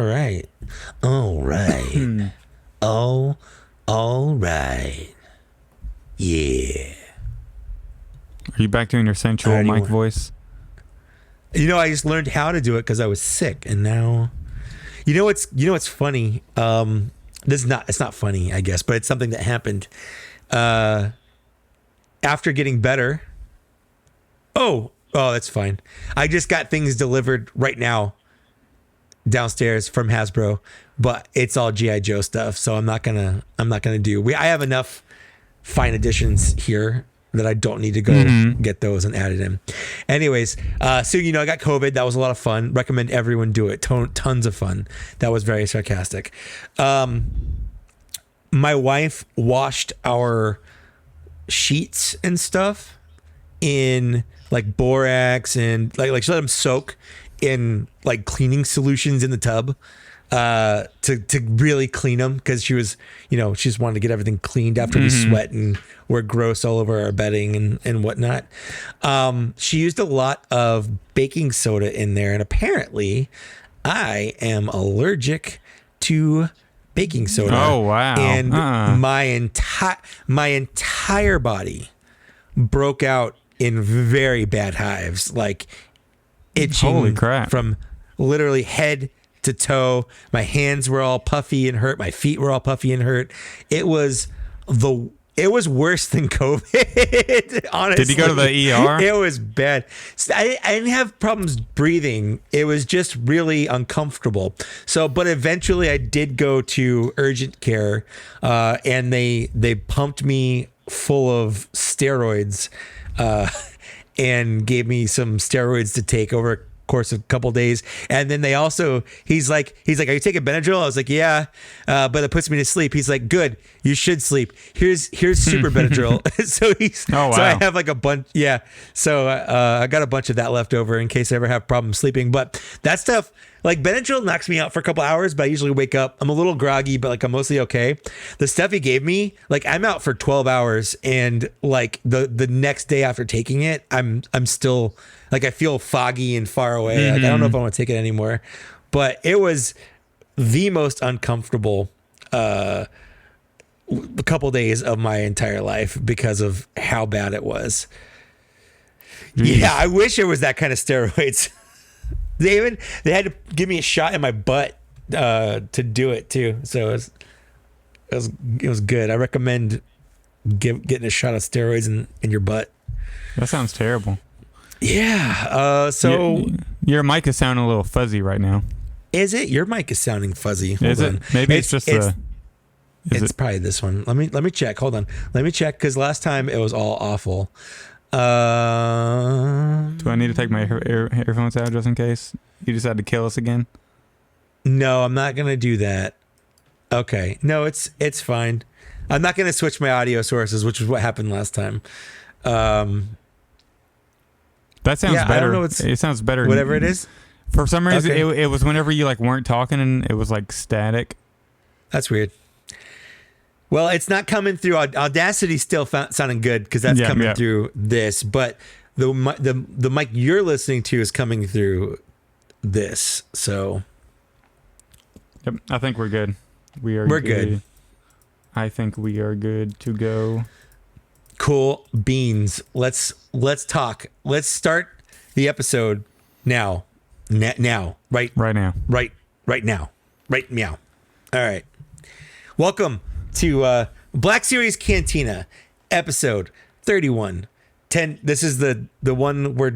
right. All right. Oh, all right. Yeah. Are you back doing your sensual mic voice? I just learned how to do it because I was sick, and now, what's funny. It's not funny, I guess, but it's something that happened. After getting better. Oh, that's fine. I just got things delivered right now downstairs from Hasbro, but it's all G.I. Joe stuff, so I'm not gonna do. I have enough fine editions here that I don't need to go get those and add it in. Anyways, so I got COVID. That was a lot of fun. Recommend everyone do it. Tons of fun. That was very sarcastic. My wife washed our sheets and stuff in like borax and like she let them soak in like cleaning solutions in the tub to really clean them, because she was she just wanted to get everything cleaned after we sweat and we're gross all over our bedding and whatnot. She used a lot of baking soda in there, and apparently I am allergic to baking soda. Oh wow. And my entire body broke out in very bad hives, like itching. Holy crap. From literally head to toe. My hands were all puffy and hurt. My feet were all puffy and hurt. It was worse than COVID. Honestly, did you go to the ER? It was bad. I didn't have problems breathing. It was just really uncomfortable. So, but eventually I did go to urgent care, and they pumped me full of steroids, and gave me some steroids to take over a course of a couple days. And then they also, he's like, are you taking Benadryl? I was like, yeah, but it puts me to sleep. He's like, good, you should sleep. Here's super Benadryl. So so I have like a bunch. Yeah. So I got a bunch of that left over in case I ever have problems sleeping. But that stuff, like Benadryl knocks me out for a couple hours, but I usually wake up. I'm a little groggy, but like I'm mostly okay. The stuff he gave me, like I'm out for 12 hours, and like the next day after taking it, I'm still like, I feel foggy and far away. Like I don't know if I want to take it anymore. But it was the most uncomfortable couple days of my entire life because of how bad it was. Yeah, I wish it was that kind of steroids. They had to give me a shot in my butt to do it too. So it was good. I recommend getting a shot of steroids in your butt. That sounds terrible. Yeah. So your mic is sounding a little fuzzy right now. Is it? Your mic is sounding fuzzy. Hold on. Maybe it's probably this one. Let me check. Hold on. Let me check, because last time it was all awful. Do I need to take my earphones out just in case you decide to kill us again? No, I'm not gonna do that. Okay. No, it's fine. I'm not gonna switch my audio sources, which is what happened last time. That sounds better. I don't know, it sounds better. Whatever it is. For some reason, it was whenever you like weren't talking and it was like static. That's weird. Well, it's not coming through. Audacity's still sounding good because that's coming through this, but the mic you're listening to is coming through this. So, yep, I think we're good. We're good. I think we are good to go. Cool beans. Let's talk. Let's start the episode now. Now. Right now. Right now. Right meow. All right. Welcome to Black Series Cantina, episode 31. This is the one we're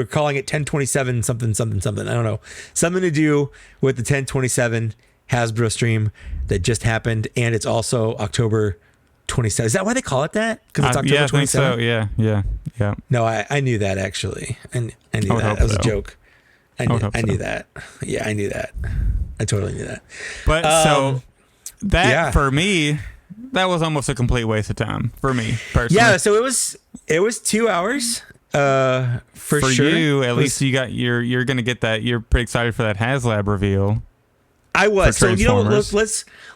calling it 1027 something. I don't know. Something to do with the 1027 Hasbro stream that just happened, and it's also October 27. Is that why they call it that? Because it's October 27? I think so. Yeah. No, I knew that actually. I knew that. That was a joke. I knew that. Yeah, I knew that. I totally knew that. But for me, that was almost a complete waste of time for me personally. Yeah, so it was 2 hours. For sure. For you, at least you're gonna get that. You're pretty excited for that HasLab reveal. I was. So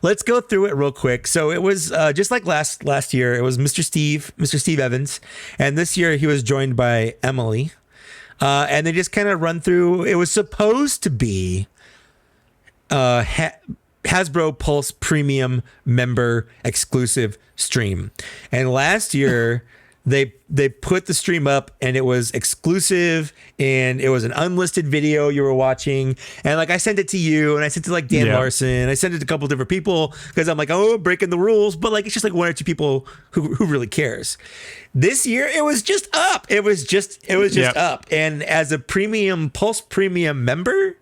let's go through it real quick. So it was just like last year. It was Mr. Steve Evans, and this year he was joined by Emily, and they just kind of run through. It was supposed to be Hasbro Pulse Premium member exclusive stream. And last year they put the stream up and it was exclusive and it was an unlisted video you were watching. And like I sent it to you and I sent it to like Dan Larson. I sent it to a couple different people because I'm like, oh, breaking the rules. But like it's just like one or two people who really cares. This year it was just up. It was just up. And as a premium Pulse Premium member,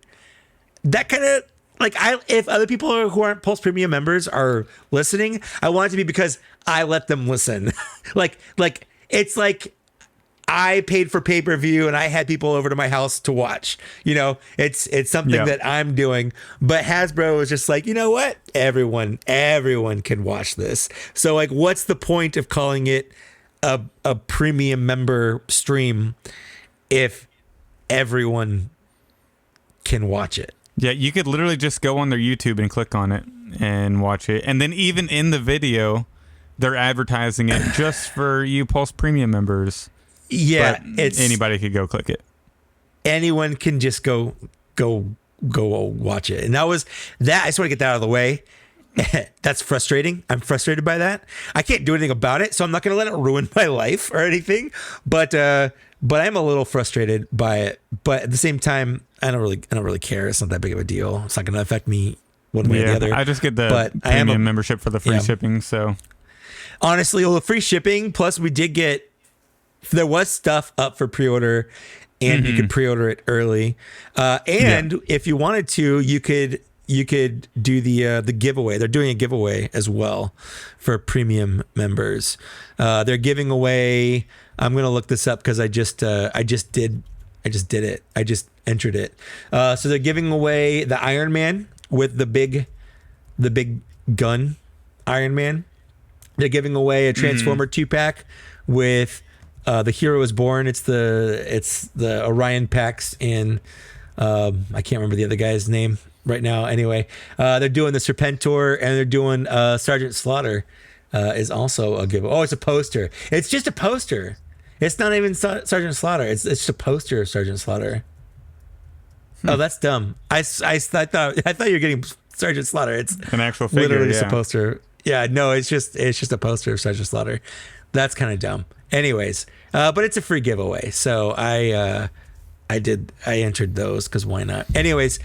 that kind of like if other people who aren't Pulse Premium members are listening, I want it to be because I let them listen. like it's like I paid for pay-per-view and I had people over to my house to watch. You know, it's something that I'm doing. But Hasbro is just like, you know what? Everyone can watch this. So like, what's the point of calling it a premium member stream if everyone can watch it? Yeah, you could literally just go on their YouTube and click on it and watch it. And then even in the video, they're advertising it just for you Pulse Premium members. Yeah, but anybody could go click it. Anyone can just go watch it. And that. I just want to get that out of the way. That's frustrating. I'm frustrated by that. I can't do anything about it, so I'm not going to let it ruin my life or anything. But I'm a little frustrated by it. But at the same time, I don't really care. It's not that big of a deal. It's not going to affect me one way or the other. I just get the premium membership for the free shipping. So honestly, the free shipping plus there was stuff up for pre-order, and you could pre-order it early. And if you wanted to, you could do the giveaway. They're doing a giveaway as well for premium members. They're giving away. I'm gonna look this up because I just did it. I just entered it. So they're giving away the Iron Man with the big gun Iron Man. They're giving away a Transformer 2-pack with The Hero Is Born. It's the Orion Pax and I can't remember the other guy's name right now. Anyway, they're doing the Serpentor and they're doing Sergeant Slaughter is also a giveaway. Oh, it's a poster. It's just a poster. It's not even Sergeant Slaughter. It's just a poster of Sergeant Slaughter. Oh, that's dumb. I thought you were getting Sergeant Slaughter. It's an actual figure. Literally just a poster. Yeah, no, it's just a poster of Sergeant Slaughter. That's kind of dumb. Anyways, but it's a free giveaway, so I entered those because why not? Anyways,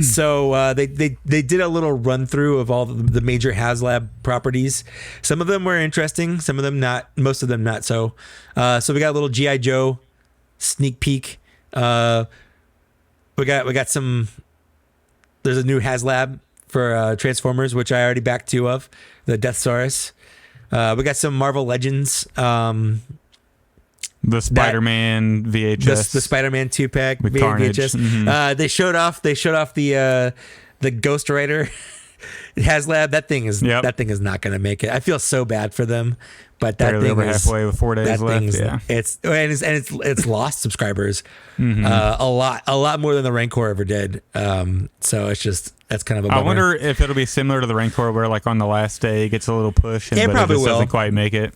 so they did a little run through of all the major HasLab properties. Some of them were interesting, some of them not. Most of them not so. So we got a little GI Joe sneak peek. We got some. There's a new HasLab for Transformers, which I already backed two of, the Deathsaurus. We got some Marvel Legends. The Spider-Man VHS. The Spider-Man 2-pack with Carnage. VHS. They showed off the Ghost Rider HasLab. That thing is not going to make it. I feel so bad for them, but that barely thing over is halfway with 4 days left. Yeah, it's lost subscribers a lot more than the Rancor ever did. So that's kind of a bummer. I wonder if it'll be similar to the Rancor, where like on the last day it gets a little push, and it probably doesn't quite make it.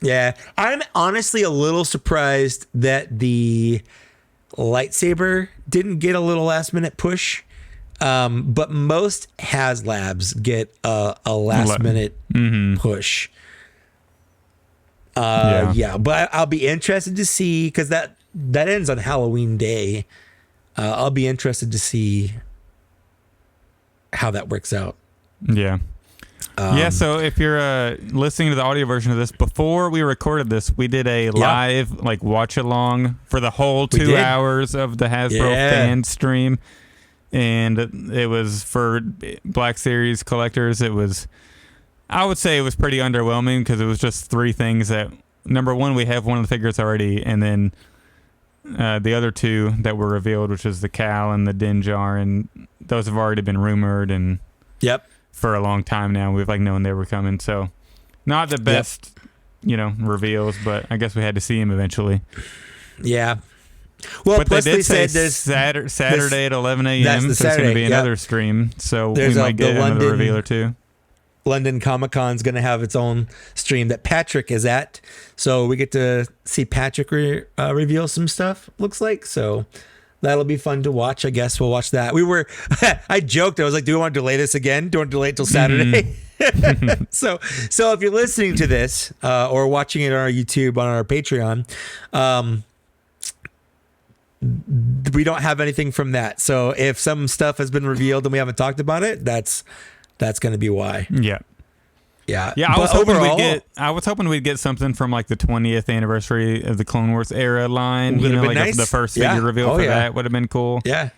Yeah, I'm honestly a little surprised that the lightsaber didn't get a little last minute push. But most HasLabs get a last minute push. But I'll be interested to see, because that ends on Halloween Day. I'll be interested to see how that works out. Yeah. So if you're listening to the audio version of this, before we recorded this, we did a live watch along for the whole 2 hours of the Hasbro fan stream. And it was for Black Series collectors. I would say it was pretty underwhelming, because it was just three things that, number one, we have one of the figures already, and then the other two that were revealed, which is the Cal and the Din Jar, and those have already been rumored and for a long time now. We've known they were coming, so not the best reveals, but I guess we had to see him eventually. Yeah. Well, but plus they said there's Saturday at 11 a.m. There's going to be another stream, so we might get another reveal or two. London Comic Con is going to have its own stream that Patrick is at, so we get to see Patrick reveal some stuff. Looks like so. that'll be fun to watch. I guess we'll watch that. I joked. I was like, do we want to delay this again? Do we want to delay it till Saturday? So if you're listening to this or watching it on our YouTube, on our Patreon, we don't have anything from that. So if some stuff has been revealed and we haven't talked about it, that's going to be why. Yeah. Yeah. I was hoping we'd get something from like the 20th anniversary of the Clone Wars era line. Would have been like nice. The first figure reveal that would have been cool. Yeah.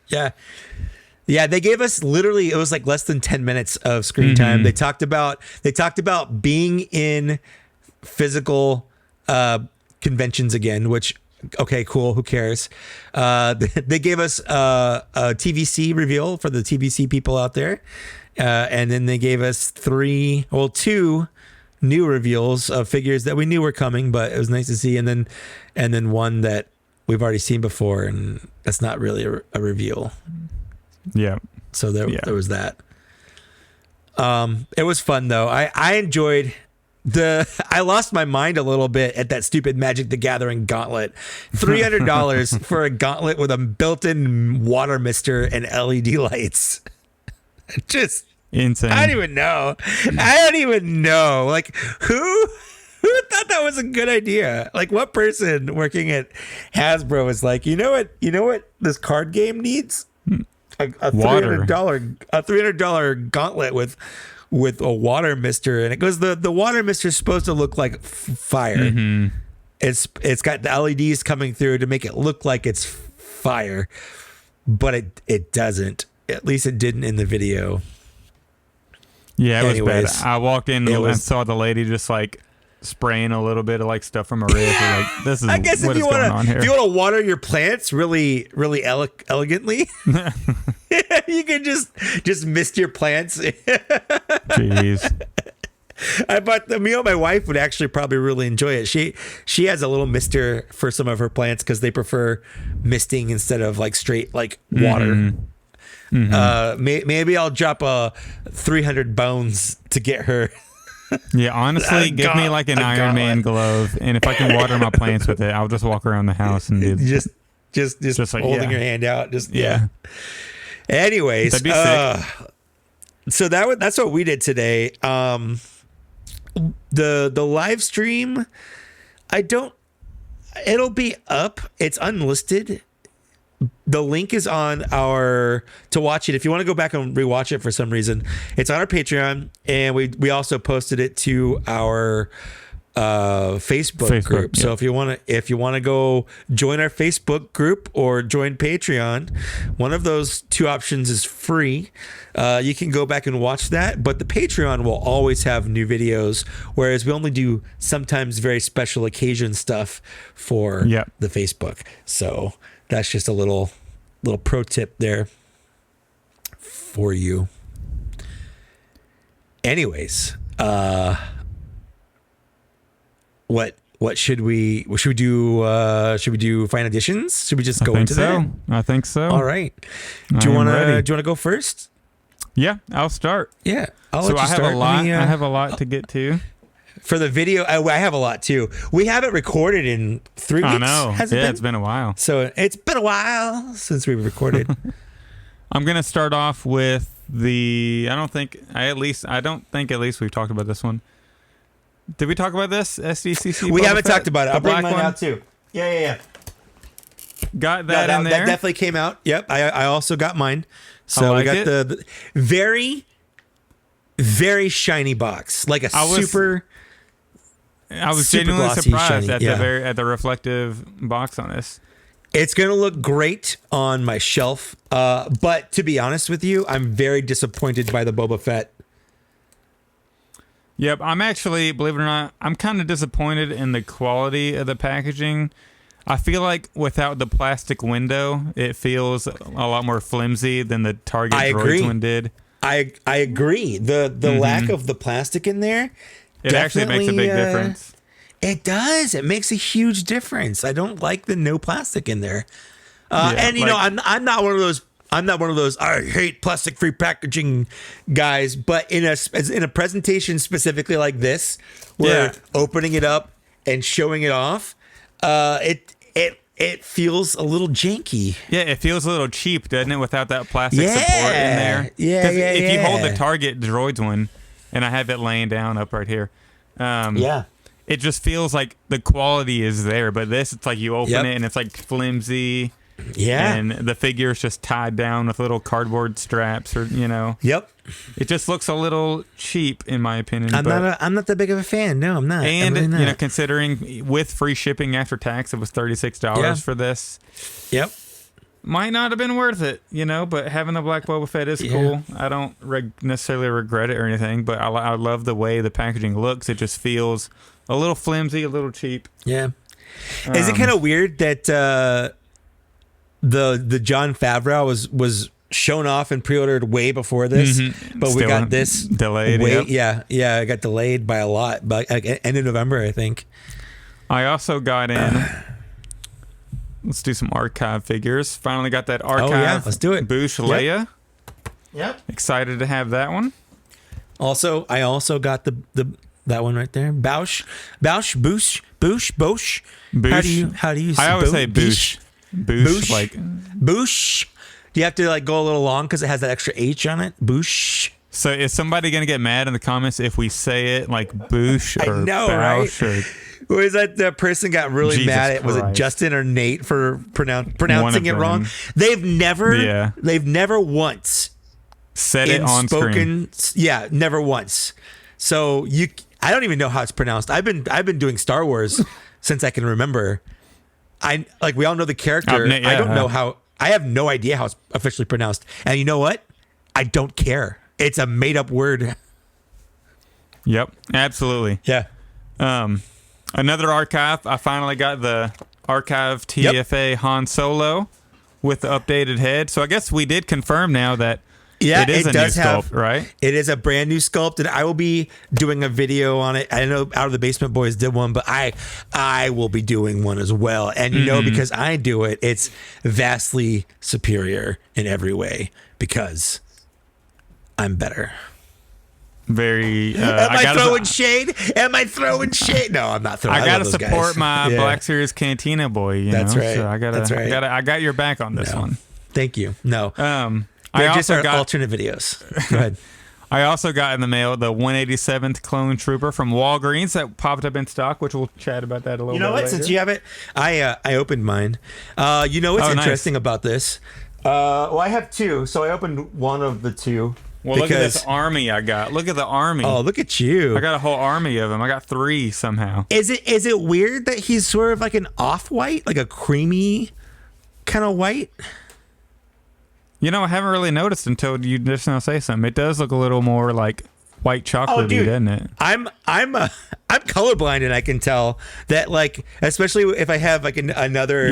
Yeah. Yeah, they gave us literally, it was like less than 10 minutes of screen time. They talked about being in physical conventions again, which, okay, cool, who cares? They gave us a TVC reveal for the TVC people out there. And then they gave us two new reveals of figures that we knew were coming, but it was nice to see. And then one that we've already seen before, and that's not really a reveal. Yeah. So there was that. It was fun though. I enjoyed I lost my mind a little bit at that stupid Magic the Gathering gauntlet. $300 for a gauntlet with a built-in water mister and LED lights. Just insane. I don't even know. Like who thought that was a good idea? Like what person working at Hasbro is like, you know what this card game needs? A $300 gauntlet with a water mister, and it goes the water mister is supposed to look like fire. Mm-hmm. It's got the LEDs coming through to make it look like it's fire, but it doesn't. At least it didn't in the video. Yeah, it was bad. I walked in and saw the lady just like spraying a little bit of like stuff from her wrist. Like, this is, I guess, what is going on here. If you want to water your plants really, really elegantly, you can just mist your plants. Jeez. Me and my wife would actually probably really enjoy it. She has a little mister for some of her plants because they prefer misting instead of like straight like water. Mm-hmm. Maybe I'll drop 300 bones to get her. Yeah, honestly, give me like an Iron Man glove, and if I can water my plants with it, I'll just walk around the house and do just like, holding your hand out. Anyways, that'd be sick. So that's what we did today. The live stream, it'll be up. It's unlisted. The link is on to watch it. If you want to go back and rewatch it for some reason, it's on our Patreon, and we also posted it to our Facebook group. Yeah. So if you want to go join our Facebook group or join Patreon, one of those two options is free. You can go back and watch that, but the Patreon will always have new videos, whereas we only do sometimes very special occasion stuff for the Facebook. So that's just a little pro tip there for you. Anyways, what should we do? Should we do fine additions? Should we just go into that? I think so. All right. Do you want to go first? Yeah, I'll start. Yeah, I'll let you start. I have a lot to get to. For the video, I have a lot too. We haven't recorded in 3 weeks. I know. It's been a while. So it's been a while since we've recorded. I'm gonna start off with I don't think at least we've talked about this one. Did we talk about this SDCC? We haven't talked about it. I'll bring mine out too. Yeah. Got that in there. That definitely came out. Yep. I also got mine. So we got the very, very shiny box, like I was genuinely surprised at the reflective box on this. It's going to look great on my shelf. But to be honest with you, I'm very disappointed by the Boba Fett. Yep. I'm actually, believe it or not, I'm kind of disappointed in the quality of the packaging. I feel like without the plastic window, it feels a lot more flimsy than the Target Droids one did. I agree. The lack of the plastic in there, it actually makes a big difference. It does. It makes a huge difference. I don't like the no plastic in there. I'm not one of those. I hate plastic-free packaging guys. But in a presentation specifically like this, where opening it up and showing it off, it feels a little janky. Yeah, it feels a little cheap, doesn't it, without that plastic support in there? Yeah, if you hold the Target Droids one, and I have it laying down up right here, it just feels like the quality is there. But this, it's like you open it and it's like flimsy. Yeah. And the figure is just tied down with little cardboard straps, or Yep. It just looks a little cheap, in my opinion. I'm not that big of a fan. No, I'm not. And really not. considering with free shipping after tax, it was $36 for this. Yep. Might not have been worth it, but having the Black Boba Fett is cool. I don't necessarily regret it or anything, but I love the way the packaging looks. It just feels a little flimsy, a little cheap. Yeah. Is it kind of weird that the Jon Favreau was shown off and pre-ordered way before this, but we got this delayed? Yeah, it got delayed by a lot, but end of November, I think. I also got in. Let's do some archive figures. Finally got that archive. Let's do it. Boosh Leia. Yep. Excited to have that one. I also got that one right there. Boosh. How do you say? I always say Boosh. Boosh. Like Boosh. Do you have to go a little long because it has that extra H on it? Boosh. So is somebody gonna get mad in the comments if we say it like Boosh or I know, Boush right? Was that person got really Jesus mad at? Was it Christ. Justin or Nate for pronouncing it wrong? They've never once said it on screen. Yeah, never once. So I don't even know how it's pronounced. I've been doing Star Wars since I can remember. We all know the character. I don't know how. I have no idea how it's officially pronounced. And you know what? I don't care. It's a made up word. Yep, absolutely. Yeah. Another archive. I finally got the archive TFA Han Solo with the updated head. So I guess we did confirm now that it is a new sculpt, right? It is a brand new sculpt, and I will be doing a video on it. I know Out of the Basement Boys did one, but I will be doing one as well. And because I do it, it's vastly superior in every way because I'm better. Very. Am I throwing shade? No, I'm not throwing. I gotta support my Black Series Cantina boy. That's right. So I got your back on this one. Thank you. No. I just also got alternate videos. Go ahead. I also got in the mail the 187th Clone Trooper from Walgreens that popped up in stock, which we'll chat about that a little bit. You know what? Later. Since you have it, I opened mine. You know what's interesting about this? I have two, so I opened one of the two. Well, look at this army I got. Look at the army. Oh, look at you! I got a whole army of them. I got 3 somehow. Is it weird that he's sort of like an off-white, like a creamy kind of white? I haven't really noticed until you just now say something. It does look a little more like white chocolatey, doesn't it? I'm colorblind, and I can tell that, especially if I have another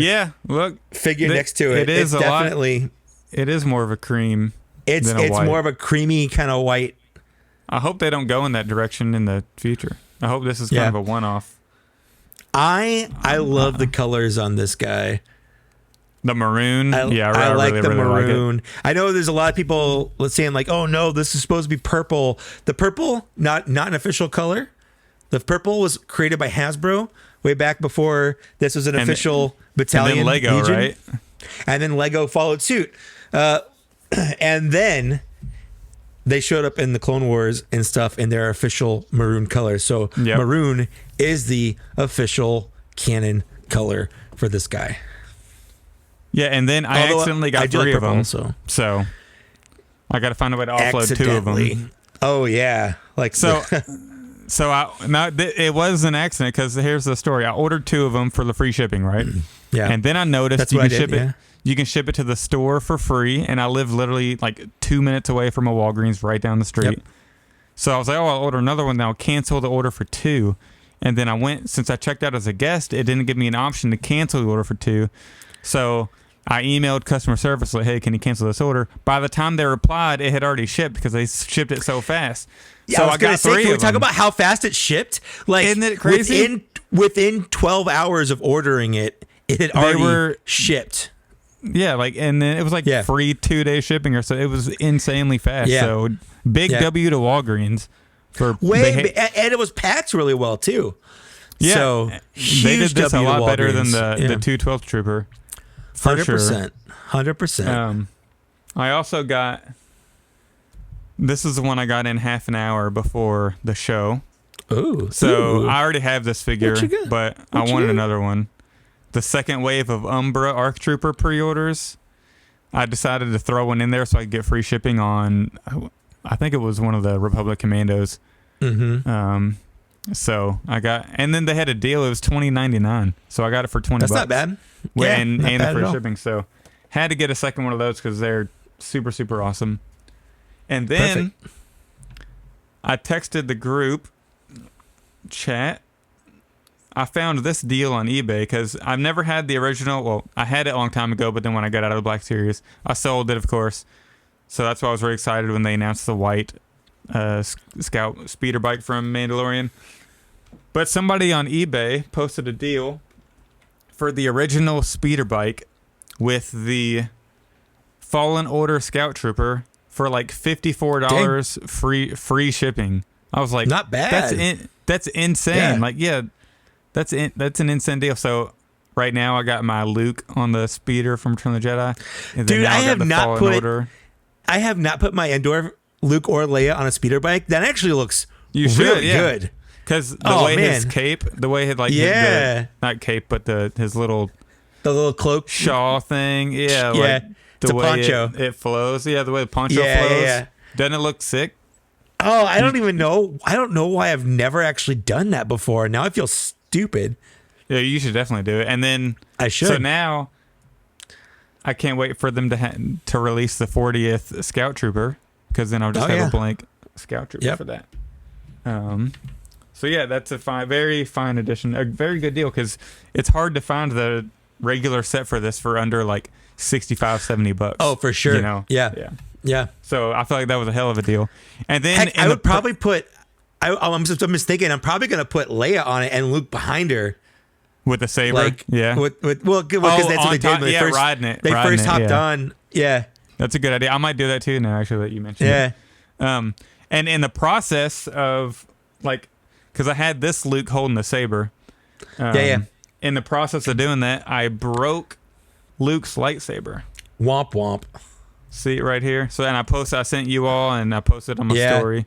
figure next to it. It's definitely it is more of a cream. It's more of a creamy kind of white. I hope they don't go in that direction in the future. I hope this is kind of a one-off. I love the colors on this guy. The maroon. I like the maroon. Like I know there's a lot of people saying oh no, this is supposed to be purple. The purple, not an official color. The purple was created by Hasbro way back before this was an official battalion. And then Lego, Legion. right? And then Lego followed suit. And then they showed up in the Clone Wars and stuff in their official maroon color. So maroon is the official canon color for this guy. Yeah, and then I accidentally got 3 of them. Also. So I got to find a way to offload 2 of them. Oh yeah, it was an accident because here's the story. I ordered 2 of them for the free shipping, right? Yeah. And then I noticed you can ship it to the store for free, and I live literally 2 minutes away from a Walgreens right down the street. Yep. So I was like, I'll order another one. Then I'll cancel the order for 2. And then I went, since I checked out as a guest, it didn't give me an option to cancel the order for 2. So I emailed customer service hey, can you cancel this order? By the time they replied, it had already shipped because they shipped it so fast. Yeah, so I was going to say, can we talk about how fast it shipped? Isn't it crazy? Within 12 hours of ordering it, it had already shipped. Yeah, and then it was free 2-day shipping or so. It was insanely fast. Yeah. So big W to Walgreens for and it was packed really well too. Yeah, So they did this a W to lot better than Walgreens. the 212th Trooper. For 100%. Sure. 100%. I also got. This is the one I got in half an hour before the show. Ooh. So I already have this figure, but I wanted another one. The second wave of Umbra ARC Trooper pre-orders. I decided to throw one in there so I could get free shipping on. I think it was one of the Republic Commandos. Mm-hmm. So I got, and then they had a deal. It was $20.99, so I got it for $20. That's not bad. Yeah, and not the bad free at all. shipping. So had to get a second one of those because they're super, super awesome. And then I texted the group chat. I found this deal on eBay because I've never had the original. Well, I had it a long time ago, but then when I got out of the Black Series, I sold it, of course. So that's why I was very excited when they announced the white Scout speeder bike from Mandalorian. But somebody on eBay posted a deal for the original speeder bike with the Fallen Order Scout Trooper for like $54 free shipping. I was like, not bad. That's insane. Yeah. Like, yeah, that's an insane deal. So right now I got my Luke on the speeder from Return of the Jedi. And then Dude, now I got have the not Fallen put Order. I have not put my Andor Luke or Leia on a speeder bike. That actually looks really good. Because the way his cape, the way his not cape, but his little cloak shawl thing, like it's a poncho. It flows, the way the poncho flows. Yeah. Doesn't it look sick? Oh, I don't even know. I don't know why I've never actually done that before. Now I feel stupid. Yeah, you should definitely do it. And then I should. So now I can't wait for them to release the 40th Scout Trooper, because then I'll just have a blank Scout Trooper for that. So yeah, that's a very fine addition. A very good deal, because it's hard to find the regular set for this for under like $65-$70. Oh, for sure. You know? Yeah. So I feel like that was a hell of a deal. And then I would probably put. I'm just thinking. I'm probably going to put Leia on it and Luke behind her with the saber. Like, because that's what they did when they first riding it. They first hopped on. Yeah, that's a good idea. I might do that too now. Actually, that you mentioned. Yeah. And in the process of like, because I had this Luke holding the saber. In the process of doing that, I broke Luke's lightsaber. Womp womp. See it right here. So, and I sent you all, and I posted on my story.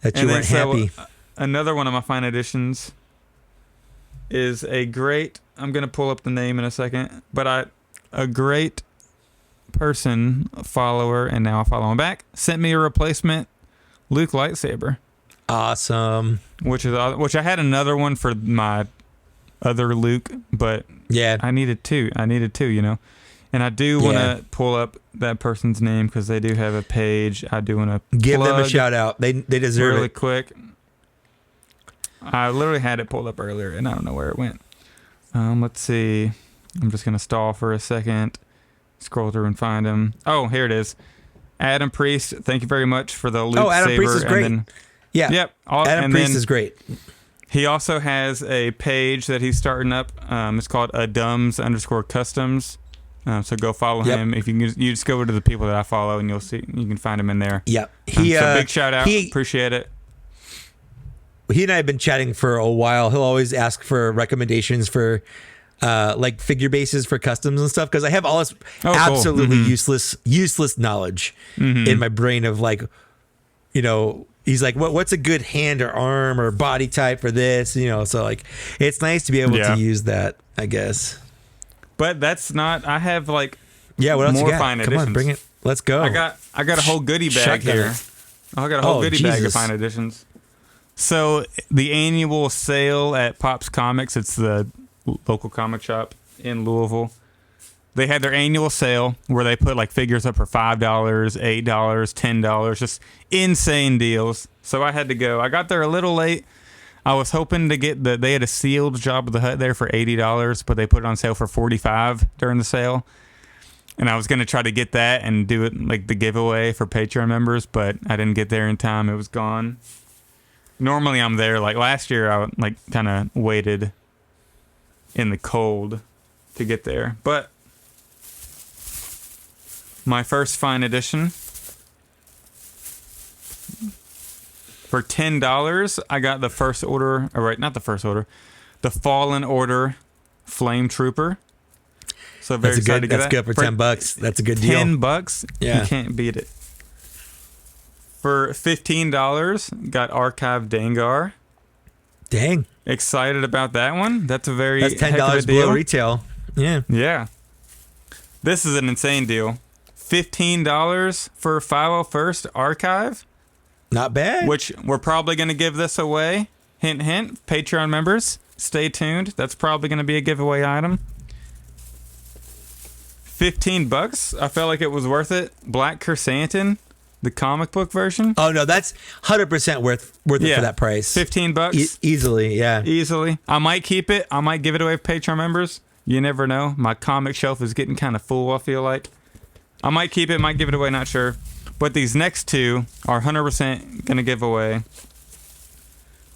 That you weren't happy. Another one of my fine additions is a great. I'm gonna pull up the name in a second, but a great person, follower, and now I follow him back, sent me a replacement Luke lightsaber. Awesome. Which I had another one for my other Luke, but I needed two. You know. And I do want to pull up that person's name because they do have a page. I do want to give them a shout out. They deserve really it. Quick. I literally had it pulled up earlier, and I don't know where it went. Let's see. I'm just gonna stall for a second. Scroll through and find him. Oh, here it is. Adam Priest. Thank you very much for the Luke saber. Oh, Adam Priest is great. Then, Yep. Adam Priest is great. He also has a page that he's starting up. It's called Adums_Customs. So go follow him. If you just go to the people that I follow, and you can find him in there. Yep. So big shout out. Appreciate it. He and I have been chatting for a while. He'll always ask for recommendations for like figure bases for customs and stuff, because I have all this absolutely useless knowledge in my brain of like, you know, he's like, what's a good hand or arm or body type for this? You know, so like it's nice to be able to use that, I guess. But that's not. I have like what else more you got? fine Come additions. on, bring it. Let's go. I got a whole goodie bag here. I got a whole goodie bag of fine additions. So the annual sale at Pop's Comics, it's the local comic shop in Louisville. They had their annual sale where they put like figures up for $5, $8, $10, just insane deals. So I had to go. I got there a little late. I was hoping to get they had a sealed Jabba the Hutt there for $80, but they put it on sale for $45 during the sale. And I was going to try to get that and do it like the giveaway for Patreon members, but I didn't get there in time. It was gone. Normally I'm there. Like last year, I like kind of waited in the cold to get there. But my first fine edition, for $10, I got the the Fallen Order Flame Trooper. So very excited to get that. That's good for $10. That's a good deal. $10, Yeah. You can't beat it. For $15, got Archive Dengar. Dang. Excited about that one. That's That's $10 below retail. Yeah. Yeah. This is an insane deal. $15 for 501st Archive. Not bad. Which we're probably going to give this away. Hint, hint. Patreon members, stay tuned. That's probably going to be a giveaway item. $15. I felt like it was worth it. Black Chrysanthemum, the comic book version. Oh no, that's 100% worth it for that price. $15. Easily, yeah. Easily. I might keep it. I might give it away for Patreon members. You never know. My comic shelf is getting kind of full, I feel like. I might keep it, might give it away, not sure. But these next two are 100% going to give away.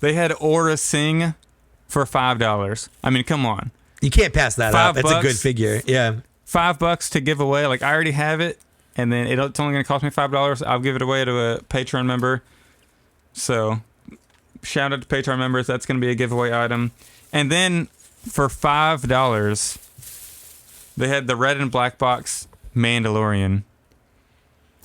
They had Aura Singh for $5. I mean, come on. You can't pass that up. That's a good figure. Yeah. $5 to give away. Like, I already have it, and then it's only going to cost me $5. I'll give it away to a Patreon member. So, shout out to Patreon members. That's going to be a giveaway item. And then, for $5, they had the red and black box Mandalorian.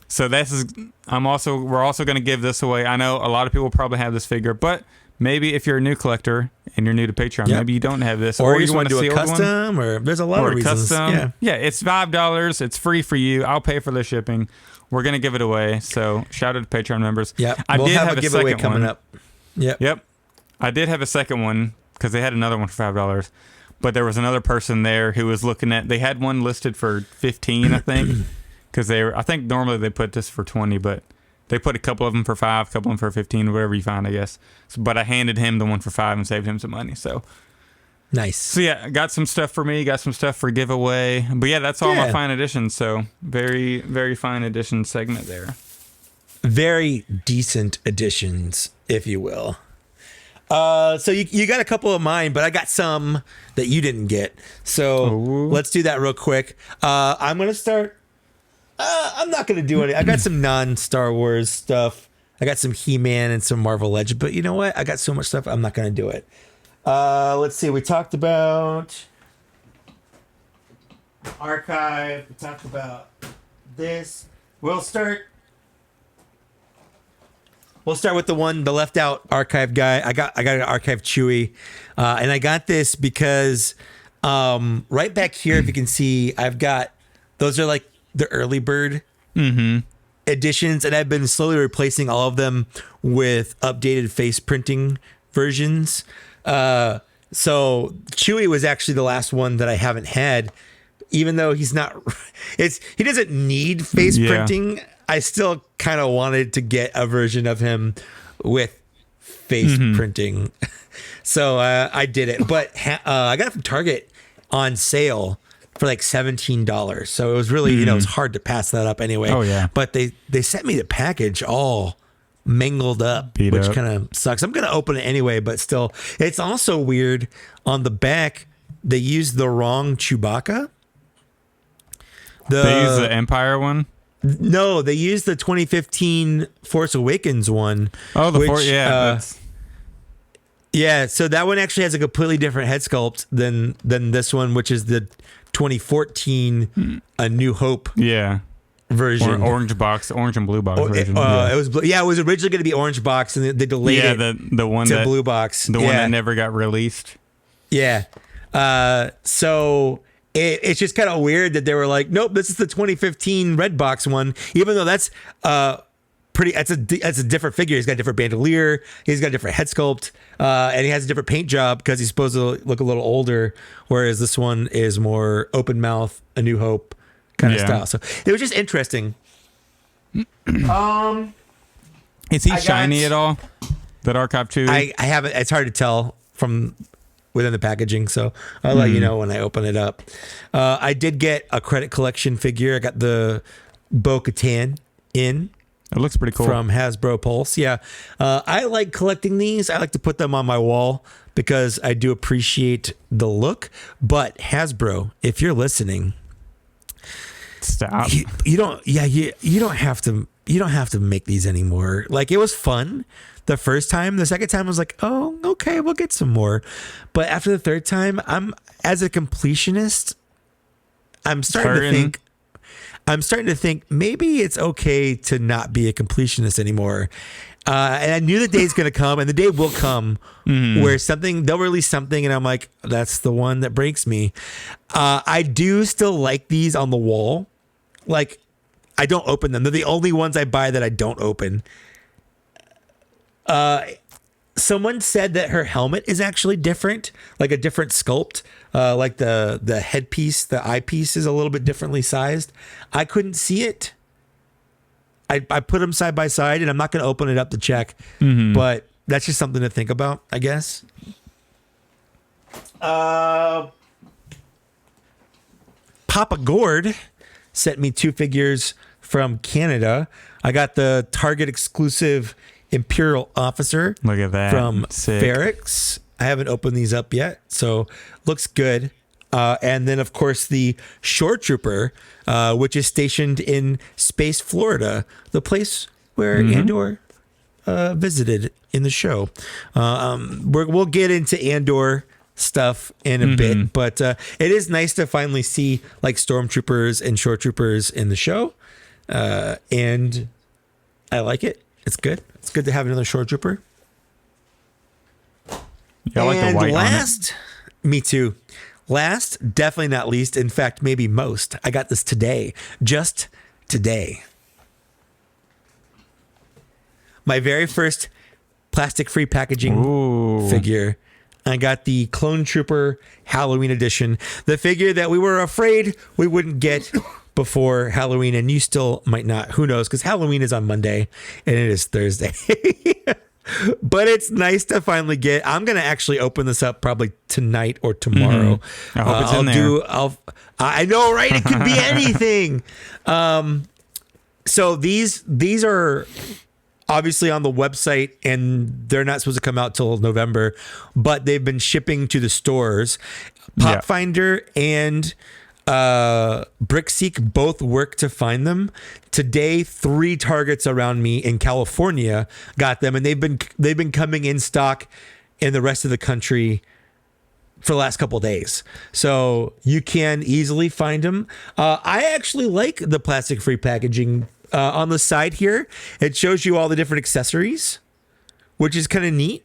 So we're also going to give this away. I know a lot of people probably have this figure, but maybe if you're a new collector and you're new to Patreon, maybe you don't have this, or you just want to do a custom, or there's a lot of reasons. Custom. Yeah, it's $5. It's free for you. I'll pay for the shipping. We're going to give it away. So shout out to Patreon members. Yeah, we'll have a giveaway coming up. Yep. I did have a second one because they had another one for $5. But there was another person there who was looking at. They had one listed for $15, I think, because I think normally they put this for $20, but they put a couple of them for $5, a couple of them for $15, whatever you find, I guess. So, but I handed him the one for $5 and saved him some money. So nice. So yeah, got some stuff for me, got some stuff for giveaway. But yeah, that's all my fine editions. So very, very fine edition segment there. Very decent editions, if you will. So you got a couple of mine, but I got some that you didn't get. So let's do that real quick. I'm going to start. I'm not going to do any. I got some non-Star Wars stuff. I got some He-Man and some Marvel Legends, but you know what? I got so much stuff. I'm not going to do it. Let's see. We talked about Archive. We talked about this. We'll start with the left out Archive guy. I got an Archive Chewie, and I got this because right back here, if you can see, I've got those are like the early bird editions, and I've been slowly replacing all of them with updated face printing versions. So Chewie was actually the last one that I haven't had, even though he's not. He doesn't need face printing. I still kind of wanted to get a version of him with face printing. So I did it. But I got it from Target on sale for like $17. So it was really, it was hard to pass that up anyway. Oh, yeah. But they sent me the package all mangled up, which kind of sucks. I'm going to open it anyway, but still. It's also weird. On the back, they used the wrong Chewbacca. They used the Empire one? No, they used the 2015 Force Awakens one. Oh, yeah. So that one actually has a completely different head sculpt than this one, which is the 2014 A New Hope. Version. Orange and blue box version. It was it was originally going to be orange box, and they delayed it. The one to blue box. The one that never got released. Yeah. So. It's just kind of weird that they were like, nope, this is the 2015 red box one, even though that's that's a different figure. He's got a different bandolier, he's got a different head sculpt, and he has a different paint job because he's supposed to look a little older, whereas this one is more open mouth, A New Hope kind of style. So it was just interesting. Is he shiny at all? That Archive 2? I haven't. It's hard to tell from within the packaging, so I'll let you know when I open it up. I did get a credit collection figure. I got the Bo-Katan in. It looks pretty cool. From Hasbro Pulse. Yeah. I like collecting these. I like to put them on my wall because I do appreciate the look. But Hasbro, if you're listening, stop. You don't have to you don't have to make these anymore. Like, it was fun the first time. The second time I was like, oh, okay, we'll get some more. But after the third time, as a completionist, I'm starting to think maybe it's okay to not be a completionist anymore. And I knew the day's going to come, and the day will come where they'll release something, and I'm like, that's the one that breaks me. I do still like these on the wall. Like, I don't open them. They're the only ones I buy that I don't open. Someone said that her helmet is actually different, like a different sculpt. Like the headpiece, the eyepiece is a little bit differently sized. I couldn't see it. I put them side by side, and I'm not going to open it up to check, but that's just something to think about, I guess. Papa Gord sent me 2 figures from Canada. I got the Target exclusive Imperial Officer. Look at that. From Sick. Ferrix. I haven't opened these up yet, so looks good. And then, of course, the Shore Trooper, which is stationed in Space, Florida, the place where Andor visited in the show. We'll get into Andor stuff in a bit, but it is nice to finally see like Stormtroopers and Shore Troopers in the show, and I like it. It's good. It's good to have another Shore Trooper. Yeah, I like the white last, on it. Me too. Last, definitely not least, in fact, maybe most, I got this today. Just today. My very first plastic-free packaging figure. I got the Clone Trooper Halloween edition. The figure that we were afraid we wouldn't get before Halloween, and you still might not. Who knows? Because Halloween is on Monday, and it is Thursday. But it's nice to finally get. I'm gonna actually open this up probably tonight or tomorrow. I hope it's in there. I know, right? It could be anything. So these are obviously on the website, and they're not supposed to come out till November, but they've been shipping to the stores. Popfinder and Brickseek both work to find them. Today, 3 targets around me in California got them, and they've been coming in stock in the rest of the country for the last couple of days. So you can easily find them. I actually like the plastic-free packaging. On the side here, it shows you all the different accessories, which is kind of neat.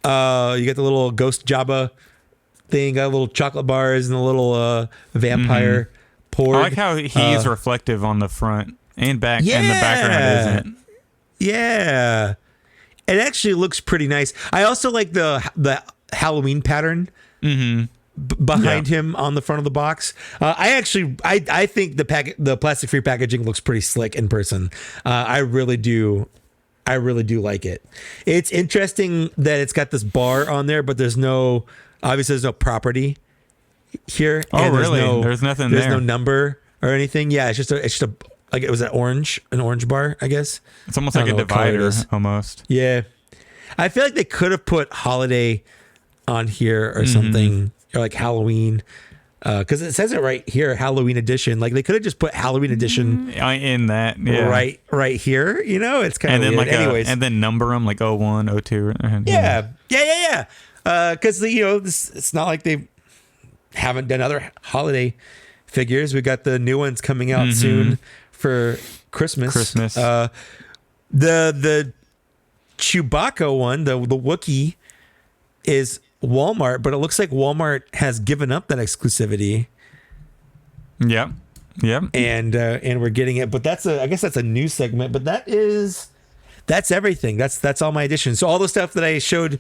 You get the little Ghost Jabba thing, got little chocolate bars and a little vampire porg. I like how he's reflective on the front and back, and the background isn't. Yeah, it actually looks pretty nice. I also like the Halloween pattern behind him on the front of the box. I think the plastic free packaging looks pretty slick in person. I really do like it. It's interesting that it's got this bar on there, but there's no property here. Oh, really? There's nothing there. There's no number or anything. Yeah, it's just a like, it was an orange bar, I guess. It's almost like a divider, almost. Yeah. I feel like they could have put holiday on here or something, or like Halloween, because it says it right here, Halloween edition. Like, they could have just put Halloween edition in that, right here. You know, it's kind of weird. Anyways, and then number them like 01, 02. Yeah. Because it's not like they haven't done other holiday figures. We got the new ones coming out soon for Christmas. The Chewbacca one, the Wookiee, is Walmart, but it looks like Walmart has given up that exclusivity. Yep. And we're getting it, but I guess that's a new segment. But that's everything. That's all my additions. So all the stuff that I showed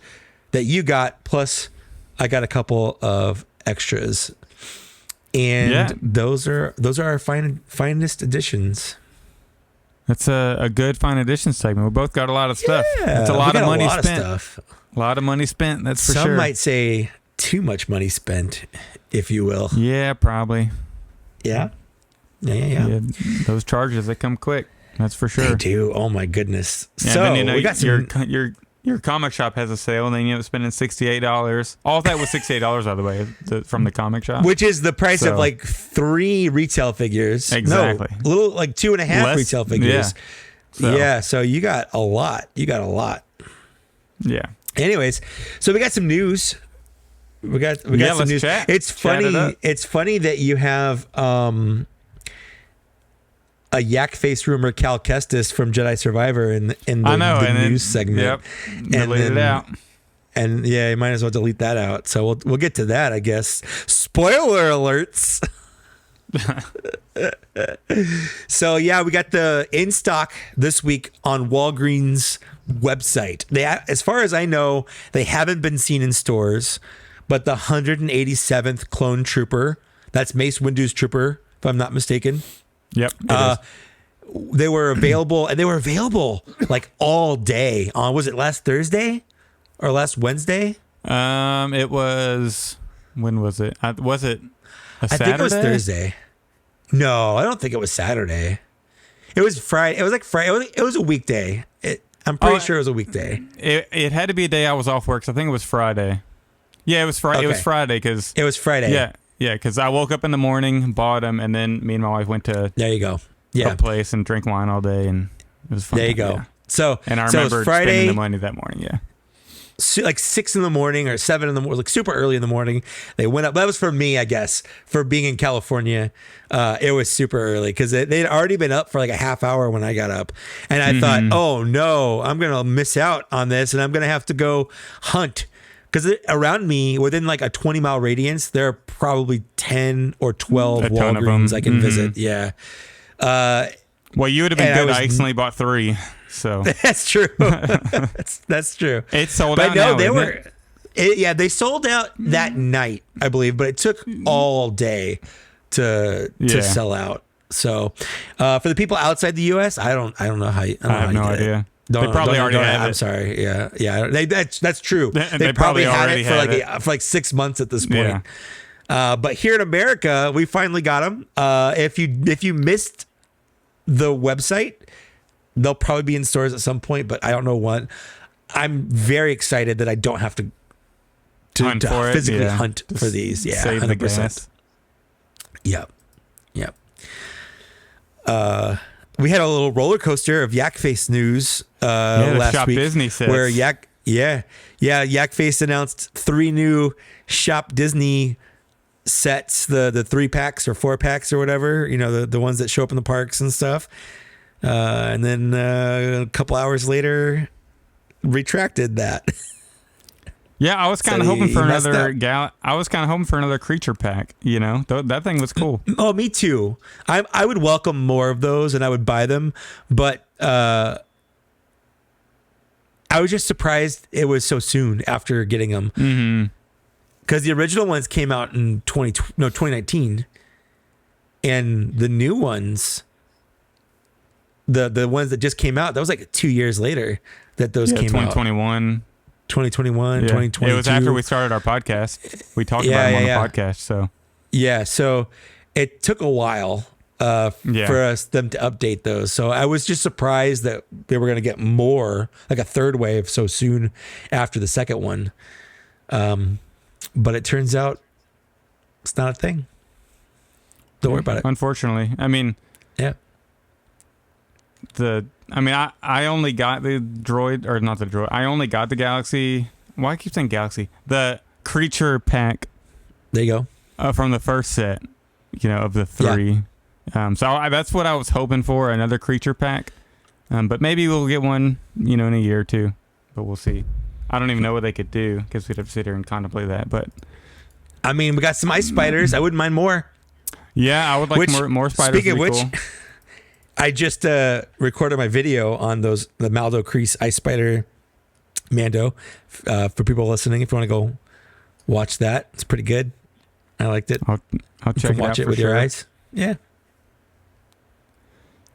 that you got, plus I got a couple of extras, and those are our finest additions. That's a good fine edition segment. We both got a lot of stuff. Yeah, it's a lot of money spent. A lot of money spent. That's for sure. Some might say too much money spent, if you will. Yeah, probably. Yeah. Those charges, they come quick. That's for sure. They do. Oh my goodness. Yeah, so then, we got some. Your comic shop has a sale, and then you end up spending $68. All of that was $68, by the way, from the comic shop, which is the price of like 3 retail figures. Exactly. No, a little like 2.5 retail figures. So, Yeah, so you got a lot. Yeah. Anyways, so we got some news. We got some news. Chat. It's funny. It's funny that you have a yak face rumor, Cal Kestis from Jedi Survivor in the news segment. Yep. Delete it out. And yeah, you might as well delete that out. So we'll get to that, I guess. Spoiler alerts. So yeah, we got the in stock this week on Walgreens website. They, as far as I know, they haven't been seen in stores, but the 187th clone trooper, that's Mace Windu's trooper, if I'm not mistaken. Yep. They were available, and they were available like all day on, was it last Thursday or last Wednesday? It was, when was it? Was it a Saturday? I think it was Thursday. No, I don't think it was Saturday. It was Friday. It was like Friday. It was a weekday. I'm pretty sure it was a weekday. It had to be a day I was off work, so I think it was Friday. Yeah, it was Friday. Okay. It was Friday because it was Friday. Yeah, because I woke up in the morning, bought them, and then me and my wife went to a place and drink wine all day, and it was fun. There you go. Yeah. So and I remember spending the money that morning. Yeah. Like 6 in the morning or 7 in the morning, like super early in the morning. They went up. That was for me, I guess, for being in California. It was super early because they'd already been up for like a half hour when I got up. And I thought, oh no, I'm going to miss out on this and I'm going to have to go hunt. Because around me, within like a 20-mile radius, there are probably 10 or 12 Walgreens I can visit. Yeah. Well, you would have been good. I instantly bought 3. So that's true. That's true. It's sold out. But no, they were. They sold out that night, I believe, but it took all day to sell out. So, for the people outside the U.S., I don't know how. I have no idea. They probably already have it. I'm sorry. Yeah. That's true. They probably had already it for like 6 months at this point. Yeah. But here in America, we finally got them. If you missed the website, they'll probably be in stores at some point, but I don't know what. I'm very excited that I don't have to physically hunt for these. Yeah, save 100%. The gas. Yep. We had a little roller coaster of Yak Face news last Shop week, Disney sets. where Yak Face announced 3 new Shop Disney sets, the 3-packs or 4-packs or whatever, the ones that show up in the parks and stuff. And then a couple hours later, retracted that. Yeah, I was kind of hoping for another I was kind of hoping for another creature pack. That thing was cool. Oh, me too. I would welcome more of those, and I would buy them. But I was just surprised it was so soon after getting them. Mm-hmm. Because the original ones came out in 2019, and the new ones. The ones that just came out, that was like 2 years later that those came 2021. out. 2021, 2022. It was after we started our podcast. We talked about them on the podcast. So it took a while for them to update those. So I was just surprised that they were going to get more, like a third wave so soon after the second one. But it turns out it's not a thing. Don't worry about it. Unfortunately. I mean, yeah. I only got the droid, or not the droid. I only got the Galaxy. Why I keep saying Galaxy? The creature pack. There you go. From the first set, of the 3. Yeah. So that's what I was hoping for, another creature pack. But maybe we'll get one, in a year or 2. But we'll see. I don't even know what they could do because we'd have to sit here and contemplate that. But I mean, we got some ice spiders. I wouldn't mind more. Yeah, I would like more spiders. Speaking of which. Cool. I just recorded my video on the Maldo Crease Ice Spider Mando for people listening. If you want to go watch that, it's pretty good. I liked it. I'll check watch it with your eyes. Yeah.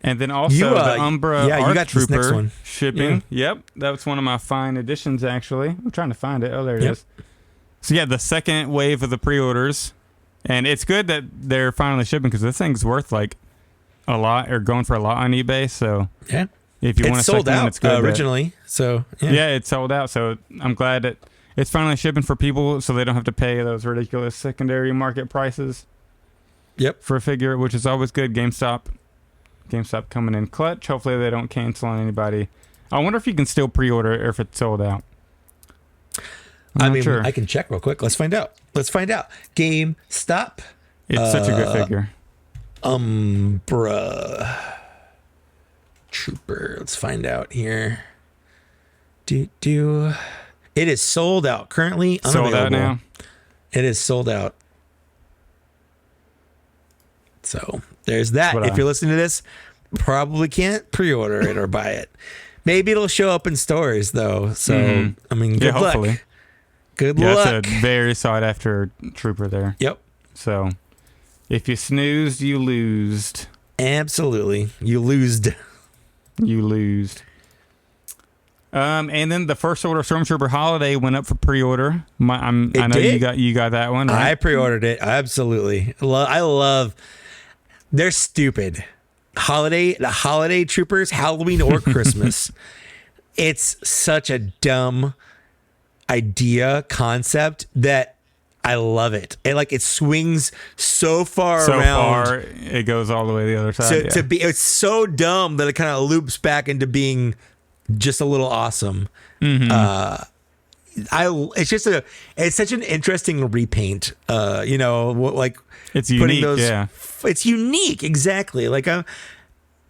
And then also the Umbra you got Trooper this next one. shipping. Yeah. Yep, that's one of my fine editions. Actually, I'm trying to find it. Oh, there it is. So the second wave of the pre-orders, and it's good that they're finally shipping because this thing's worth like a lot, or going for a lot on eBay. So if you want to sold out it's good originally. It's sold out. So I'm glad that it's finally shipping for people, so they don't have to pay those ridiculous secondary market prices. Yep. For a figure, which is always good. GameStop GameStop coming in clutch. Hopefully they don't cancel on anybody. I wonder if you can still pre-order or if it's sold out. I mean, sure. I can check real quick. Let's find out. GameStop. It's such a good figure. Umbra Trooper. Let's find out here. It is sold out. Currently unavailable. Sold out now? It is sold out. So there's that. If you're listening to this, probably can't pre-order it or buy it. Maybe it'll show up in stores though. So I mean, good luck. Hopefully. Good luck. That's a very sought after trooper there. Yep. So if you snoozed, you losed. Absolutely, you losed. You losed. And then the First Order Stormtrooper Holiday went up for pre-order. I know you got that one. Right? I pre-ordered it. Absolutely. I love. They're stupid. The holiday troopers, Halloween or Christmas. It's such a dumb concept that I love it. It swings so far around. It goes all the way the other side. It's so dumb that it kind of loops back into being just a little awesome. It's such an interesting repaint. It's unique. It's unique, exactly.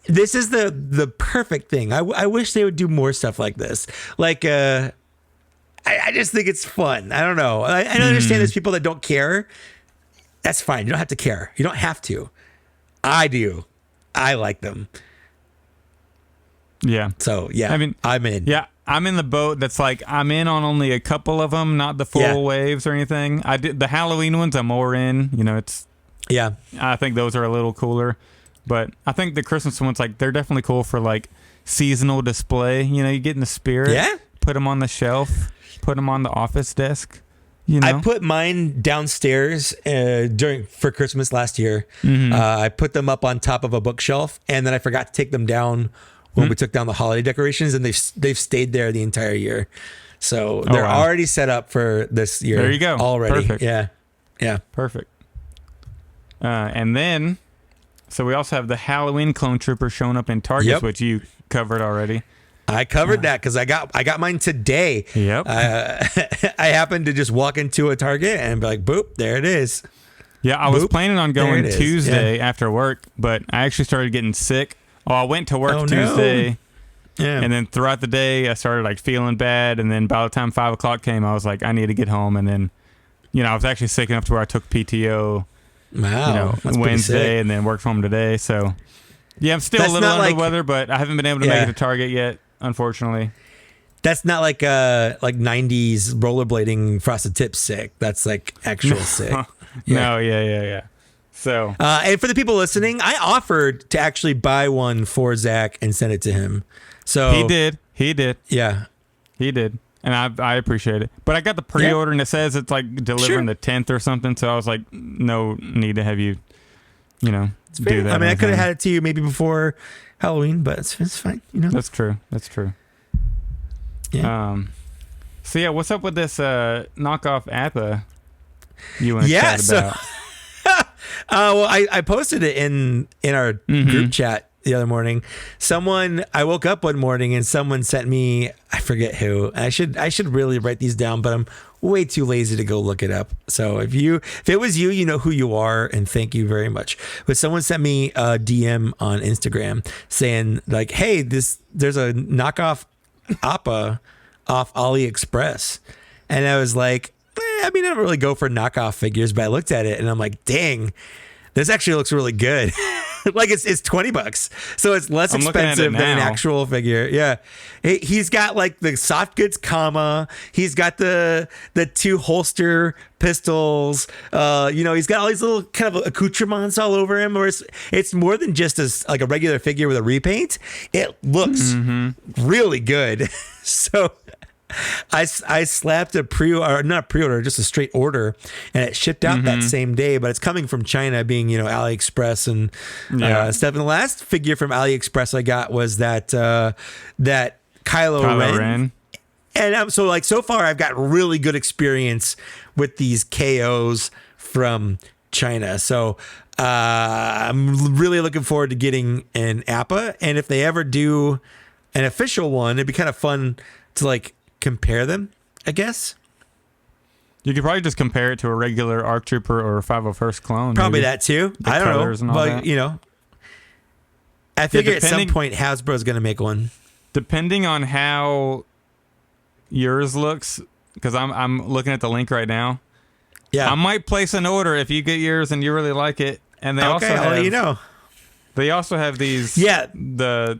This is the perfect thing. I wish they would do more stuff like this. I just think it's fun. I don't know. I understand there's people that don't care. That's fine. You don't have to care. You don't have to. I do. I like them. Yeah. So yeah. I mean, I'm in. Yeah. I'm in the boat that's I'm in on only a couple of them, not the full waves or anything. I did the Halloween ones. I'm more in. I think those are a little cooler, but I think the Christmas ones, they're definitely cool for seasonal display. You get in the spirit. Yeah. Put them on the shelf. Put them on the office desk. I put mine downstairs for Christmas last year. I put them up on top of a bookshelf, and then I forgot to take them down when we took down the holiday decorations, and they've stayed there the entire year. So they're already set up for this year. There you go. Already. Perfect. Yeah. Perfect. And then, so we also have the Halloween Clone Trooper showing up in Target, which you covered already. I covered that because I got mine today. Yep. I happened to just walk into a Target and be like, boop, there it is. Yeah, I was planning on going Tuesday after work, but I actually started getting sick. Oh, I went to work Tuesday, and then throughout the day, I started feeling bad, and then by the time 5 o'clock came, I was like, I need to get home, and then, I was actually sick enough to where I took PTO, Wednesday, and then worked from home today, so, yeah, I'm still a little under the weather, but I haven't been able to make it to Target yet, unfortunately. That's not like 90s rollerblading frosted tips sick. That's actual sick. No, yeah. So, and for the people listening, I offered to actually buy one for Zach and send it to him. So he did. Yeah, he did, and I appreciate it. But I got the pre-order, and it says it's delivering the 10th or something. So I was like, no need to have you, do that. I mean, I could have had it to you maybe before Halloween, but it's fine. That's true. Yeah. So yeah, what's up with this knockoff Appa you want to chat about? Well, I posted it in our group chat the other morning. I woke up one morning and someone sent me, I forget who. I should really write these down, but I'm way too lazy to go look it up. So if it was you, you know who you are, and thank you very much. But someone sent me a DM on Instagram saying hey, there's a knockoff Appa off AliExpress, and I was like, I mean, I don't really go for knockoff figures, but I looked at it and I'm like, dang, this actually looks really good. It's $20, so it's less expensive than an actual figure. Yeah, he's got the soft goods comma. He's got the 2 holster pistols. He's got all these little kind of accoutrements all over him. Where it's more than just a regular figure with a repaint. It looks really good. So I slapped not pre-order, just a straight order, and it shipped out that same day, but it's coming from China, being, AliExpress and stuff. And the last figure from AliExpress I got was that Kylo Ren. And so far I've got really good experience with these KOs from China. So I'm really looking forward to getting an APA. And if they ever do an official one, it'd be kind of fun to like compare them, I guess. You could probably just compare it to a regular ARC Trooper or 501st clone. Probably maybe. that too. The I don't colors know. and all But, that. you know, I figure at some depending- point Hasbro's going to make one. Depending on how yours looks, because I'm looking at the link right now. Yeah. I might place an order if you get yours and you really like it. And they also I'll have, let you know. They also have these. Yeah. The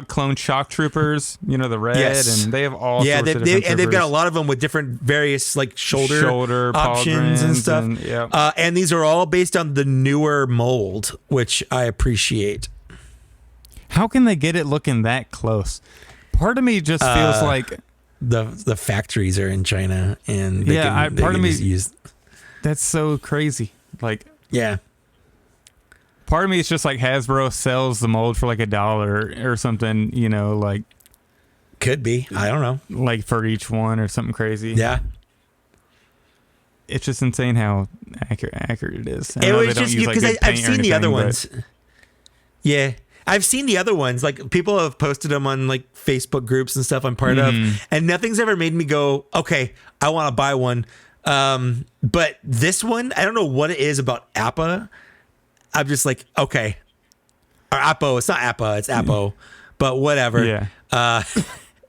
clone shock troopers, you know, the red, Yes. and they have all sorts of different and they've got a troopers. lot of them with different various like shoulder options and pauldrons stuff. and- yeah. And these are all based on the newer mold, which I appreciate. How can they get it looking that close? Part of me just feels like The factories are in China, and they Yeah, they part of can me- just use. that's so crazy. Like, Yeah, part of me is just like Hasbro sells the mold for like $1 or something, you know, could be. I don't know. like for each one or something crazy. Yeah, It's just insane how accurate it is. I it know was they don't just use, like, because good I've paint or seen the other anything, ones. Yeah, I've seen the other ones. Like people have posted them on like Facebook groups and stuff I'm part of, and nothing's ever made me go, okay, I want to buy one. But this one, I don't know what it is about APA. I'm just like, okay, or Apo. It's not APA, it's Apo, but whatever. Yeah.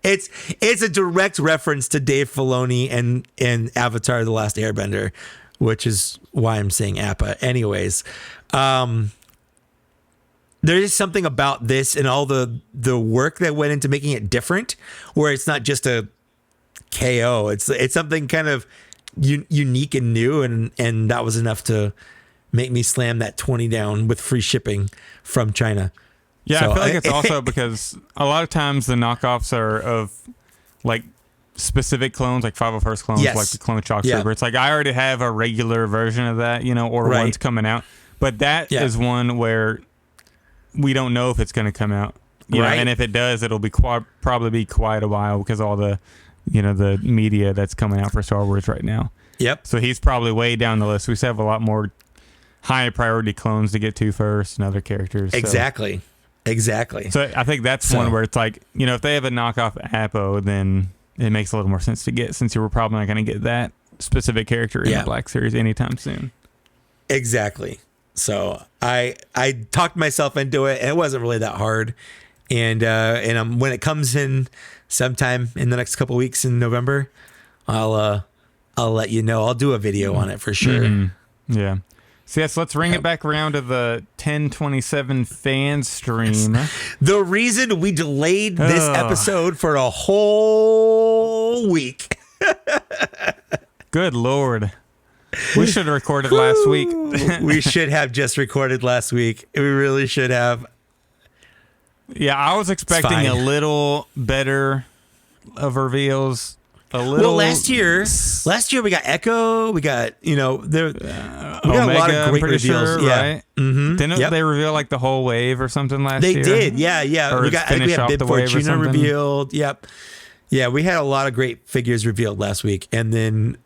It's a direct reference to Dave Filoni and Avatar: The Last Airbender, which is why I'm saying APA. Anyways, there is something about this and all the work that went into making it different, where it's not just a KO. It's something kind of unique and new, and that was enough to make me slam that 20 down with free shipping from China. Yeah, So, I feel like it's also because a lot of times the knockoffs are of like specific clones, like 501st clones, Yes. like the Clone Shock Yeah. Trooper. It's like I already have a regular version of that, you know, or Right. one's coming out. But that is one where we don't know if it's going to come out. You know, Right. and if it does, it'll be probably be quite a while because all the, you know, the media that's coming out for Star Wars right now. Yep. So he's probably way down the list. We still have a lot more high priority clones to get to first and other characters. Exactly. So I think that's one where it's like, you know, if they have a knockoff Apo, then it makes a little more sense to get, since you were probably not going to get that specific character in the Black Series anytime soon. Exactly. So I talked myself into it, and it wasn't really that hard. And when it comes in sometime in the next couple weeks in November, I'll let you know. I'll do a video on it for sure. Mm-hmm. Yeah. So yes, let's ring it back around to the 1027 fan stream. The reason we delayed this episode for a whole week. Good Lord. We should have recorded last week. We should have just recorded last week. We really should have. Yeah, I was expecting a little better of reveals. Well, last year we got Echo. We got, we got Omega, a lot of great reveals. Sure, yeah. Right? Mm-hmm. Didn't they reveal like the whole wave or something last year? They did. Yeah. Or I think we had Bib Fortuna revealed. Yep. Yeah, we had a lot of great figures revealed last week, and then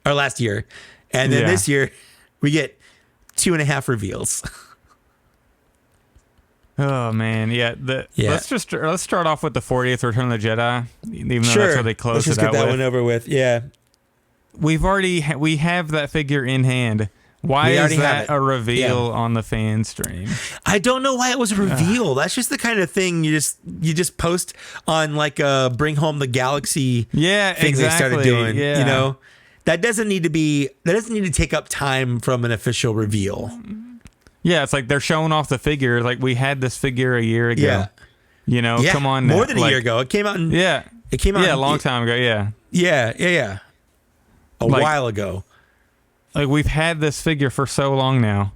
or last year, and then this year we get 2.5 reveals. Oh man, Let's start off with the 40th Return of the Jedi, even though that's how they close Let's just it get out that with. one over with. Yeah, we have that figure in hand. Why is that a reveal on the fan stream? I don't know why it was a reveal. That's just the kind of thing you just post on like Bring Home the Galaxy thing they started doing. Yeah. You know, that doesn't need to take up time from an official reveal. Yeah, it's like they're showing off the figure. Like we had this figure a year ago. Yeah. You know, come on now. More than a year ago. It came out it came out a long time ago, yeah. Yeah. A while ago. Like we've had this figure for so long now.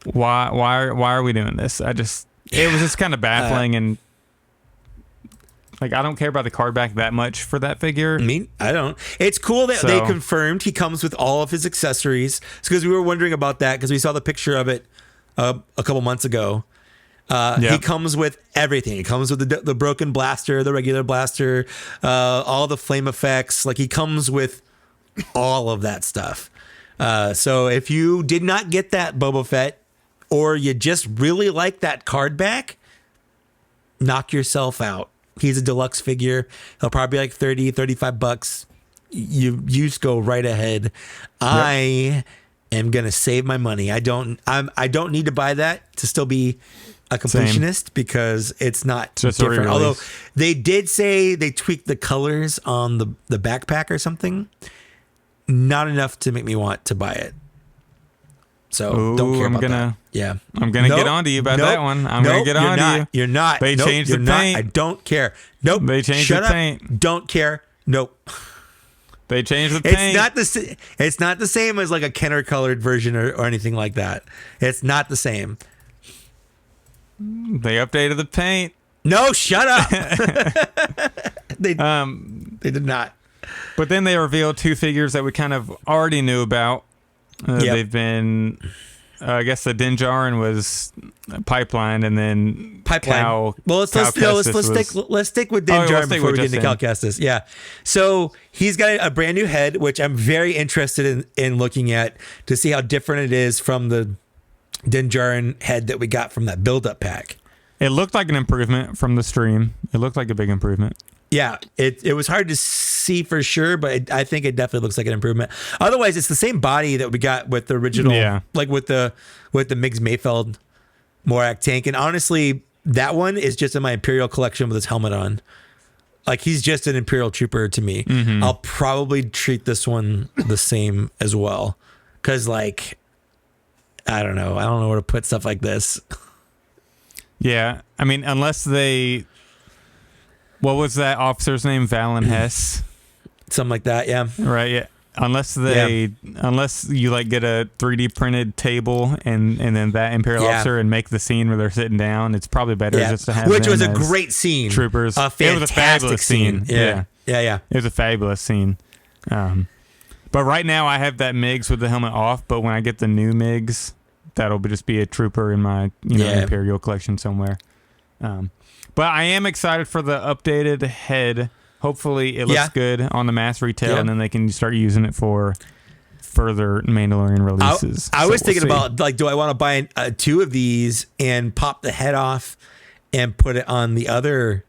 Why are we doing this? It was just kind of baffling, and like I don't care about the card back that much for that figure. I mean, I don't. It's cool that they confirmed he comes with all of his accessories, because we were wondering about that because we saw the picture of it a couple months ago. He comes with everything. He comes with the broken blaster, the regular blaster, all the flame effects. Like he comes with all of that stuff. So if you did not get that Boba Fett, or you just really like that card back, knock yourself out. He's a deluxe figure. He'll probably be like $30-$35. You just go right ahead. Yep. I am gonna save my money. I don't need to buy that to still be a completionist because it's not just different. Although they did say they tweaked the colors on the backpack or something. Not enough to make me want to buy it. So don't care about that. Yeah. I'm going to get on to you about that one. I'm going to get on to you. You're not. They changed the paint. I don't care. Nope. They changed the paint. Don't care. Nope. They changed the paint. It's not the same as like a Kenner colored version or anything like that. It's not the same. They updated the paint. No, shut up. They did not. But then they revealed two figures that we kind of already knew about. They've been, I guess the Din Djarin was Pipeline, and then Cal. Well, let's stick with Din Djarin before we get into Cal Kestis. Yeah, so he's got a brand new head, which I'm very interested in looking at to see how different it is from the Din Djarin head that we got from that build-up pack. It looked like an improvement from the stream. It looked like a big improvement. Yeah, it was hard to see for sure, but I think it definitely looks like an improvement. Otherwise, it's the same body that we got with the original, like with the Miggs Mayfeld Morak tank. And honestly, that one is just in my Imperial collection with his helmet on. Like, he's just an Imperial trooper to me. Mm-hmm. I'll probably treat this one the same as well. Because, like, I don't know where to put stuff like this. Yeah, I mean, unless they... What was that officer's name? Valen Hess? Something like that, yeah. Right, yeah. Unless you like get a 3D printed table and then that Imperial officer and make the scene where they're sitting down, it's probably better just to have which was a great scene. Troopers. A fantastic it was a fabulous scene. Yeah. It was a fabulous scene. But right now I have that Miggs with the helmet off, but when I get the new Miggs, that'll just be a trooper in my Imperial collection somewhere. But I am excited for the updated head. Hopefully it looks good on the mass retail, and then they can start using it for further Mandalorian releases. I was thinking about, like, do I want to buy two of these and pop the head off and put it on the other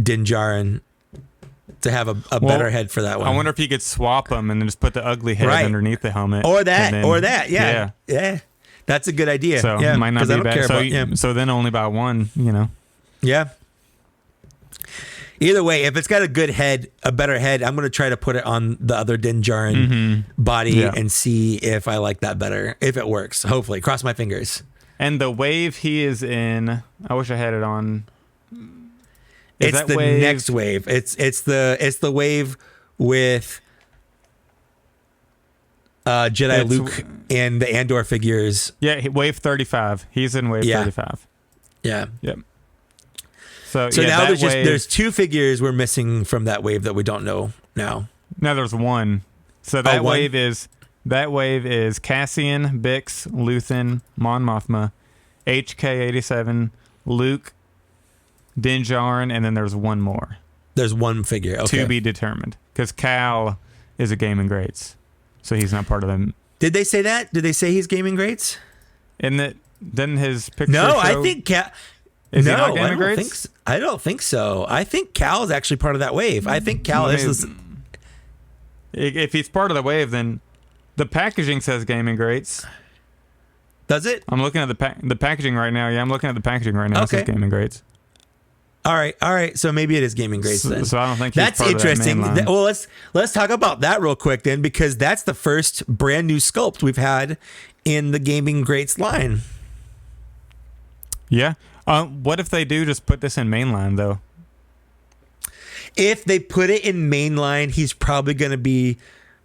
Din Djarin to have a better head for that one? I wonder if you could swap them and then just put the ugly head underneath the helmet. Or that. Yeah. That's a good idea. So it might not be bad. So then only buy one, Yeah. Either way, if it's got a good head, a better head, I'm going to try to put it on the other Din Djarin body and see if I like that better, if it works. Hopefully. Cross my fingers. And the wave he is in, I wish I had it on. It's the next wave. It's the wave with Jedi Luke and the Andor figures. Yeah, wave 35. He's in wave 35. Yeah. Yep. So now there's two figures we're missing from that wave that we don't know now. Now there's one. So that wave is Cassian, Bix, Luthen, Mon Mothma, HK-87, Luke, Din Djarin, and then there's one more. There's one figure. Okay. To be determined. Because Cal is a Gaming Greats. So he's not part of them. Did they say that? Did they say he's Gaming Greats? Didn't his picture No, show? I think Cal... Is he not Gaming Greats? I don't think so. I think Cal is actually part of that wave. I think Cal is... If he's part of the wave, then the packaging says Gaming Greats. Does it? I'm looking at the packaging right now. Yeah, I'm looking at the packaging right now. Okay. It says Gaming Greats. All right. So maybe it is Gaming Greats then. So I don't think he's that's part interesting. Of that Well, let's talk about that real quick then, because that's the first brand new sculpt we've had in the Gaming Greats line. Yeah. What if they do just put this in mainline though? If they put it in mainline, he's probably going to be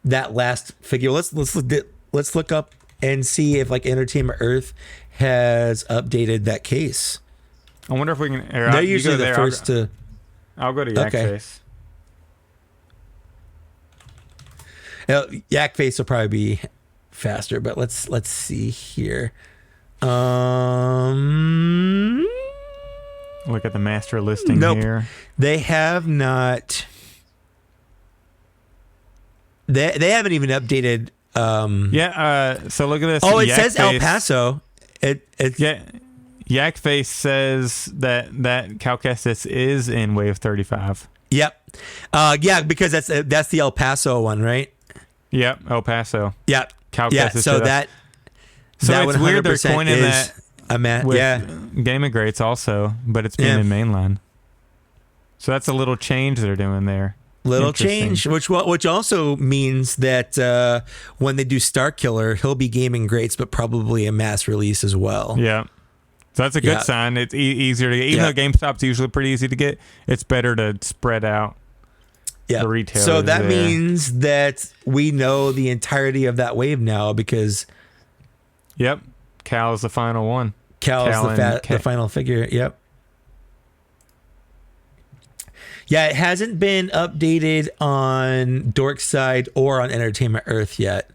that last figure. Let's look up and see if like Entertainment Earth has updated that case. I wonder if we can. They're usually the first to. I'll go to Yak Face. Yak Face will probably be faster, but let's see here. Look at the master listing here. They have not. They haven't even updated So look at this. Oh, it says El Paso. Yak Face says that Cal Kestis is in Wave 35. Yep. Because that's the El Paso one, right? Yep, El Paso. Yep. Cal yeah. Kestis. So that it's weird they're coining that with Gaming Greats also, but it's being in mainline. So that's a little change they're doing there. Little change, which also means that when they do Star Killer, he'll be Gaming Greats, but probably a mass release as well. Yeah. So that's a good sign. It's easier to get. Even though GameStop's usually pretty easy to get, it's better to spread out the retailers. So that means that we know the entirety of that wave now because... Yep. Cal's the final one. Cal's the final figure. Yep. Yeah, it hasn't been updated on Dorkside or on Entertainment Earth yet.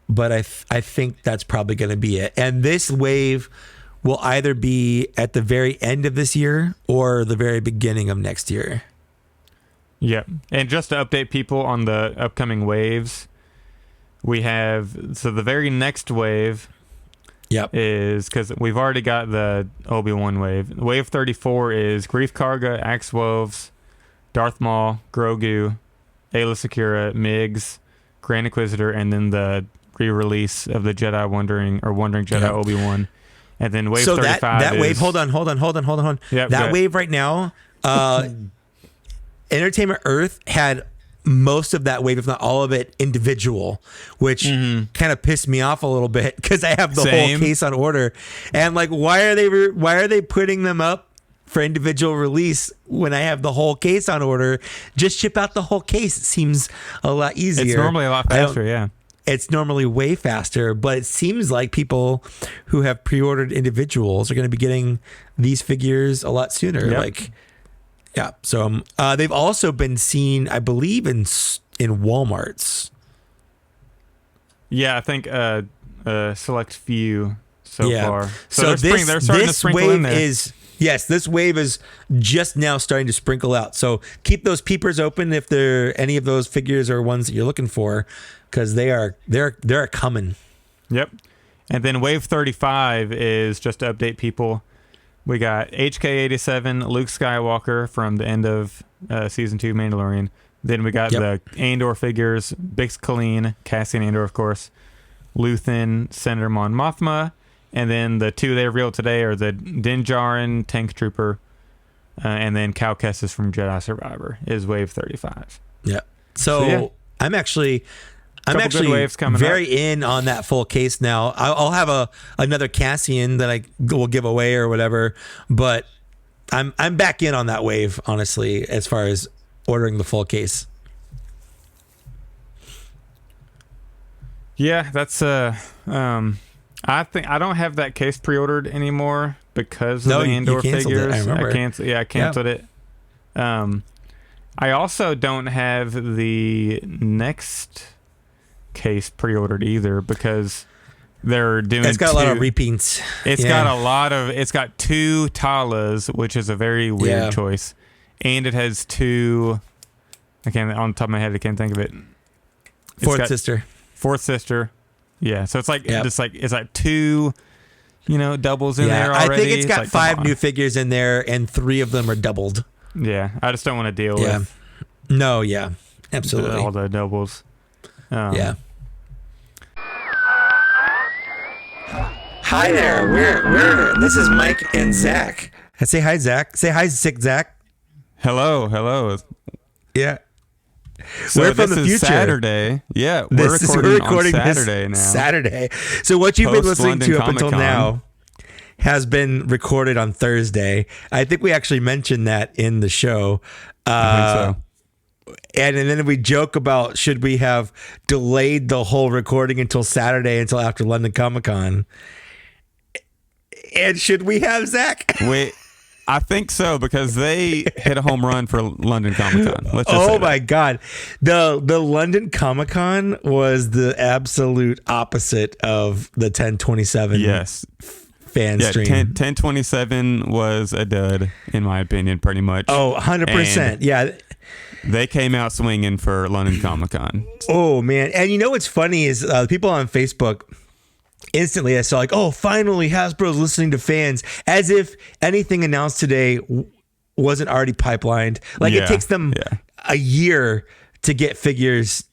But I think that's probably going to be it. And this wave will either be at the very end of this year or the very beginning of next year. Yep. And just to update people on the upcoming waves, we have... So the very next wave... is because we've already got the Obi-Wan wave. Wave 34 is Grief Karga, Axe Woves, Darth Maul, Grogu, Aayla Secura, Migs, Grand Inquisitor, and then the re-release of the Jedi Wandering Jedi Obi-Wan. And then wave 35 that is... wave, hold on. Yep, that wave right now, Entertainment Earth had most of that wave, if not all of it, individual, which kind of pissed me off a little bit because I have the whole case on order, and like, why are they putting them up for individual release when I have the whole case on order? Just ship out the whole case. It seems a lot easier. It's normally a lot faster. Yeah, it's normally way faster, but it seems like people who have pre-ordered individuals are going to be getting these figures a lot sooner. Yep. So they've also been seen, I believe, in Walmarts. Yeah, I think select few so far. So they're starting to sprinkle in there. This wave is just now starting to sprinkle out. So keep those peepers open if any of those figures are ones that you're looking for, because they're coming. Yep. And then wave 35 is, just to update people, we got HK-87, Luke Skywalker from the end of Season 2 Mandalorian. Then we got the Andor figures, Bix Colleen, Cassian Andor, of course, Luthen, Senator Mon Mothma, and then the two they revealed today are the Din Djarin Tank Trooper, and then Cal Kestis from Jedi Survivor is wave 35. Yeah. So I'm actually very in on that full case now. I'll have another Cassian that I will give away or whatever, but I'm back in on that wave, honestly, as far as ordering the full case. Yeah, that's I think I don't have that case pre-ordered anymore because of the Andor figures. I remember. I canceled it. I also don't have the next case pre-ordered either because they're doing... It's got a lot of repeats. It's got two Talas, which is a very weird choice, and it has two... on the top of my head I can't think of it. Fourth sister. Yeah, so it's like it's like two, doubles in there already. I think it's got 5 new figures in there, and 3 of them are doubled. Yeah, I just don't want to deal with. No, absolutely, all the doubles. Hi there. We're this is Mike and Zach. Say hi, Zach. Say hi, sick Zach. Hello. Yeah. So we're from the future. Saturday. Yeah, we're recording on Saturday now. Saturday. So what you've been listening to up until now has been recorded on Thursday. I think we actually mentioned that in the show. I think so. And then we joke about should we have delayed the whole recording until Saturday, until after London Comic Con. And should we have, Zach? Wait. I think so, because they hit a home run for London Comic Con. Oh my God. The London Comic Con was the absolute opposite of the 1027 fan stream. 1027 was a dud, in my opinion, pretty much. Oh, 100%. they came out swinging for London Comic Con. Oh man, and you know what's funny is people on Facebook. Instantly, I saw like, oh, finally Hasbro's listening to fans, as if anything announced today wasn't already pipelined. Like it takes them a year to get figures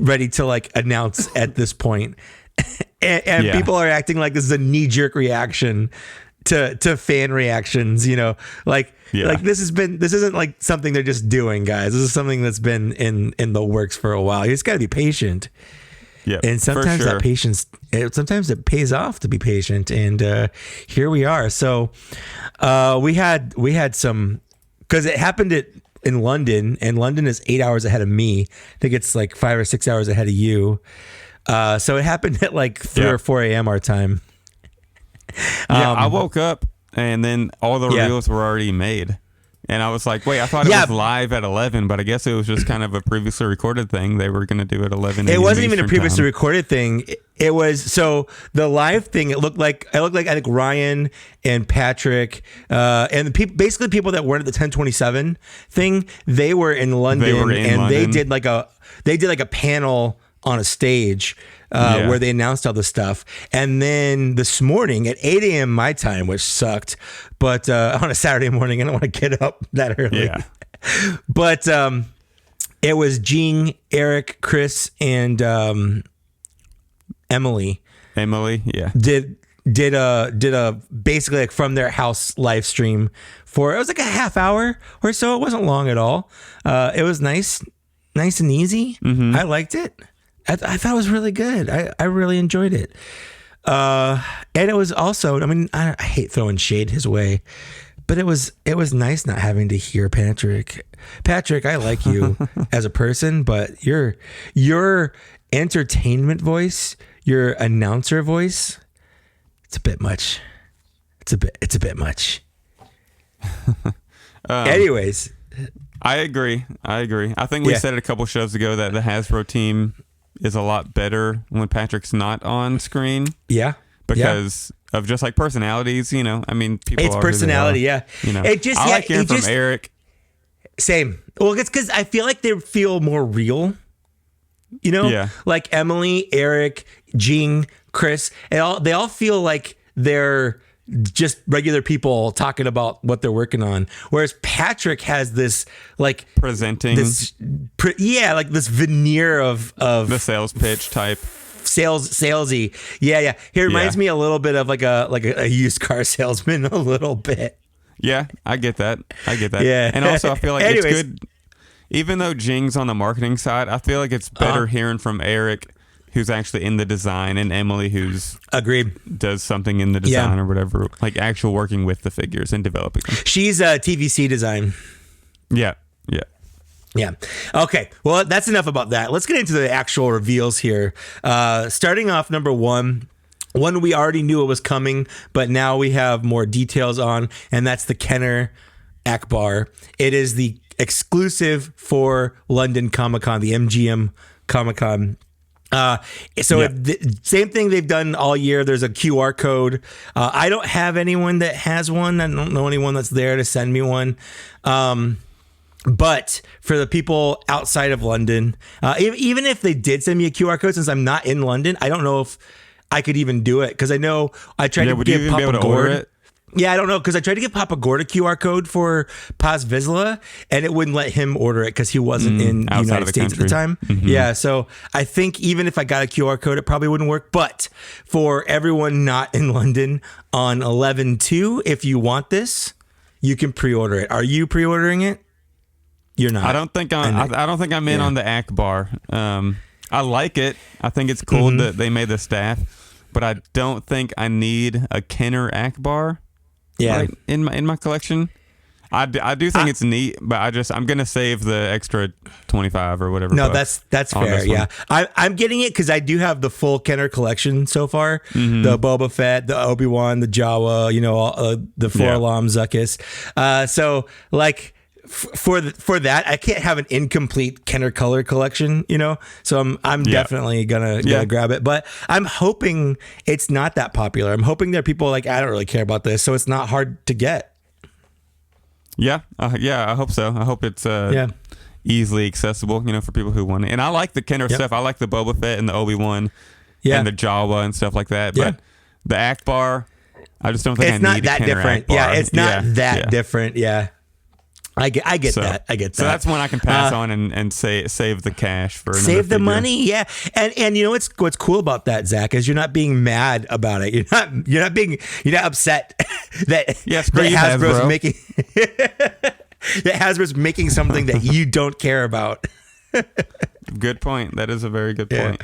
ready to like announce at this point. and people are acting like this is a knee-jerk reaction to fan reactions, you know, like this isn't like something they're just doing, guys. This is something that's been in the works for a while. You just got to be patient. Yeah, and sometimes that patience, sometimes it pays off to be patient. And here we are. So we had some, because it happened in London, and London is 8 hours ahead of me. I think it's like 5 or 6 hours ahead of you. So it happened at like 3 or 4 a.m. our time. I woke up and then all the reels were already made. And I was like, wait, I thought it was live at 11, but I guess it was just kind of a previously recorded thing. They were going to do it 11. It wasn't even a previously recorded thing. It was, so the live thing, it looked like I think Ryan and Patrick and the people, basically people that weren't at the 1027 thing, they were in London. They did like a panel on a stage where they announced all this stuff. And then this morning at 8 a.m. my time, which sucked, but on a Saturday morning, I don't want to get up that early. Yeah. But it was Jean, Eric, Chris, and Emily. Did a basically like from their house live stream for, it was like a half hour or so. It wasn't long at all. It was nice and easy. Mm-hmm. I liked it. I thought it was really good. I really enjoyed it. And it was also, I mean, I hate throwing shade his way, but it was nice not having to hear Patrick. Patrick, I like you as a person, but your entertainment voice, your announcer voice, it's a bit much. It's a bit much. Anyways. I agree. I think we said it a couple shows ago that the Hasbro team is a lot better when Patrick's not on screen. Yeah. Because of just like personalities, you know. I mean, people it's personality, yeah. You know, it just, I like hearing from Eric. Same. Well, it's because I feel like they feel more real. You know? Yeah. Like Emily, Eric, Jean, Chris, they all feel like they're just regular people talking about what they're working on, whereas Patrick has this like presenting like this veneer of the sales pitch type salesy. Yeah. He reminds me a little bit of like a used car salesman a little bit. Yeah, I get that. Yeah. And also I feel like it's good, even though Jing's on the marketing side, I feel like it's better hearing from Eric, who's actually in the design, and Emily, who's does something in the design or whatever, like actual working with the figures and developing them. She's a TVC design. Yeah. Okay. Well, that's enough about that. Let's get into the actual reveals here. Starting off, number one we already knew it was coming, but now we have more details on, and that's the Kenner Akbar. It is the exclusive for London Comic Con, the MGM Comic Con. Same thing they've done all year. There's a QR code. I don't have anyone that has one. I don't know anyone that's there to send me one. But for the people outside of London, even if they did send me a QR code, since I'm not in London, I don't know if I could even do it, because I know I tried to give Papa Gord. Yeah, I don't know, because I tried to give Papa Gord a QR code for Paz Vizsla, and it wouldn't let him order it because he wasn't in the United States at the time. Mm-hmm. Yeah, so I think even if I got a QR code, it probably wouldn't work. But for everyone not in London, on 11/2, if you want this, you can pre-order it. Are you pre-ordering it? You're not. I don't think I'm in on the Akbar. I like it. I think it's cool that they made the staff, but I don't think I need a Kenner Akbar. Yeah, right, in my collection. I do think it's neat, but I'm gonna save the extra 25 or whatever. No, that's fair. Yeah, I'm getting it because I do have the full Kenner collection so far. Mm-hmm. The Boba Fett, the Obi-Wan, the Jawa, the 4-Alarm Zuckuss. So like for that, I can't have an incomplete Kenner color collection. So I'm definitely gonna grab it. But I'm hoping it's not that popular. I'm hoping there are people like, I don't really care about this, so it's not hard to get. Yeah, I hope so. I hope it's easily accessible, for people who want it. And I like the Kenner stuff. I like the Boba Fett and the Obi-Wan and the Jawa and stuff like that. But the Akbar, I just don't think it's I need not that a Kenner different. Akbar. Yeah, it's not that different. Yeah. I get that. So that's one I can pass on and save the cash for another save the figure. money. Yeah. And you know what's cool about that, Zach, is you're not being mad about it. You're not upset that Hasbro's making that Hasbro's making something that you don't care about. Good point. That is a very good point.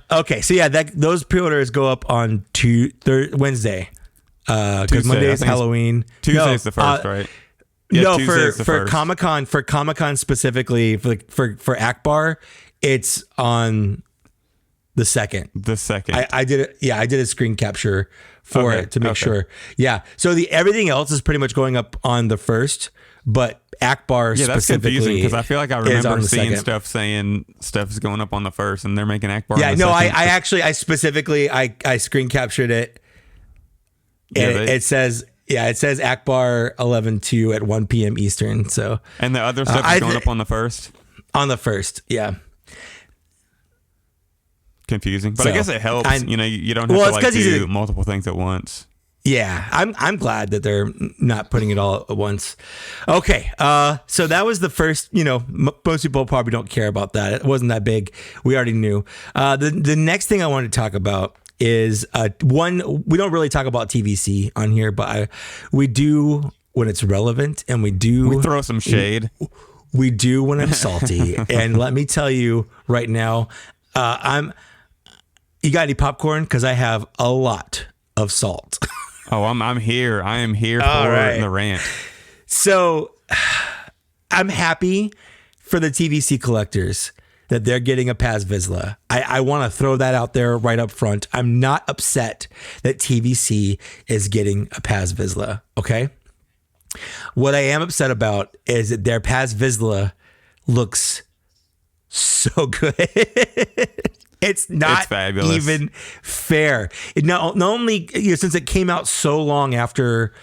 Okay, so those pre-orders go up on Wednesday. Because Monday is Halloween. Tuesday's the first, right? Yeah, no, for Comic Con specifically for Akbar, it's on the 2nd. The 2nd. I did it. Yeah, I did a screen capture for it to make sure. Yeah. So everything else is pretty much going up on the 1st, but Akbar that's specifically confusing because I feel like I remember seeing 2nd. stuff saying stuff is going up on the 1st and they're making Akbar. Yeah, on the no, 2nd. I specifically screen captured it. And it says Akbar 11/2 at 1 p.m. Eastern. So and the other stuff is going up on the 1st. On the 1st, yeah. Confusing, but I guess it helps. You don't have to do multiple things at once. Yeah, I'm glad that they're not putting it all at once. Okay, so that was the first. Most people probably don't care about that. It wasn't that big. We already knew. The next thing I want to talk about is one. We don't really talk about TVC on here, but we do when it's relevant, and we throw some shade. We do when I'm salty, and let me tell you right now, You got any popcorn? Because I have a lot of salt. Oh, I'm here. I am here for the rant. So I'm happy for the TVC collectors that they're getting a Paz Vizsla. I want to throw that out there right up front. I'm not upset that TVC is getting a Paz Vizsla. Okay. What I am upset about is that their Paz Vizsla looks so good. It's not even fair. Not only since it came out so long after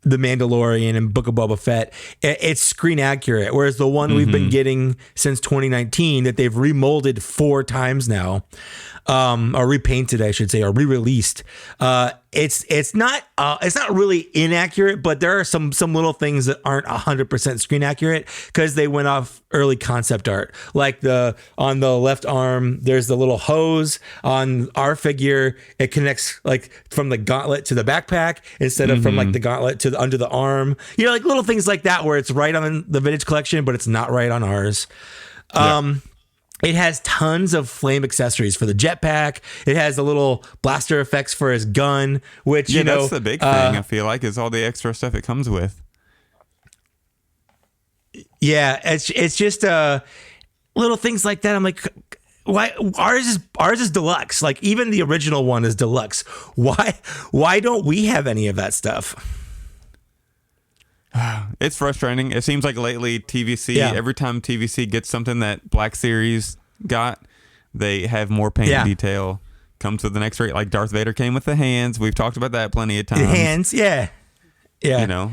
The Mandalorian and Book of Boba Fett, it's screen accurate. Whereas the one we've been getting since 2019 that they've remolded 4 times now, or repainted, I should say, or re-released. It's not really inaccurate, but there are some little things that aren't 100% screen accurate because they went off early concept art. Like on the left arm, there's the little hose. On our figure, it connects like from the gauntlet to the backpack instead of from like the gauntlet to under the arm. Like little things like that where it's right on the vintage collection, but it's not right on ours. It has tons of flame accessories for the jetpack. It has the little blaster effects for his gun, which, that's the big thing, I feel like, is all the extra stuff it comes with. Yeah, it's just little things like that. I'm like, why ours is deluxe? Like even the original one is deluxe. Why don't we have any of that stuff? It's frustrating. It seems like lately TVC, every time TVC gets something that Black Series got, they have more paint detail. Comes with the next rate. Like Darth Vader came with the hands. We've talked about that plenty of times. The hands, yeah.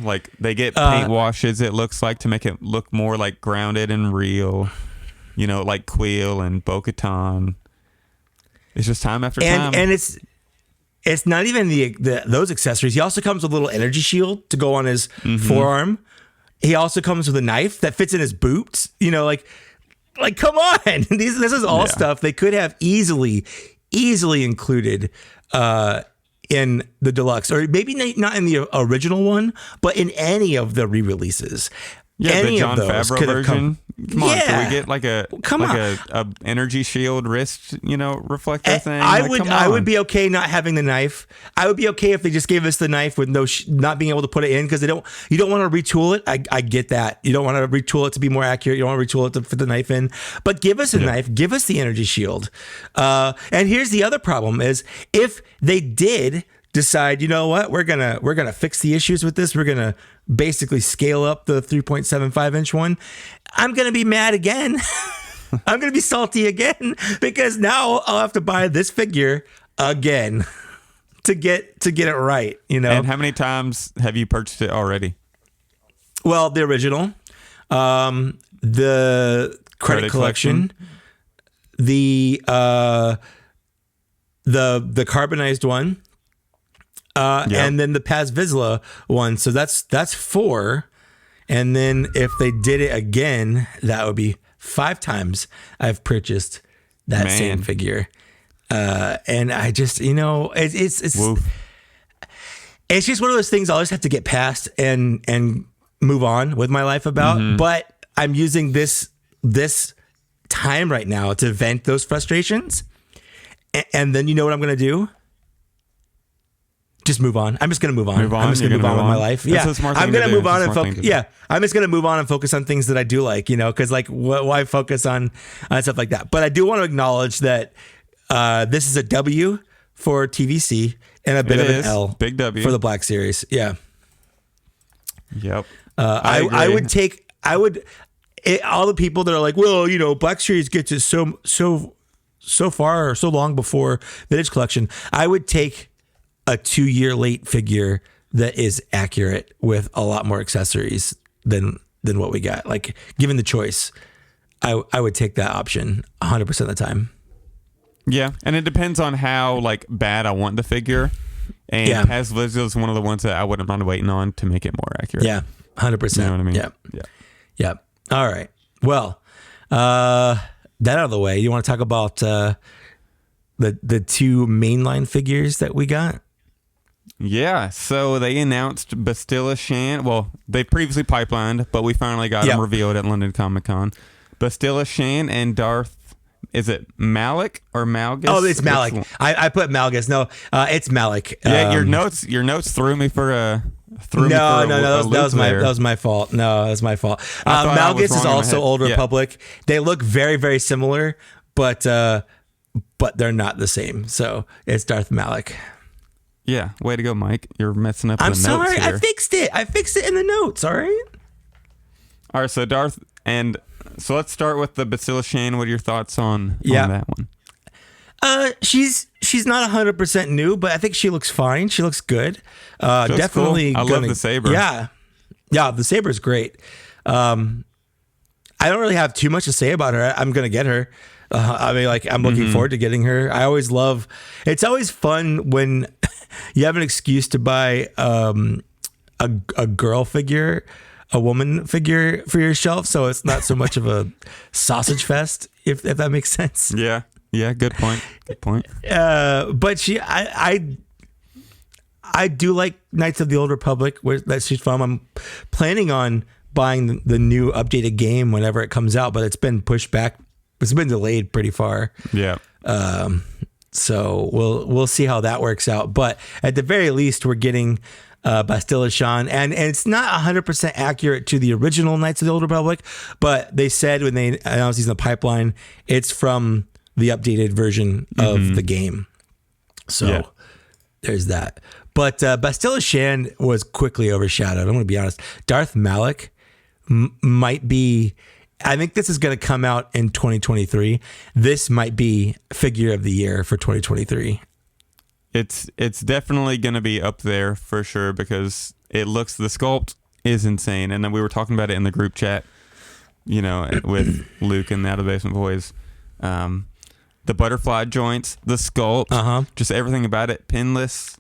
Like they get paint washes, it looks like, to make it look more like grounded and real. Like Quill and Bo-Katan. It's just time after time. And it's not even those accessories. He also comes with a little energy shield to go on his forearm. He also comes with a knife that fits in his boots. Like come on. This is all stuff they could have easily included in the deluxe, or maybe not in the original one, but in any of the re-releases. Yeah, any the Jon Favreau version. Come on, can we get like a energy shield wrist, reflector thing? I would be okay not having the knife. I would be okay if they just gave us the knife with not being able to put it in, because you don't want to retool it. I get that. You don't want to retool it to be more accurate. You don't want to retool it to fit the knife in. But give us a knife. Give us the energy shield. And here's the other problem: is if they did decide, you know what, we're gonna fix the issues with this. We're gonna basically scale up the 3.75 inch one. I'm gonna be mad again. I'm gonna be salty again, because now I'll have to buy this figure again to get it right. And how many times have you purchased it already? Well, the original. The credit collection. The carbonized one. And then the Paz Vizsla one. So that's 4. And then if they did it again, that would be 5 times I've purchased that same figure. And I just, it's just one of those things I'll just have to get past and move on with my life about. But I'm using this time right now to vent those frustrations. And then you know what I'm going to do? Just move on. I'm just going to move on. I'm just going to move on with my life. That's I'm going to move on and focus. I'm just going to move on and focus on things that I do like, because why focus on stuff like that? But I do want to acknowledge that this is a W for TVC and a bit of an L. Big W. For the Black Series. Yeah. Yep. I would take, all the people that are like, well, Black Series gets it so far or so long before Vintage Collection. I would take a 2-year late figure that is accurate with a lot more accessories than what we got. Like, given the choice, I would take that option 100% of the time. Yeah, and it depends on how bad I want the figure. And Paz Vizsla is one of the ones that I wouldn't mind waiting on to make it more accurate. Yeah, 100%. You know what I mean? Yeah. All right. Well, that out of the way, you want to talk about the 2 mainline figures that we got? Yeah, so they announced Bastilla Shan. Well, they previously pipelined, but we finally got them revealed at London Comic Con. Bastilla Shan and Darth, is it Malik or Malgus? Oh, it's Malik. I put Malgus. No, it's Malik. Yeah, your notes threw me for a. That was my fault. No, that was my fault. Malgus is also Old Republic. They look very, very similar, but they're not the same. So it's Darth Malik. Yeah, way to go, Mike. You're messing up the notes. I'm sorry. Here. I fixed it in the notes. All right. All right. So Darth, and so let's start with the Bastilla Shan. What are your thoughts on that one? She's not 100% new, but I think she looks fine. She looks good. Definitely. Cool. I love the saber. Yeah, the saber is great. I don't really have too much to say about her. I'm gonna get her. I'm looking forward to getting her. It's always fun when you have an excuse to buy a girl figure, a woman figure for your shelf, so it's not so much of a sausage fest, if that makes sense. Yeah, good point. But I do like Knights of the Old Republic, that she's from. I'm planning on buying the new updated game whenever it comes out, but it's been pushed back. It's been delayed pretty far. Yeah. So we'll see how that works out. But at the very least, we're getting Bastilla Shan, and it's not 100% accurate to the original Knights of the Old Republic, but they said when they announced these in the pipeline, it's from the updated version of the game. So there's that. But Bastilla Shan was quickly overshadowed. I'm going to be honest. Darth Malik might be... I think this is going to come out in 2023. This might be figure of the year for 2023. It's definitely going to be up there for sure because the sculpt is insane. And then we were talking about it in the group chat, with Luke and the Out of the Basement Boys. The butterfly joints, the sculpt, just everything about it, pinless.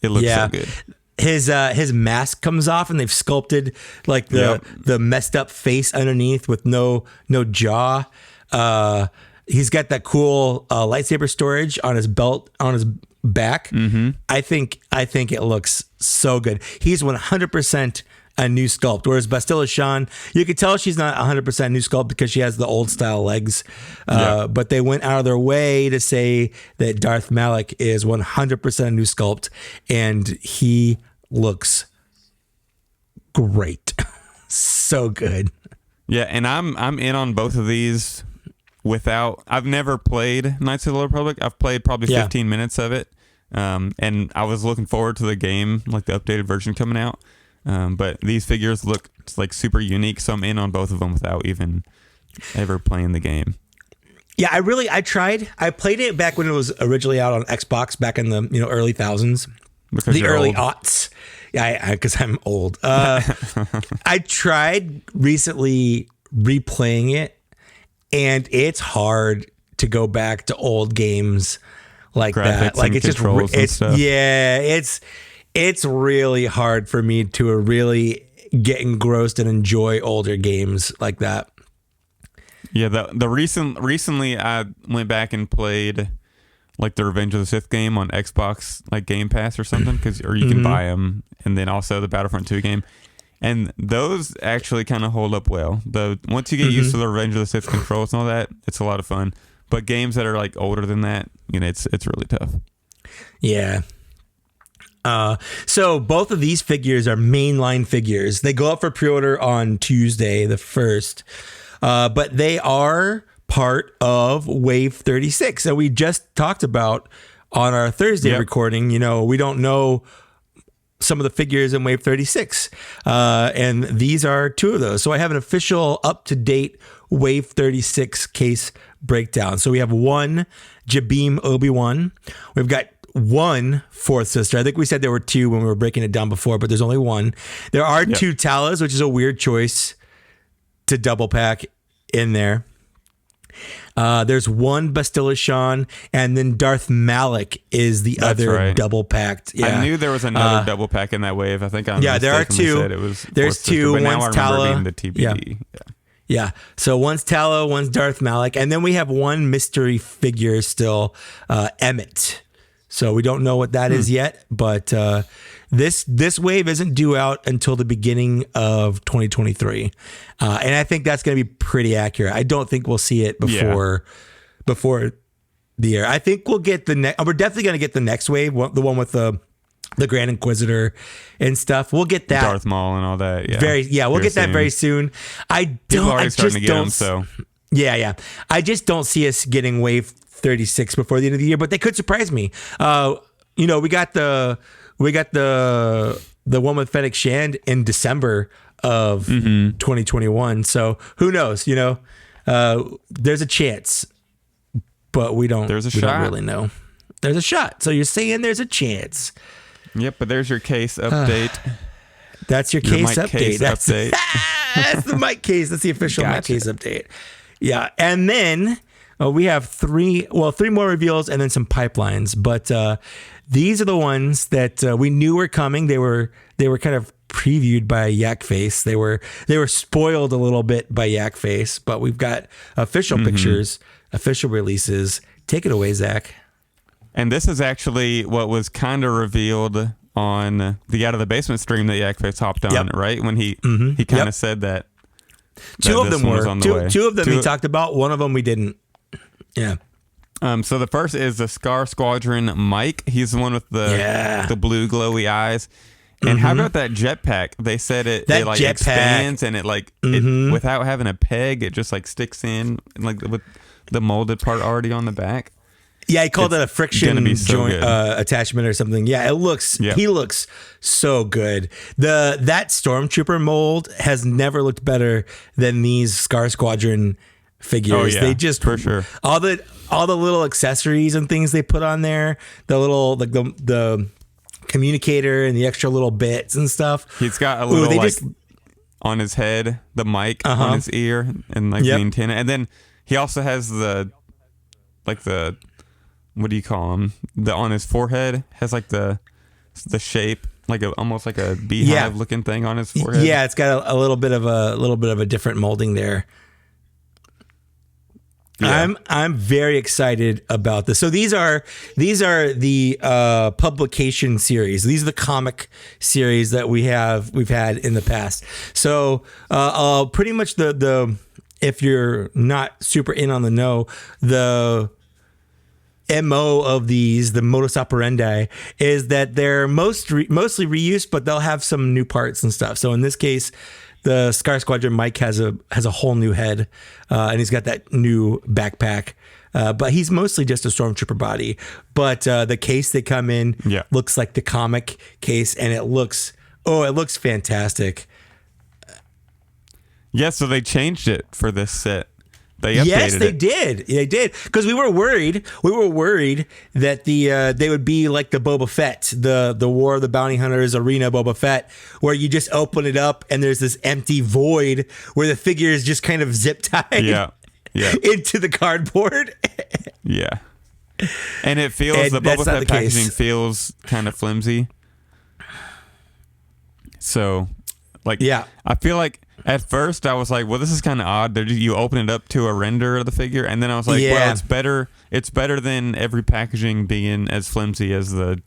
It looks so good. His mask comes off and they've sculpted the messed up face underneath with no jaw. He's got that cool lightsaber storage on his belt, on his back. I think it looks so good. He's 100% a new sculpt, whereas Bastilla Shan, you could tell she's not 100% new sculpt because she has the old style legs. But they went out of their way to say that Darth Malik is 100% a new sculpt, and he looks great. So good. Yeah, and I'm in on both of these. I've never played Knights of the Old Republic. I've played probably 15 minutes of it, and I was looking forward to the game, the updated version coming out. But these figures look super unique, so I'm in on both of them without even ever playing the game. Yeah, I tried. I played it back when it was originally out on Xbox back in the early thousands, the early aughts. Yeah, because I'm old. I tried recently replaying it, and it's hard to go back to old games like Graphics that. Like and it's controls and stuff. it's really hard for me to really get engrossed and enjoy older games like that. Yeah, recently I went back and played like the Revenge of the Sith game on Xbox, like Game Pass or something, or you can buy them, and then also the Battlefront 2 game, and those actually kind of hold up well. Once you get used to the Revenge of the Sith controls and all that, it's a lot of fun. But games that are like older than that, it's really tough. Yeah. So both of these figures are mainline figures. They go up for pre-order on Tuesday, the 1st, but they are part of Wave 36. And we just talked about on our Thursday recording, we don't know some of the figures in Wave 36. And these are two of those. So I have an official up-to-date Wave 36 case breakdown. So we have one Jabeam Obi-Wan. We've got one fourth sister. I think we said there were two when we were breaking it down before, but there's only one. There are two Talas, which is a weird choice to double pack in there. There's one Bastilla Shan, and then Darth Malik is the other double packed. Yeah. I knew there was another double pack in that wave. I think there are two. Said it was there's two. Sister, one's Tala. The TBD. Yeah. So one's Tala, one's Darth Malik, and then we have one mystery figure still, Emmett. So we don't know what that is yet, but this wave isn't due out until the beginning of 2023, and I think that's going to be pretty accurate. I don't think we'll see it before the year. I think we'll get the next. We're definitely going to get the next wave, the one with the Grand Inquisitor and stuff. We'll get that, Darth Maul and all that. Yeah, we'll get that very soon. People are already starting to get them. So I just don't see us getting Wave 36 before the end of the year, but they could surprise me. We got the one with Fennec Shand in December of 2021. So who knows? There's a chance, but we don't. There's a we shot. Don't really know. There's a shot. So you're saying there's a chance. Yep, but there's your case update. That's your case update. That's the Mike case. That's the official Mike case update. Yeah, and then. We have three more reveals and then some pipelines, but these are the ones that we knew were coming. They were kind of previewed by Yak Face. They were spoiled a little bit by Yak Face, but we've got official pictures, official releases. Take it away, Zach. And this is actually what was kind of revealed on the Out of the Basement stream that Yak Face hopped on, right? When he kind of said that. Two of them were. Two of them he talked about. One of them we didn't. Yeah. So the first is the Scar Squadron Mike. He's the one with the blue glowy eyes. And how about that jetpack? They said it like expands and it it, without having a peg, it just like sticks in like with the molded part already on the back. Yeah, he called it a friction joint attachment or something. Yeah, it looks. He looks so good. That Stormtrooper mold has never looked better than these Scar Squadron figures. Oh, yeah, they just for sure. All the little accessories and things they put on there. The little the communicator and the extra little bits and stuff. He's got a little on his head, the mic on his ear, and the antenna, and then he also has the what do you call him? On his forehead has like the shape, like almost like a beehive looking thing on his forehead. Yeah, it's got a little bit of a different molding there. Yeah. I'm very excited about this. So these are the publication series. These are the comic series that we've had in the past. So pretty much the if you're not super in on the know, the MO of these, the modus operandi, is that they're mostly reused, but they'll have some new parts and stuff. So in this case, the Scar Squadron Mike has a whole new head, and he's got that new backpack. But he's mostly just a Stormtrooper body. But the case they come in looks like the comic case, and it looks fantastic. Yeah, so they changed it for this set They updated yes, they it. did. They did, because we were worried. We were worried that they would be like the Boba Fett, the War of the Bounty Hunters arena Boba Fett, where you just open it up and there's this empty void where the figure is just kind of zip tied into the cardboard. Yeah, and it feels the Boba Fett packaging feels kind of flimsy. So, I feel like at first I was like, well, this is kind of odd. You open it up to a render of the figure, and then I was like, well, it's better. It's better than every packaging being as flimsy as the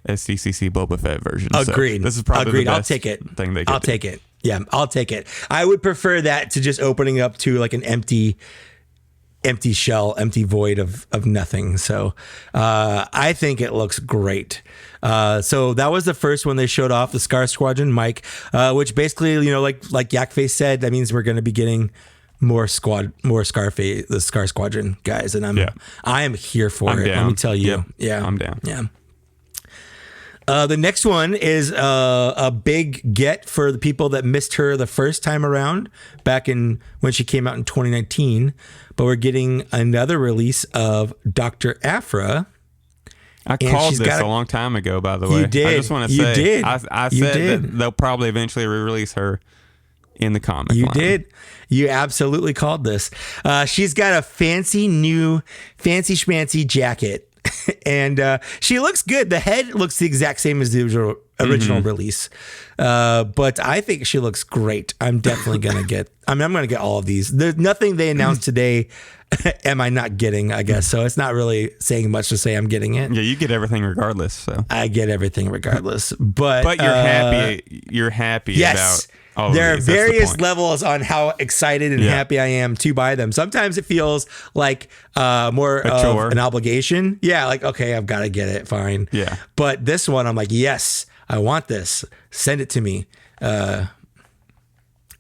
SDCC Boba Fett version. Agreed. So this is probably the best I'll take it. Thing they could I'll take it. Yeah, I'll take it. I would prefer that to just opening up to like an empty shell, empty void of nothing. So I think it looks great. So that was the first one they showed off, the Scar Squadron, Mike, which basically, like Yakface said, that means we're going to be getting more Scarface, the Scar Squadron guys, and I am here for it. Down. Let me tell you. Yep. Yeah, I'm down. Yeah. The next one is a big get for the people that missed her the first time around back in when she came out in 2019. But we're getting another release of Dr. Aphra. I called this a long time ago, by the way. You did. I just want to say, did. I said that they'll probably eventually re-release her in the comic line. You did. You absolutely called this. She's got a fancy schmancy jacket. And she looks good. The head looks the exact same as the original release. But I think she looks great. I'm definitely going to get... I'm going to get all of these. There's nothing they announced today am I not getting, I guess. So it's not really saying much to say I'm getting it. Yeah, you get everything regardless. So I get everything regardless. But you're happy. You're happy yes. about... There are various levels on how excited and happy I am to buy them. Sometimes it feels like more of an obligation. Yeah, like, okay, I've got to get it. Fine. Yeah. But this one, I'm like, yes, I want this. Send it to me.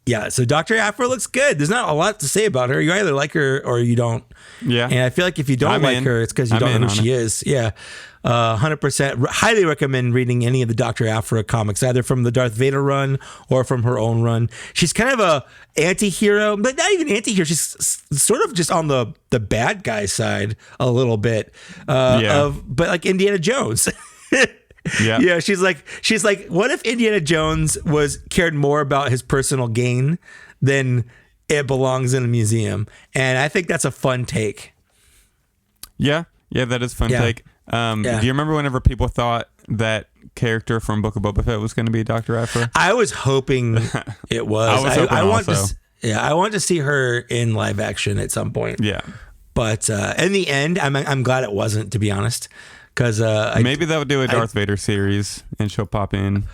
Yeah, so Dr. Aphra looks good. There's not a lot to say about her. You either like her or you don't. Yeah. And I feel like if you don't like her, it's because you don't know who she is. Yeah. 100%. Highly recommend reading any of the Dr. Aphra comics, either from the Darth Vader run or from her own run. She's kind of a anti-hero, but not even anti-hero. She's sort of just on the bad guy side a little bit. But like Indiana Jones. Yeah, she's like, what if Indiana Jones cared more about his personal gain than it belongs in a museum? And I think that's a fun take. Yeah, that is a fun take. Do you remember whenever people thought that character from Book of Boba Fett was going to be Dr. Aphra? I was hoping it was. I want to see her in live action at some point. Yeah, but in the end, I'm glad it wasn't, to be honest. Because maybe they'll do a Darth Vader series and she'll pop in.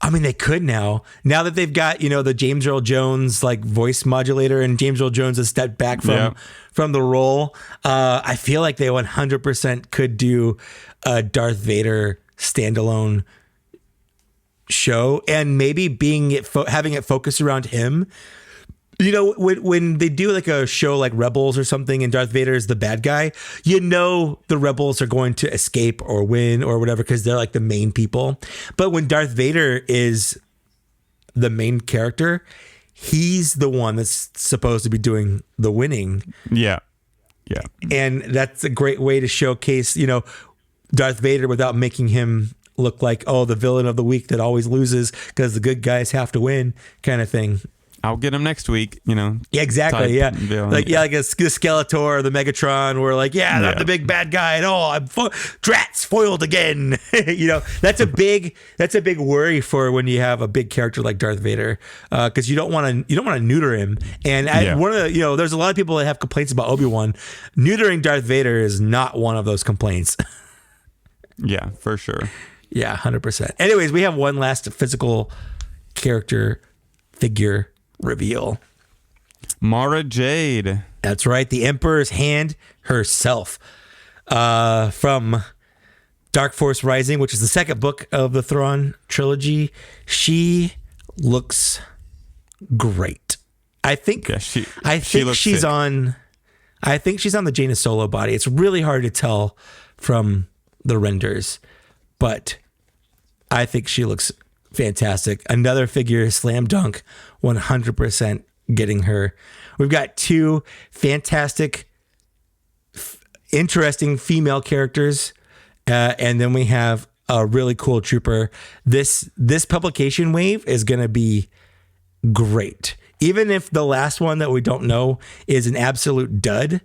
I mean, they could now that they've got, the James Earl Jones like voice modulator, and James Earl Jones has stepped back from the role. I feel like they 100% could do a Darth Vader standalone show, and maybe having it focused around him. When they do like a show like Rebels or something and Darth Vader is the bad guy, the Rebels are going to escape or win or whatever because they're like the main people. But when Darth Vader is the main character, he's the one that's supposed to be doing the winning. Yeah. And that's a great way to showcase, Darth Vader without making him look like, the villain of the week that always loses because the good guys have to win kind of thing. I'll get him next week, Yeah, exactly. Yeah. Like a Skeletor or the Megatron where like, I'm the big bad guy and I'm Drat's foiled again. That's a big worry for when you have a big character like Darth Vader. Cause you don't want to neuter him. And one of the, there's a lot of people that have complaints about Obi-Wan. Neutering Darth Vader is not one of those complaints. Yeah, for sure. Yeah. 100%. Anyways, we have one last physical character figure reveal. Mara Jade. That's right. The Emperor's Hand herself. From Dark Force Rising, which is the second book of the Thrawn trilogy. She looks great. I think she's on the Jaina Solo body. It's really hard to tell from the renders, but I think she looks fantastic. Another figure, slam dunk, 100% getting her. We've got two fantastic, interesting female characters, and then we have a really cool trooper. This publication wave is going to be great. Even if the last one that we don't know is an absolute dud,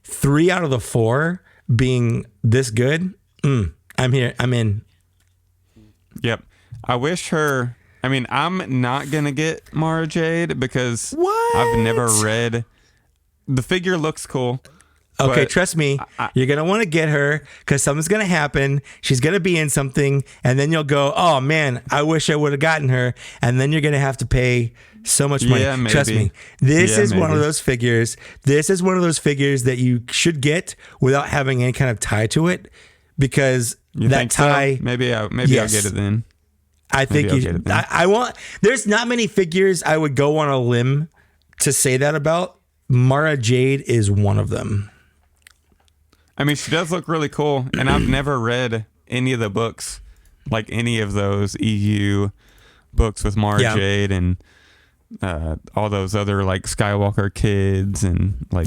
3 out of the 4 being this good, I'm here. I'm in. Yep. I wish her... I mean, I'm not going to get Mara Jade because I've never read... The figure looks cool. Okay, trust me. You're going to want to get her because something's going to happen. She's going to be in something. And then you'll go, oh, man, I wish I would have gotten her. And then you're going to have to pay so much money. Yeah, maybe. Trust me. This is one of those figures. This is one of those figures that you should get without having any kind of tie to it because that tie... So? Maybe I'll get it then. I think you should. I want... There's not many figures I would go on a limb to say that about. Mara Jade is one of them. I mean, she does look really cool, and I've never read any of the books, like any of those EU books with Mara Jade and all those other like Skywalker kids and like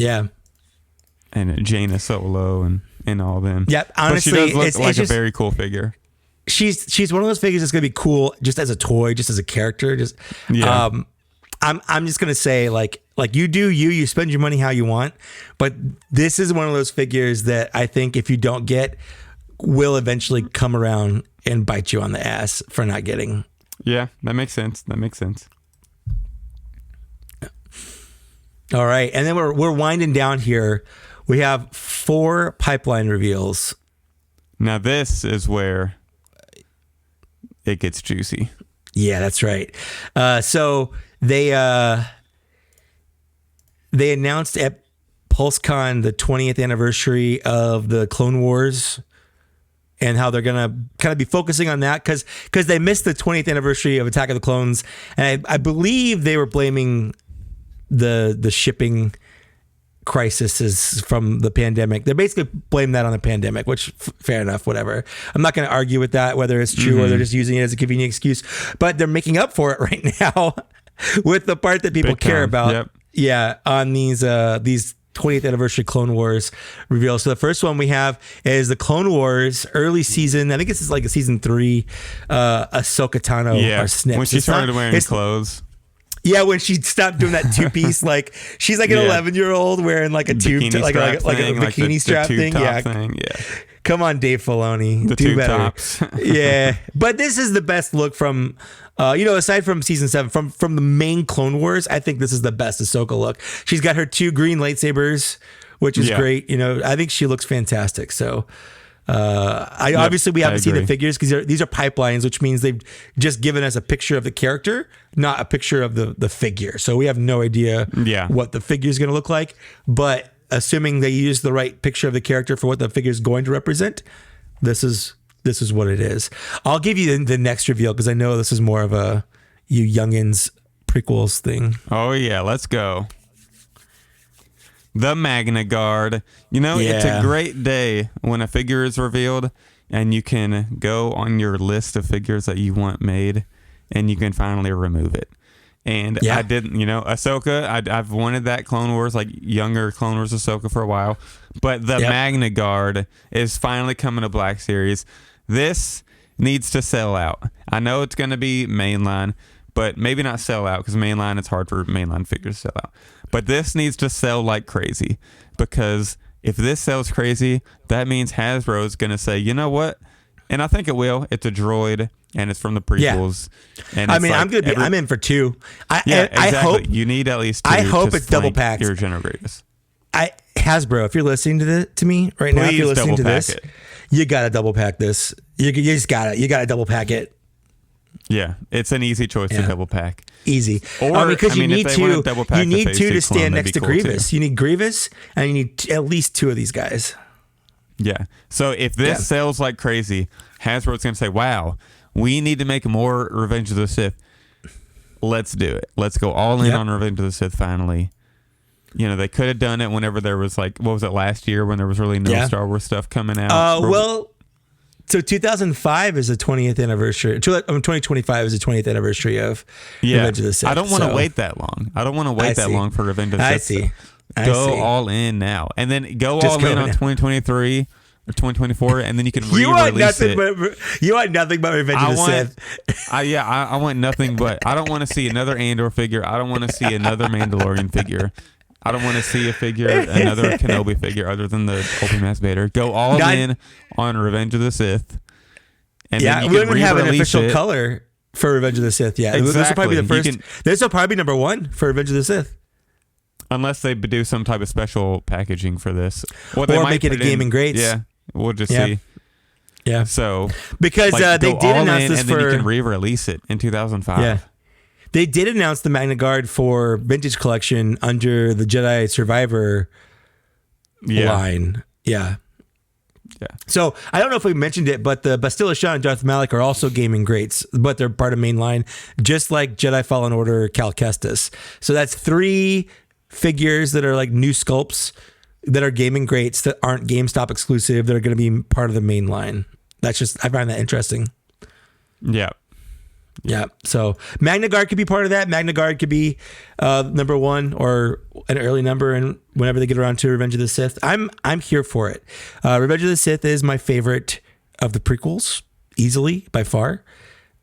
and Jaina Solo and all of them. Yeah, honestly, but she does look like a very cool figure. She's one of those figures that's gonna be cool just as a toy, just as a character. Just I'm just gonna say like you do you spend your money how you want, but this is one of those figures that I think if you don't get, will eventually come around and bite you on the ass for not getting. Yeah, that makes sense. All right, and then we're winding down here. We have 4 pipeline reveals. Now this is where it gets juicy. Yeah, that's right. So they announced at PulseCon the 20th anniversary of the Clone Wars and how they're going to kind of be focusing on that because they missed the 20th anniversary of Attack of the Clones. And I believe they were blaming the shipping crisis is from the pandemic. They basically blame that on the pandemic, which fair enough, whatever. I'm not going to argue with that, whether it's true or they're just using it as a convenient excuse, but they're making up for it right now with the part that people care about. Yep. Yeah. On these 20th anniversary Clone Wars reveals. So the first one we have is the Clone Wars early season. I think this is like a season 3, Ahsoka Tano or Snips. When she started wearing clothes. Yeah, when she stopped doing that 2-piece, like she's like an 11-year-old wearing like a tube, like a bikini strap thing. Yeah. Come on, Dave Filoni, do better. Tops. Yeah, but this is the best look from, aside from season 7, from the main Clone Wars. I think this is the best Ahsoka look. She's got her 2 green lightsabers, which is great. I think she looks fantastic. So. Obviously we haven't seen the figures because these are pipelines, which means they've just given us a picture of the character, not a picture of the figure. So we have no idea what the figure is going to look like. But assuming they use the right picture of the character for what the figure is going to represent, this is what it is. I'll give you the next reveal because I know this is more of a you youngins prequels thing. Oh yeah, let's go. The Magna Guard. It's a great day when a figure is revealed and you can go on your list of figures that you want made and you can finally remove it. And I didn't, Ahsoka, I've wanted that Clone Wars, like younger Clone Wars Ahsoka for a while, but the Magna Guard is finally coming to Black Series. This needs to sell out. I know it's going to be mainline, but maybe not sell out because mainline, it's hard for mainline figures to sell out. But this needs to sell like crazy because if this sells crazy, that means Hasbro is going to say, you know what? And I think it will. It's a droid and it's from the prequels. Yeah. And I'm in for 2. Exactly. I hope you need at least 2. I hope it's double packed. Your General Grievous. Hasbro, if you're listening to me right now, if you're listening to this, you got to double pack this. You just got it. You got to double pack it. Yeah, it's an easy choice to double pack. Easy. Or because you need 2 to stand next to Grievous. Too. You need Grievous and you need at least 2 of these guys. Yeah. So if this sells like crazy, Hasbro's going to say, wow, we need to make more Revenge of the Sith. Let's do it. Let's go all in on Revenge of the Sith finally. They could have done it whenever there was like, what was it, last year when there was really no Star Wars stuff coming out? So 2005 is the 20th anniversary. 2025 is the 20th anniversary of Revenge of the Sith. I don't want to wait that long. I don't want to wait that long for Revenge of the Sith. Go all in now. And then go all in on 2023 or 2024, and then you can re-release it. You want nothing but Revenge of the Sith. I want nothing but... I don't want to see another Andor figure. I don't want to see another Mandalorian figure. I don't want to see another Kenobi figure other than the Ultimax Vader. Go all in on Revenge of the Sith. And then you we can don't have an official it. color for Revenge of the Sith yet. Exactly. This will probably be the first. This will probably be number 1 for Revenge of the Sith. Unless they do some type of special packaging for this. Or make it a Gaming Greats. Yeah, we'll just see. Yeah. So because they did announce this and then you can re-release it in 2005. Yeah. They did announce the Magna Guard for Vintage Collection under the Jedi Survivor line. Yeah. So I don't know if we mentioned it, but the Bastilla Shaw and Darth Malik are also Gaming Greats, but they're part of mainline, just like Jedi Fallen Order Cal Kestis. So that's 3 figures that are like new sculpts that are Gaming Greats that aren't GameStop exclusive that are going to be part of the mainline. I find that interesting. Yeah. Yeah, so Magna Guard could be part of that. Magna Guard could be number 1 or an early number, and whenever they get around to Revenge of the Sith, I'm here for it. Revenge of the Sith is my favorite of the prequels, easily by far,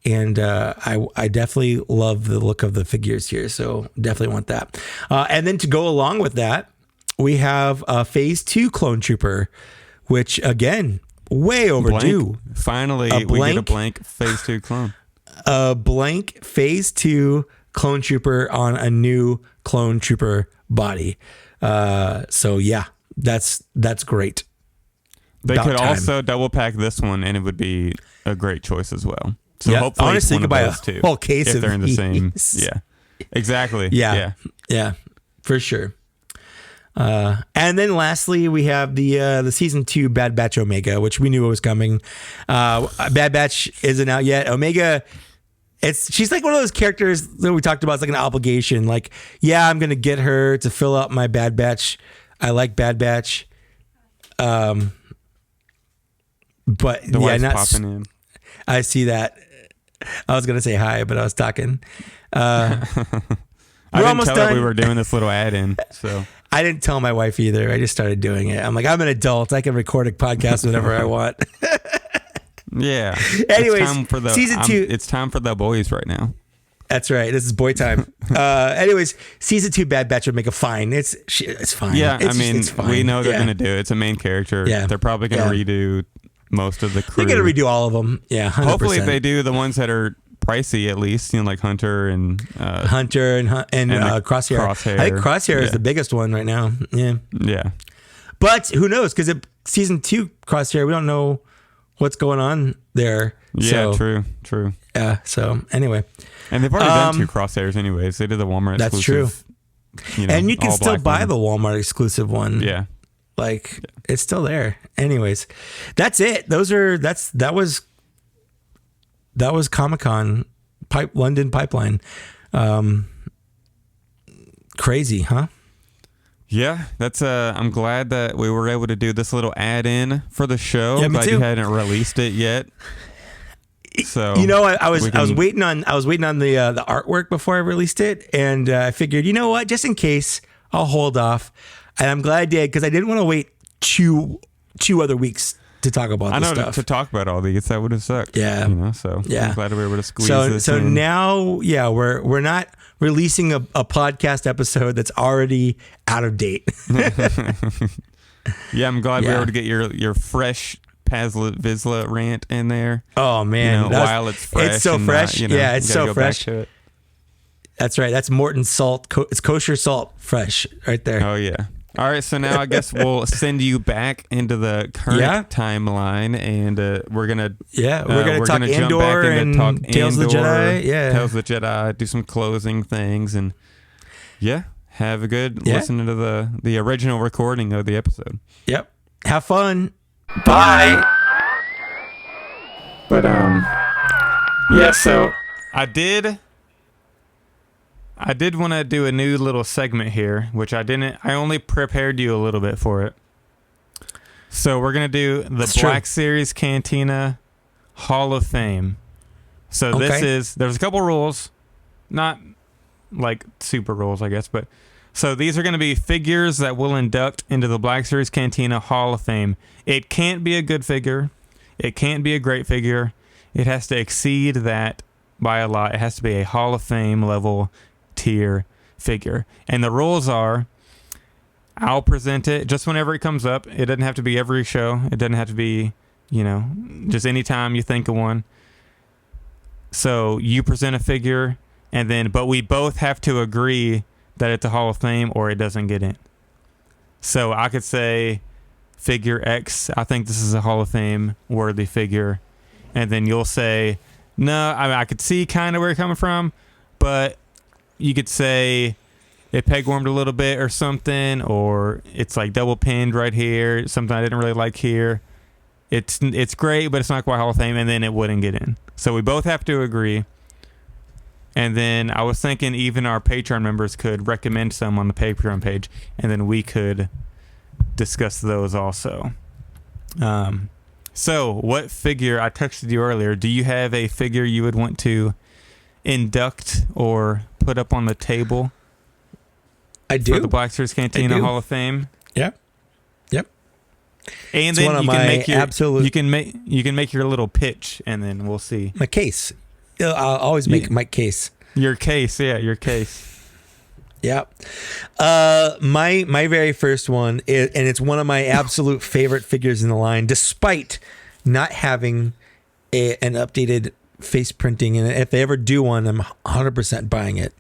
and I definitely love the look of the figures here. So definitely want that. And then to go along with that, we have Phase 2 Clone Trooper, which again, way overdue. Finally, we get a blank Phase 2 clone. A blank Phase 2 Clone Trooper on a new Clone Trooper body. So yeah, that's great. They could also double pack this one, and it would be a great choice as well. So hopefully, honestly, you could buy a whole case if of they're in the same. these. Yeah, exactly. Yeah, for sure. And then lastly, we have the season 2 Bad Batch Omega, which we knew was coming. Bad Batch isn't out yet. Omega, she's like one of those characters that we talked about. It's like an obligation. Like, I'm going to get her to fill out my Bad Batch. I like Bad Batch. But the wife's popping in. I see that. I was going to say hi, but I was talking. I didn't tell her we were doing this little ad-in, so... I didn't tell my wife either. I just started doing it. I'm like, I'm an adult. I can record a podcast whenever I want. Yeah. Anyways, season 2. It's time for the boys right now. That's right. This is boy time. Anyways, season 2 Bad Batch would make a fine. It's fine. Yeah, it's fine. We know they're going to do it. It's a main character. Yeah. They're probably going to redo most of the crew. They're going to redo all of them. Yeah, 100%. Hopefully they do the ones that are pricey at least, like Hunter and Crosshair. I think Crosshair is the biggest one right now. Yeah. But who knows? Because season 2 Crosshair, we don't know what's going on there. Yeah, so, true. Yeah. So anyway, and they've already done 2 Crosshairs anyways. They did the Walmart exclusive. That's true. And you can still buy the Walmart exclusive one. Yeah. Like it's still there. Anyways, that's it. That was Comic-Con London Pipeline. Crazy, huh? Yeah, that's I'm glad that we were able to do this little add-in for the show. Yeah, me too. You hadn't released it yet. So I was waiting on the artwork before I released it, and I figured, you know what, just in case, I'll hold off. And I'm glad I did, because I didn't want to wait two other weeks to talk about this stuff. To talk about all these, that would have sucked. Yeah. I'm glad we were able to squeeze this in. So now, we're not releasing a podcast episode that's already out of date. Yeah, I'm glad we were able to get your fresh Pazla Vizsla rant in there. Oh man, while it's fresh. It's so fresh. It's so fresh. It. That's right. That's Morton salt. It's kosher salt, fresh, right there. Oh yeah. All right, so now I guess we'll send you back into the current timeline, and we're gonna talk Andor and talk Tales of the Jedi. Yeah, Tales of the Jedi. Do some closing things, and have a good listening to the original recording of the episode. Yep. Have fun. Bye. But so I did want to do a new little segment here, which I didn't. I only prepared you a little bit for it. So we're going to do the Black Series Cantina Hall of Fame. So there's a couple rules, not like super rules, I guess, but so these are going to be figures that will induct into the Black Series Cantina Hall of Fame. It can't be a good figure. It can't be a great figure. It has to exceed that by a lot. It has to be a Hall of Fame level tier figure. And the rules are, I'll present it just whenever it comes up. It doesn't have to be every show. It doesn't have to be, just any time you think of one. So you present a figure, but we both have to agree that it's a Hall of Fame or it doesn't get in. So I could say figure X, I think this is a Hall of Fame worthy figure. And then you'll say, no, I could see kind of where you're coming from, but you could say it peg-warmed a little bit or something, or it's like double pinned right here, something I didn't really like here. It's great, but it's not quite Hall of Fame, and then it wouldn't get in. So we both have to agree. And then I was thinking even our Patreon members could recommend some on the Patreon page, and then we could discuss those also. So what figure, I texted you earlier, do you have a figure you would want to induct or put up on the table? I do. For the Black Series Cantina Hall of Fame? Yeah. Yep. And then you can make your little pitch, and then we'll see. My case. I'll always make my case. Your case, yeah, your case. Yeah. My very first one is, and it's one of my absolute favorite figures in the line, despite not having an updated face printing. And if they ever do one, I'm 100% buying it.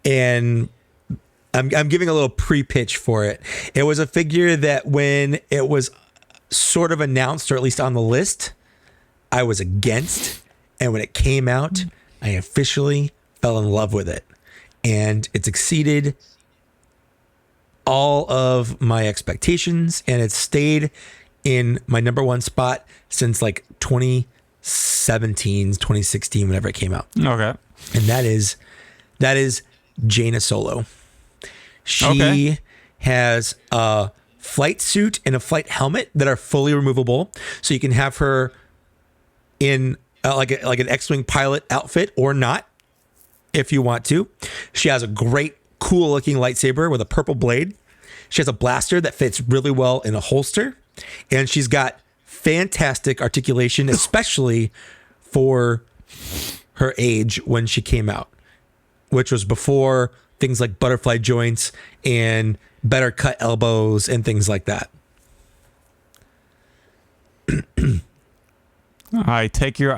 And I'm giving a little pre-pitch for it. It was a figure that when it was sort of announced, or at least on the list, I was against. And when it came out, I officially fell in love with it. And it's exceeded all of my expectations, and it's stayed in my number one spot since like 2017, 2016, whenever it came out. Okay. And that is Jaina Solo. She has a flight suit and a flight helmet that are fully removable. So you can have her in like an X-Wing pilot outfit or not, if you want to. She has a great, cool looking lightsaber with a purple blade. She has a blaster that fits really well in a holster. And she's got fantastic articulation, especially for her age when she came out, which was before things like butterfly joints and better cut elbows and things like that. I take your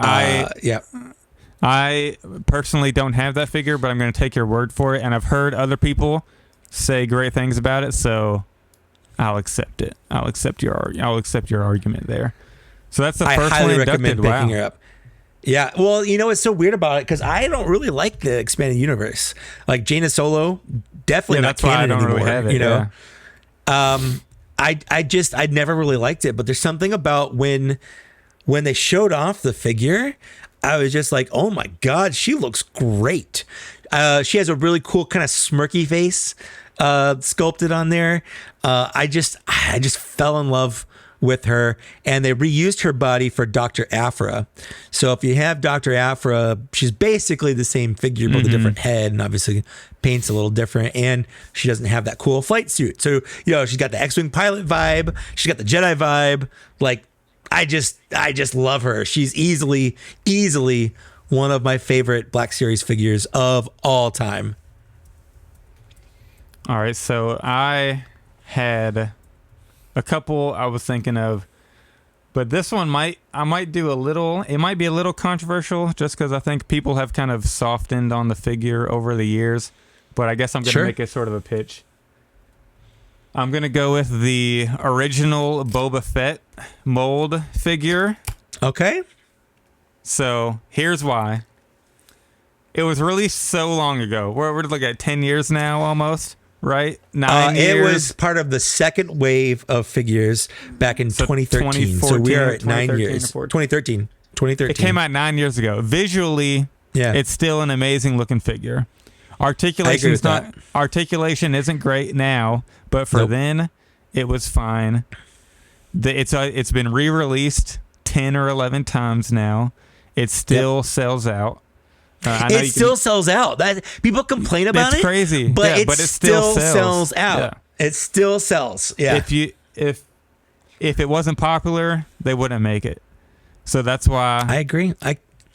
I personally don't have that figure, but I'm going to take your word for it, and I've heard other people say great things about it, so I'll accept it. I'll accept your argument there. So that's the first one. I highly recommend picking her up. Yeah, well, it's so weird about it because I don't really like the expanded universe. Like Jaina Solo, definitely not canon anymore. Really have it, I'd never really liked it, but there's something about when they showed off the figure, I was just like, oh my God, she looks great. She has a really cool kind of smirky face sculpted on there. I just fell in love with her, and they reused her body for Dr. Aphra. So if you have Dr. Aphra, she's basically the same figure, but with a different head, and obviously paint's a little different, and she doesn't have that cool flight suit. So, she's got the X-Wing pilot vibe. She's got the Jedi vibe. Like, I just love her. She's easily one of my favorite Black Series figures of all time. All right, so I had a couple I was thinking of, but this one might be a little controversial just because I think people have kind of softened on the figure over the years, but I guess I'm going to make it sort of a pitch. I'm going to go with the original Boba Fett mold figure. Okay. So here's why. It was released so long ago. We're looking at 10 years now almost. Right? 9 years. It was part of the second wave of figures back in 2013. So we are at 9 years. 2013. It came out 9 years ago. Visually, it's still an amazing looking figure. Articulation isn't great now, but for then, it was fine. It's been re-released 10 or 11 times now. It still sells out. It still sells out. That people complain about it's crazy, but yeah, it but still sells out. Yeah. It still sells. Yeah. If it wasn't popular, they wouldn't make it. So that's why I agree.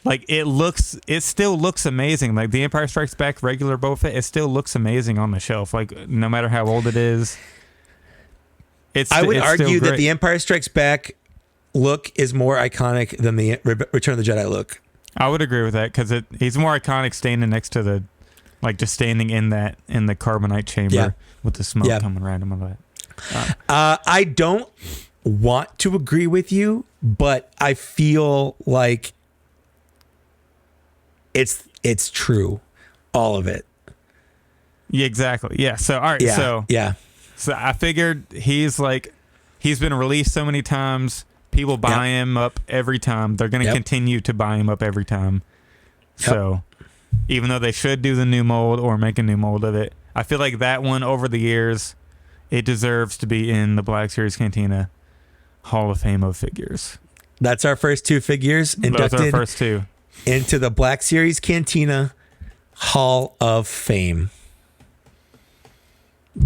It still looks amazing. Like the Empire Strikes Back regular Boba Fett, it still looks amazing on the shelf. Like no matter how old it is. I would argue that the Empire Strikes Back look is more iconic than the Return of the Jedi look. I would agree with that because he's more iconic standing next to the, like just standing in the carbonite chamber with the smoke coming right him on that. I don't want to agree with you, but I feel like it's true, all of it. Yeah, exactly. Yeah. So all right. So I figured he's been released so many times. People buy him up every time. They're going to continue to buy him up every time. Yep. So even though they should do the new mold or make a new mold of it, I feel like that one over the years, it deserves to be in the Black Series Cantina Hall of Fame of figures. That's our first two figures inducted. Those are our first two. Into the Black Series Cantina Hall of Fame.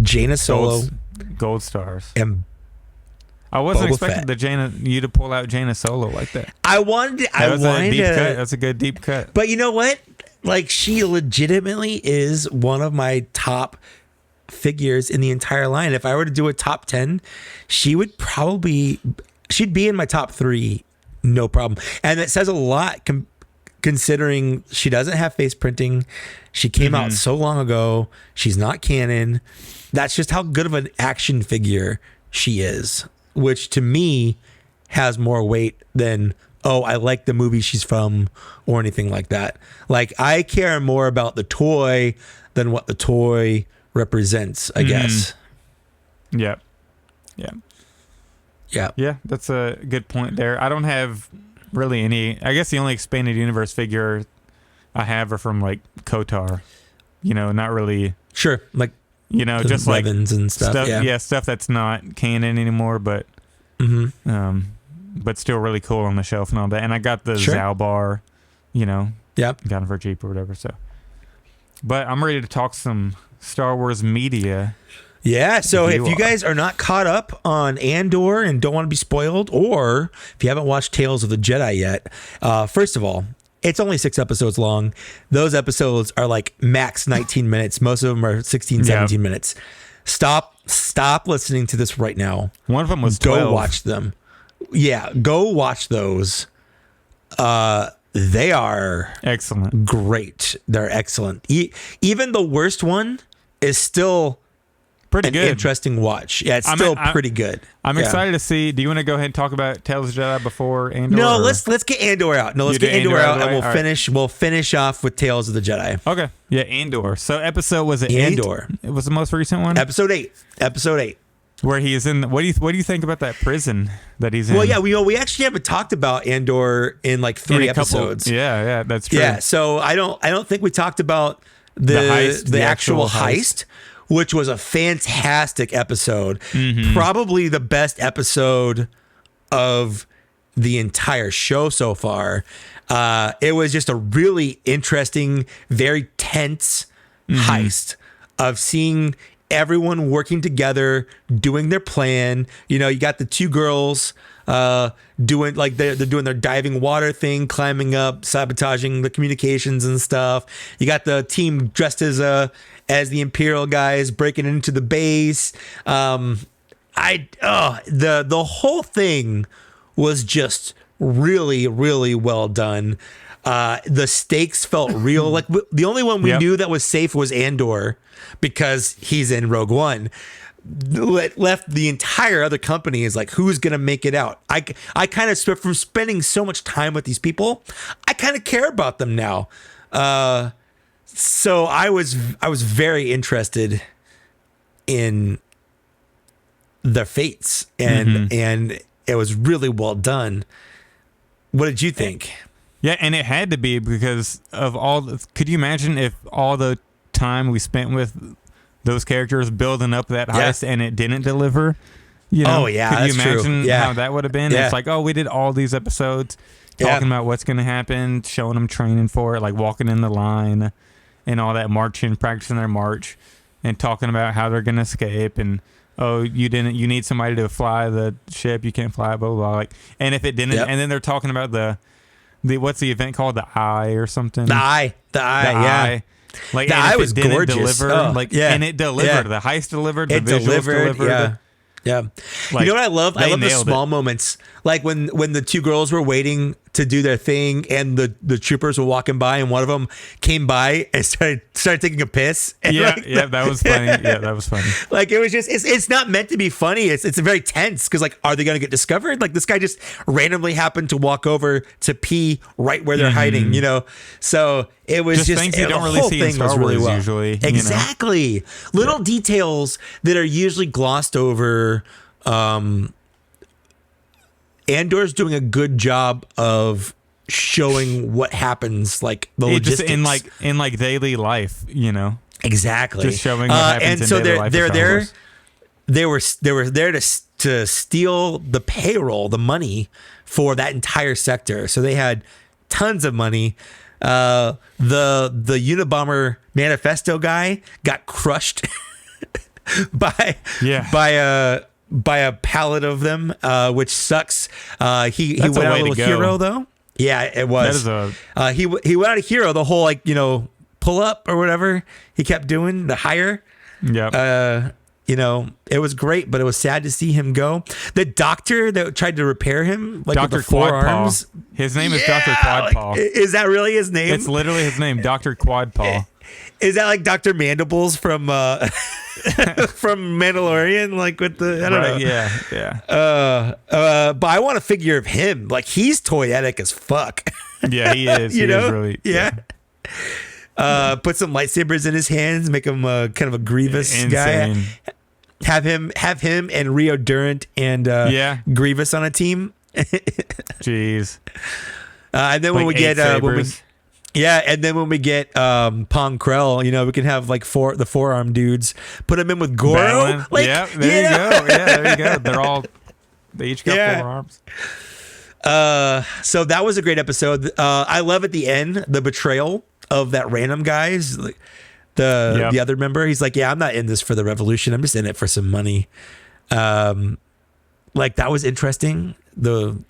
Jaina Solo. Gold stars. And I wasn't Boba expecting Fett. you to pull out Jaina Solo like that. I wanted a deep cut. That's a good deep cut. But you know what? Like, she legitimately is one of my top figures in the entire line. If I were to do a top 10, she'd be in my top 3, no problem. And it says a lot considering she doesn't have face printing. She came out so long ago. She's not canon. That's just how good of an action figure she is, which to me has more weight than, oh, I like the movie she's from or anything like that. Like, I care more about the toy than what the toy represents, I guess. Yeah. That's a good point there. I don't have really any. I guess the only expanded universe figure I have are from like KOTOR. Not really. Sure, like just like weapons and stuff. Stuff that's not canon anymore, but but still really cool on the shelf and all that. And I got the Zalbar, got them for cheap or whatever. So, but I'm ready to talk some Star Wars media. Yeah, so if you guys are not caught up on Andor and don't want to be spoiled, or if you haven't watched Tales of the Jedi yet, first of all, it's only 6 episodes long. Those episodes are like max 19 minutes. Most of them are 16, 17 minutes. Stop listening to this right now. One of them was 12. Go watch them. Yeah, go watch those. They are excellent. Great. They're excellent. Even the worst one is still pretty good. Interesting watch. Yeah, it's still pretty good. I'm excited to see. Do you want to go ahead and talk about Tales of the Jedi before Andor? No, let's get Andor out. No, let's get Andor out, and we'll finish off with Tales of the Jedi. Okay. Yeah, Andor. So episode was it Andor? 8? It was the most recent one. Episode 8. Where he is in. What do you think about that prison that he's in? Well, yeah, we actually haven't talked about Andor in like 3 episodes. Yeah, that's true. Yeah, so I don't think we talked about the actual heist, which was a fantastic episode. Probably the best episode of the entire show so far. It was just a really interesting, very tense heist of seeing everyone working together, doing their plan. You got the 2 girls doing like they're doing their diving water thing, climbing up, sabotaging the communications and stuff. You got the team dressed as the Imperial guys breaking into the base. The whole thing was just really, really well done. The stakes felt real. Like the only one we knew that was safe was Andor because he's in Rogue One. Left the entire other company is like, who's gonna make it out? I kind of, from spending so much time with these people, I kind of care about them now. So I was very interested in their fates, and it was really well done. What did you think? Yeah, and it had to be because of could you imagine if all the time we spent with those characters building up that heist and it didn't deliver? You know? Oh, yeah, Could you that's true. imagine Yeah. how that would have been? Yeah. It's like, oh, we did all these episodes talking about what's going to happen, showing them training for it, like walking in the line and all that, marching, practicing their march, and talking about how they're going to escape. And, oh, you need somebody to fly the ship. You can't fly, blah, blah, blah. Like, and if it didn't, and then they're talking about the what's the event called? The Eye or something? The Eye. Eye. Like, the Eye was gorgeous. Deliver, and it delivered. Yeah. The heist delivered. The It visuals delivered. Yeah. Yeah. Like, you know what I love? I love the small it. moments. Like when the two girls were waiting to do their thing and the troopers were walking by and one of them came by and started taking a piss. And that was funny. Yeah, that was funny. Like it was just it's not meant to be funny. It's very tense because like, are they going to get discovered? Like this guy just randomly happened to walk over to pee right where they're hiding, you know? So it was just things you don't really see in Star Wars usually. Exactly. You know? Little details that are usually glossed over. Andor's doing a good job of showing what happens, like the logistics just in daily life, you know. Exactly. Just showing what happens and so in daily life. They're there. They were there to steal the payroll, the money for that entire sector. So they had tons of money. The Unabomber manifesto guy got crushed by a pallet of them, which sucks. He went out a little hero though. Yeah, it was. He went out a hero. The whole pull up or whatever he kept doing, the hire. Yeah. It was great, but it was sad to see him go. The doctor that tried to repair him, like Dr. with the forearms. His name is Dr. Quadpaw. Is that really his name? It's literally his name, Dr. Quadpaw. Is that like Dr. Mandibles from from Mandalorian? Like with the I don't know. Yeah. But I want a figure of him. Like he's toyetic as fuck. Yeah, he is. He is really. Yeah. Put some lightsabers in his hands, make him kind of a Grievous guy. Have him and Rio Durant and Grievous on a team. Jeez. And then when we get and then when we get Pong Krell, we can have like the forearm dudes, put them in with Goro. There you go. Yeah, there you go. They each got forearms. So that was a great episode. I love at the end the betrayal of that random guy. The other member. He's like, yeah, I'm not in this for the revolution. I'm just in it for some money. Like that was interesting. That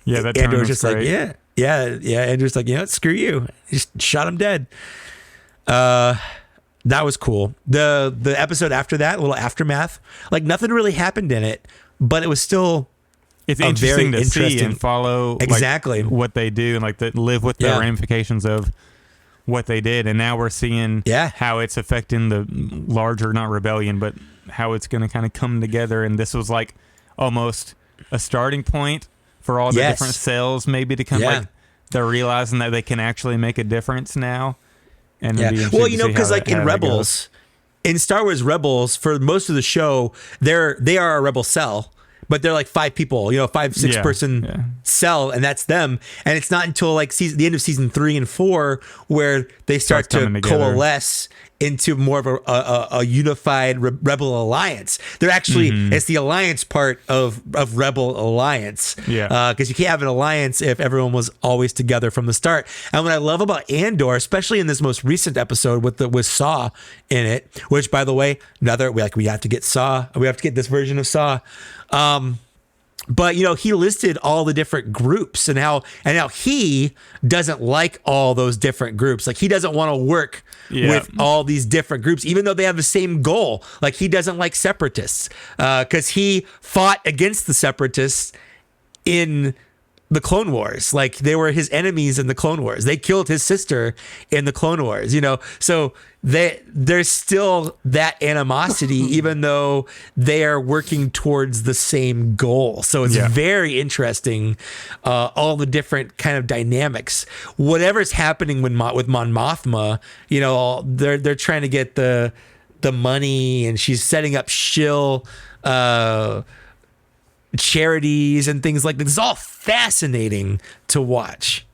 Andor was just great. like, Andor's like, screw you. He just shot him dead. That was cool. The episode after that, a little aftermath, like nothing really happened in it, but it was still it's interesting to see and follow exactly what they do and live with the ramifications of what they did. And now we're seeing how it's affecting the larger, not rebellion, but how it's going to kind of come together. And this was like almost a starting point for all the different cells maybe to come. Like they're realizing that they can actually make a difference now. And well, because like in Rebels, in Star Wars Rebels, for most of the show, they are a rebel cell, but they're like 5 people, 5-6 person cell, and that's them. And it's not until like the end of season 3 and 4 where they start to coalesce into more of a unified rebel alliance. They're actually it's the alliance part of Rebel Alliance. Because you can't have an alliance if everyone was always together from the start. And what I love about Andor, especially in this most recent episode with Saw in it, which by the way, we have to get Saw. We have to get this version of Saw. But he listed all the different groups and how he doesn't like all those different groups. Like he doesn't want to work with all these different groups, even though they have the same goal. Like he doesn't like separatists because he fought against the separatists in the Clone Wars. Like they were his enemies in the Clone Wars. They killed his sister in the Clone Wars, so there's still that animosity, even though they are working towards the same goal. So it's very interesting, all the different kind of dynamics. Whatever's happening with Mon Mothma, they're trying to get the money, and she's setting up shill charities and things like this. It's all fascinating to watch.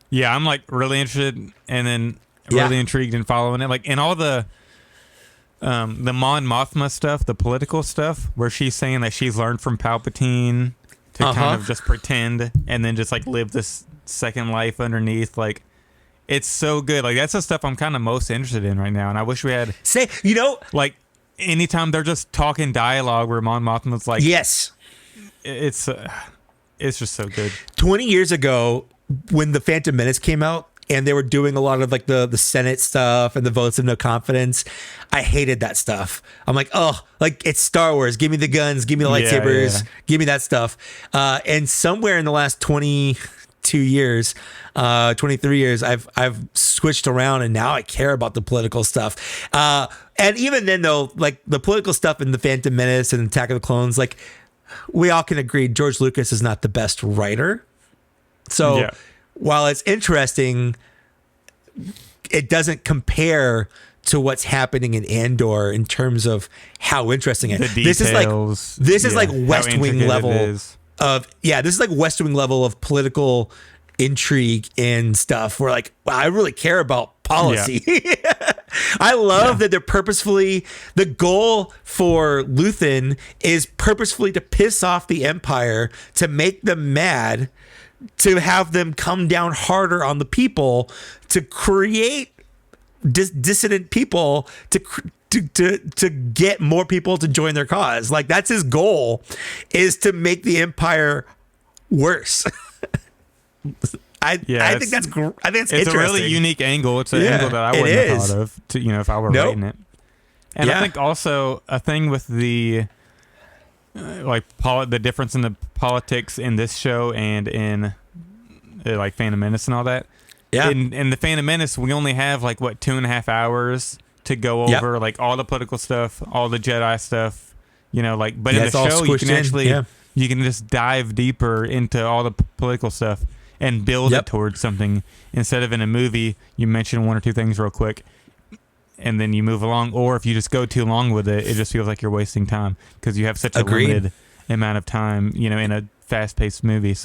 Yeah, I'm like really interested and then really intrigued in following it. Like in all the the Mon Mothma stuff, the political stuff, where she's saying that she's learned from Palpatine to kind of just pretend and then just like live this second life underneath. Like, it's so good. Like, that's the stuff I'm kind of most interested in right now. And I wish we had like anytime they're just talking dialogue where Mon Mothma's like, yes, it's just so good. 20 years ago, when the Phantom Menace came out and they were doing a lot of like the Senate stuff and the votes of no confidence, I hated that stuff. I'm like, oh, like, it's Star Wars. Give me the guns. Give me the lightsabers. Give me that stuff. And somewhere in the last 22 years, 23 years, I've switched around and now I care about the political stuff. And even then, though, like the political stuff in the Phantom Menace and Attack of the Clones, like, we all can agree George Lucas is not the best writer. So while it's interesting, it doesn't compare to what's happening in Andor in terms of how interesting it is. This is like West Wing level of this is like West Wing level of political intrigue and stuff. Where like, wow, I really care about policy. I love that they're purposefully, the goal for Luthen is purposefully to piss off the Empire, to make them mad, to have them come down harder on the people, to create dissident people, to get more people to join their cause. Like, that's his goal, is to make the Empire worse. I think that's interesting. It's a really unique angle. It's an angle that I wouldn't have thought of, if I were writing it. And I think also a thing with the the difference in the politics in this show and in like Phantom Menace and all that. Yeah. In the Phantom Menace, we only have 2.5 hours to go over like all the political stuff, all the Jedi stuff, but in the show you can actually you can just dive deeper into all the political stuff and build it towards something, instead of in a movie you mention one or two things real quick and then you move along, or if you just go too long with it, it just feels like you're wasting time because you have such a limited amount of time, in a fast-paced movie,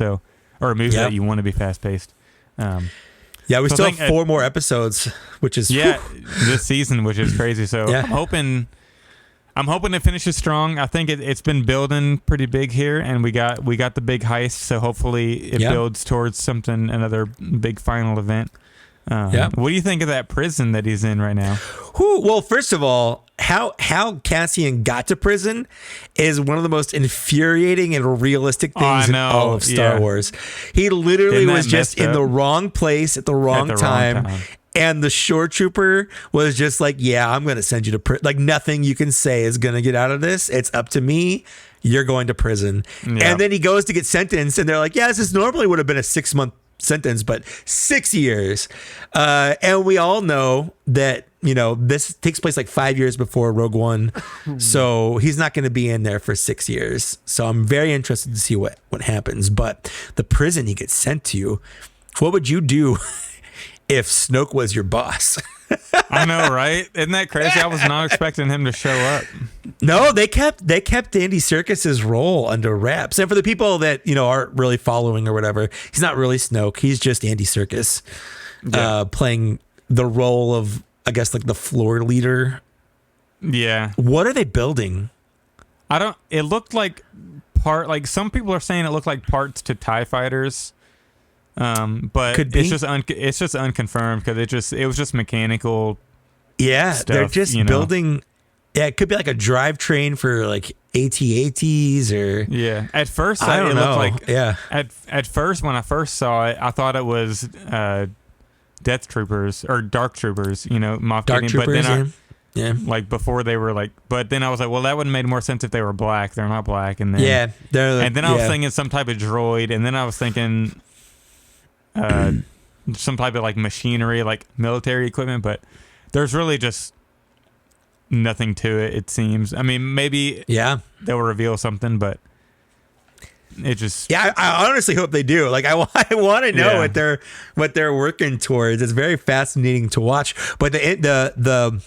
or a movie that you want to be fast-paced. We still have 4 more episodes, which is this season, which is crazy. So I'm hoping it finishes strong. I think it's been building pretty big here, and we got the big heist. So hopefully it builds towards another big final event. What do you think of that prison that he's in right now? Well, first of all, how Cassian got to prison is one of the most infuriating and realistic things in all of Star Wars. He literally was just in the wrong place at the wrong time. And the shore trooper was just like, I'm going to send you to prison. Like, nothing you can say is going to get out of this. It's up to me. You're going to prison. Yeah. And then he goes to get sentenced, and they're like, this normally would have been a 6-month sentence, but 6 years. And we all know that, this takes place 5 years before Rogue One. So he's not going to be in there for 6 years. So I'm very interested to see what happens. But the prison he gets sent to, what would you do if Snoke was your boss? I know, right? Isn't that crazy? I was not expecting him to show up. No, they kept Andy Serkis's role under wraps. And for the people that, aren't really following or whatever, he's not really Snoke. He's just Andy Serkis playing the role of, I guess, the floor leader. Yeah. What are they building? It looked like some people are saying it looked like parts to TIE fighters. But it's just unconfirmed because it was just mechanical. Yeah, stuff, they're just building. Yeah, it could be like a drivetrain for AT-ATs or. At first I don't know. Looked like at first when I first saw it, I thought it was Death Troopers or Dark Troopers. Moff Dark Gideon, Troopers. But then before they were but then I was like, well, that would have made more sense if they were black. They're not black, and then I was thinking some type of droid, and then I was thinking. Some type of machinery, military equipment, but there's really just nothing to it. It seems. I mean, maybe they'll reveal something, but it just. Yeah, I honestly hope they do. I want to know what they're working towards. It's very fascinating to watch. But the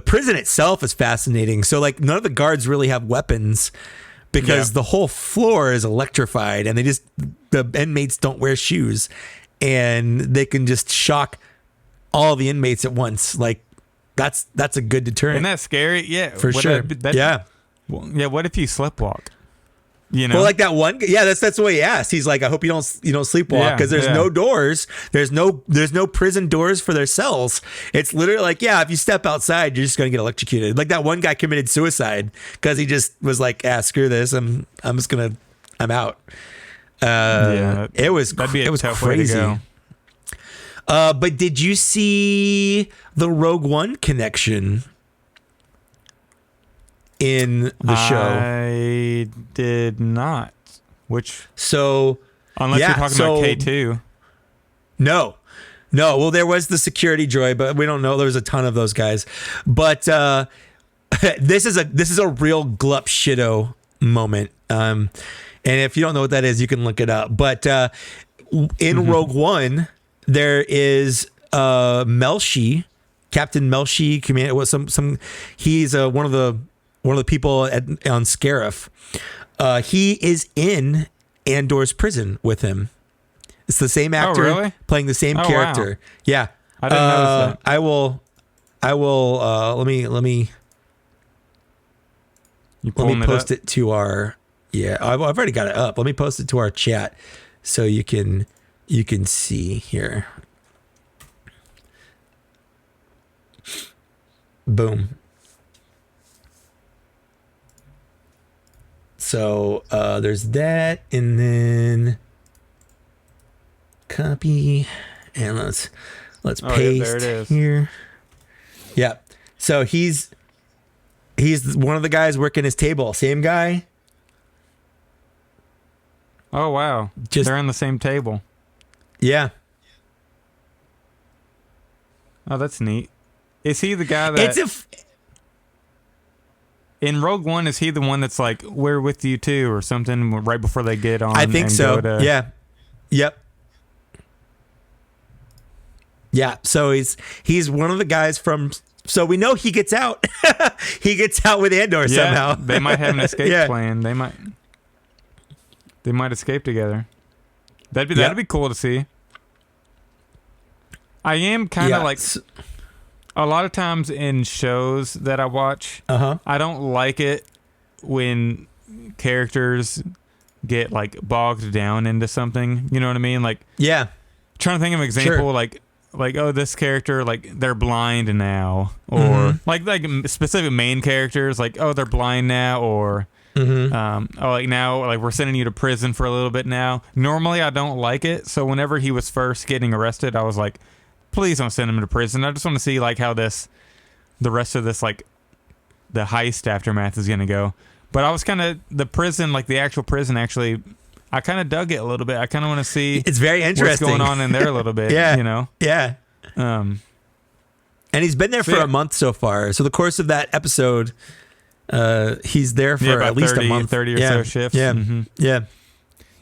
prison itself is fascinating. So none of the guards really have weapons. Because the whole floor is electrified, and the inmates don't wear shoes, and they can just shock all the inmates at once. that's a good deterrent. Isn't that scary? Yeah, for sure. Yeah. Well, yeah. What if you sleptwalk? You know, well, like that one. Yeah, that's what he asked. He's like, I hope you don't sleepwalk, because there's no doors. There's no prison doors for their cells. It's literally like, yeah, if you step outside, you're just gonna get electrocuted. Like that one guy committed suicide because he just was like, screw this. I'm out. It was tough crazy. Way to go. But did you see the Rogue One connection in the show? I did not. Unless you're talking about K2. No. Well, there was the security droid, but we don't know. There was a ton of those guys. But this is a real glup shitto moment. And if you don't know what that is, you can look it up. But in Rogue One, there is Melshi, Captain Melshi, commander. Was some. He's one of the people on Scarif. He is in Andor's prison with him. It's the same actor playing the same character. Wow. Yeah, I didn't notice that. I will. Let me post it to our. Yeah, I've already got it up. Let me post it to our chat so you can see here. Boom. So there's that, and then copy, and let's paste there it is. here. Yeah. So he's one of the guys working his table. Same guy. Oh wow! They're on the same table. Yeah. Oh, that's neat. Is he the guy that? In Rogue One, is he the one that's like, we're with you too, or something right before they get on? I think so. Yeah. Yep. Yeah. So he's one of the guys from. So we know he gets out. He gets out with Andor somehow. They might have an escape plan. They might escape together. That'd be cool to see. I am kind of like. A lot of times in shows that I watch, I don't like it when characters get like bogged down into something. You know what I mean? Like, trying to think of an example, like oh, this character, like they're blind now, or like specific main characters, like oh, they're blind now, or like now, like we're sending you to prison for a little bit now. Normally, I don't like it. So whenever he was first getting arrested, I was like, please don't send him to prison. I just want to see like how the rest of this, like the heist aftermath is going to go. But I was kind of the prison, like the actual prison, actually, I kind of dug it a little bit. I kind of want to see it's very interesting what's going on in there a little bit. You know? Yeah. And he's been there for a month so far. So the course of that episode, he's there for at least 30, a month. 30 or so shifts. Yeah. Yeah.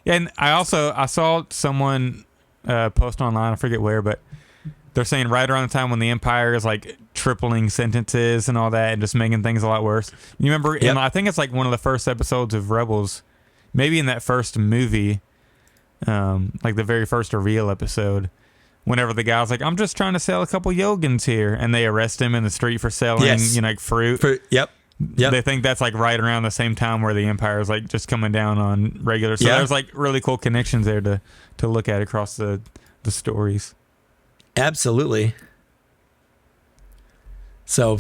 And I saw someone post online, I forget where, but they're saying right around the time when the Empire is like tripling sentences and all that and just making things a lot worse. You remember, I think it's like one of the first episodes of Rebels, maybe in that first movie, like the very first reveal episode, whenever the guy's like, I'm just trying to sell a couple Yogans here, and they arrest him in the street for selling, like fruit. Yep. They think that's like right around the same time where the Empire is like just coming down on regular. So there's like really cool connections there to look at across the stories. Absolutely. So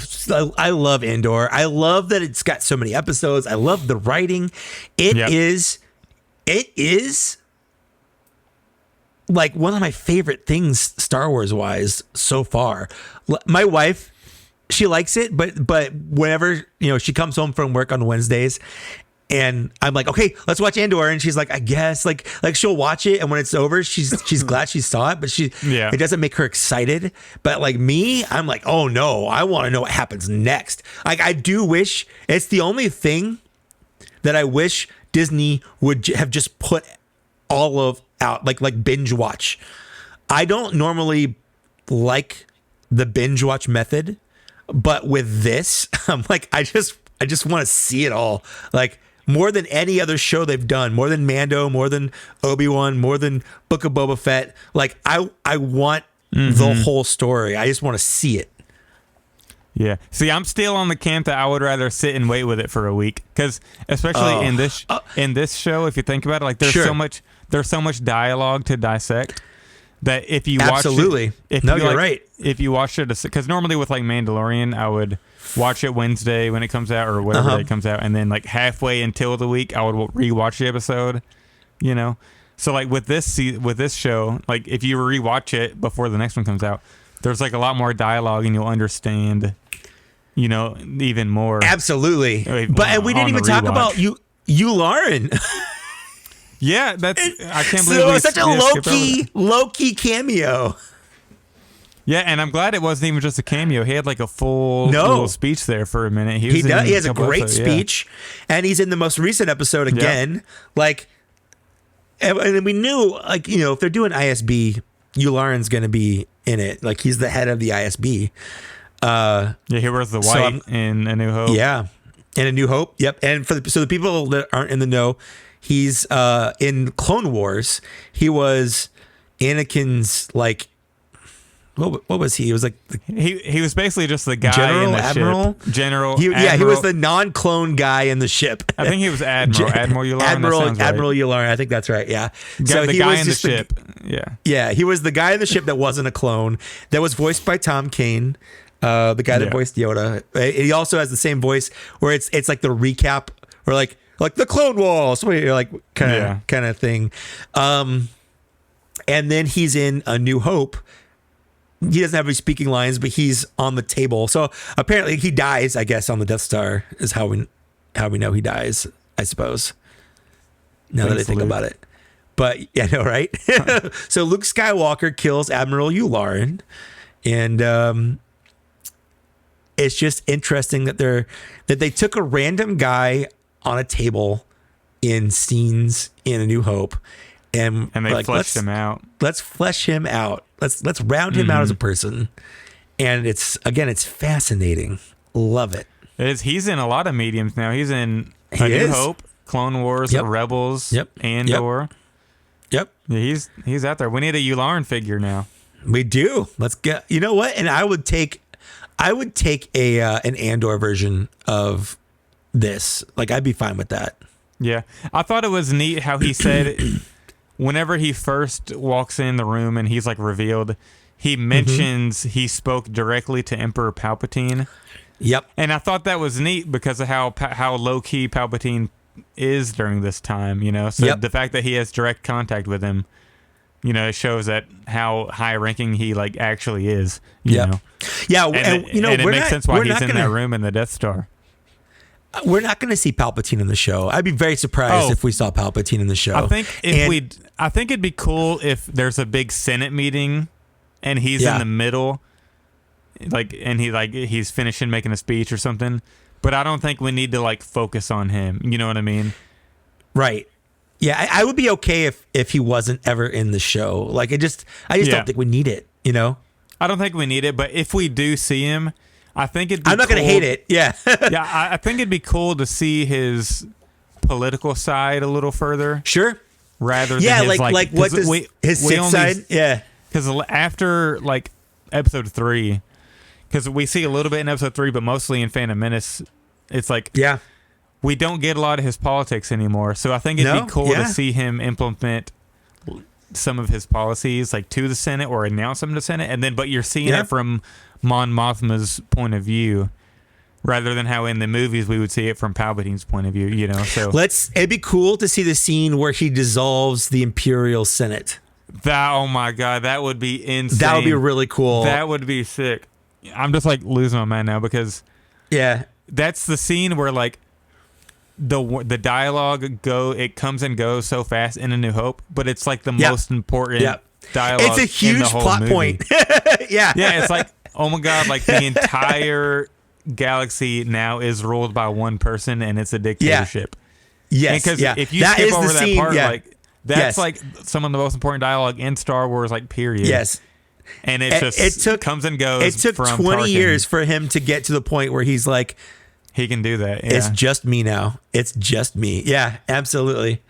I love Andor. I love that it's got so many episodes. I love the writing. It is like one of my favorite things Star Wars wise so far. My wife, she likes it, but whenever, she comes home from work on Wednesdays and I'm like, okay, let's watch Andor. And she's like, I guess like she'll watch it. And when it's over, she's glad she saw it, but it doesn't make her excited. But like me, I'm like, oh no, I want to know what happens next. Like I do wish, it's the only thing that I wish Disney would have just put all of out, like binge watch. I don't normally like the binge watch method, but with this, I'm like, I just want to see it all. Like, more than any other show they've done, more than Mando, more than Obi-Wan, more than Book of Boba Fett. Like I want the whole story. I just want to see it. Yeah. See, I'm still on the camp that I would rather sit and wait with it for a week, because especially in this show, if you think about it, like there's so much dialogue to dissect that if you watch it, you're right. If you watch it, because normally with like Mandalorian, I would watch it Wednesday when it comes out or whatever day it comes out, and then like halfway until the week, I would rewatch the episode. You know, so like with this show, like if you rewatch it before the next one comes out, there's like a lot more dialogue, and you'll understand, you know, even more. Absolutely. And we didn't even talk about Lauren. Yeah, I can't believe it was such a low key cameo. Yeah, and I'm glad it wasn't even just a cameo. He had like a full little speech there for a minute. He has a great speech, and he's in the most recent episode again. Like, and we knew, like, you know, if they're doing ISB, Lauren's going to be in it. Like, he's the head of the ISB. He wears the white in A New Hope. Yeah, in A New Hope. Yep. And so the people that aren't in the know, he's in Clone Wars. He was Anakin's, like, what was he? He was like he was basically just the guy General in the Admiral. Ship. General. Yeah, he was the non-clone guy in the ship. I think he was Admiral Yularen. Admiral Yularen. I think that's right. Yeah. So the guy in the ship. Yeah, he was the guy in the ship that wasn't a clone. That was voiced by Tom Kane, the guy that voiced Yoda. He also has the same voice where it's like the recap or like the Clone Wars, like kind of thing. And then he's in A New Hope. He doesn't have any speaking lines, but he's on the table. So apparently he dies, I guess, on the Death Star is how we know he dies, I suppose. Now that I think about it. But yeah, no, right? So Luke Skywalker kills Admiral Yularen, and it's just interesting that they took a random guy on a table in scenes in A New Hope, and they like, fleshed him out. Let's flesh him out. Let's round him out as a person. And it's fascinating. Love it. It is. He's in a lot of mediums now. He's in A New Hope, Clone Wars, Rebels, Andor. Yep. Yeah, he's out there. We need a Yularen figure now. We do. Let's get. You know what? And I would take a an Andor version of this. Like, I'd be fine with that. Yeah, I thought it was neat how he said whenever he first walks in the room and he's like revealed, he mentions he spoke directly to Emperor Palpatine. Yep. And I thought that was neat because of how low key Palpatine is during this time, you know. So the fact that he has direct contact with him, you know, it shows that how high ranking he like actually is. You know? Yeah, and you know, it makes sense why he's in that room in the Death Star. We're not going to see Palpatine in the show. I'd be very surprised if we saw Palpatine in the show. I think I think it'd be cool if there's a big Senate meeting and he's in the middle, like, and he's finishing making a speech or something. But I don't think we need to like focus on him. You know what I mean? Right. Yeah, I would be okay if he wasn't ever in the show. Like, I just don't think we need it. You know? I don't think we need it. But if we do see him, I think it'd be I'm not going to hate it. Yeah. Yeah, I think it'd be cool to see his political side a little further. Sure. Rather than his, like what does his Sith side? Yeah. Because after like episode 3, because we see a little bit in episode 3, but mostly in Phantom Menace, it's like we don't get a lot of his politics anymore. So I think it'd be cool to see him implement some of his policies like to the Senate or announce them to the Senate, and then but you're seeing it from Mon Mothma's point of view, rather than how in the movies we would see it from Palpatine's point of view, you know. So it'd be cool to see the scene where he dissolves the Imperial Senate. Oh my God, that would be insane. That would be really cool. That would be sick. I'm just like losing my mind now because that's the scene where like the dialogue it comes and goes so fast in A New Hope, but it's like the most important dialogue. It's a huge plot movie. point. Yeah, it's like, oh my God, like the entire galaxy now is ruled by one person and it's a dictatorship. Yes, because if you skip over that part, like that's like some of the most important dialogue in Star Wars, like period. Yes. And it comes and goes. It took 20 Tarkin. years for him to get to the point where he's like, he can do that. Yeah. It's just me now. It's just me. Yeah, absolutely.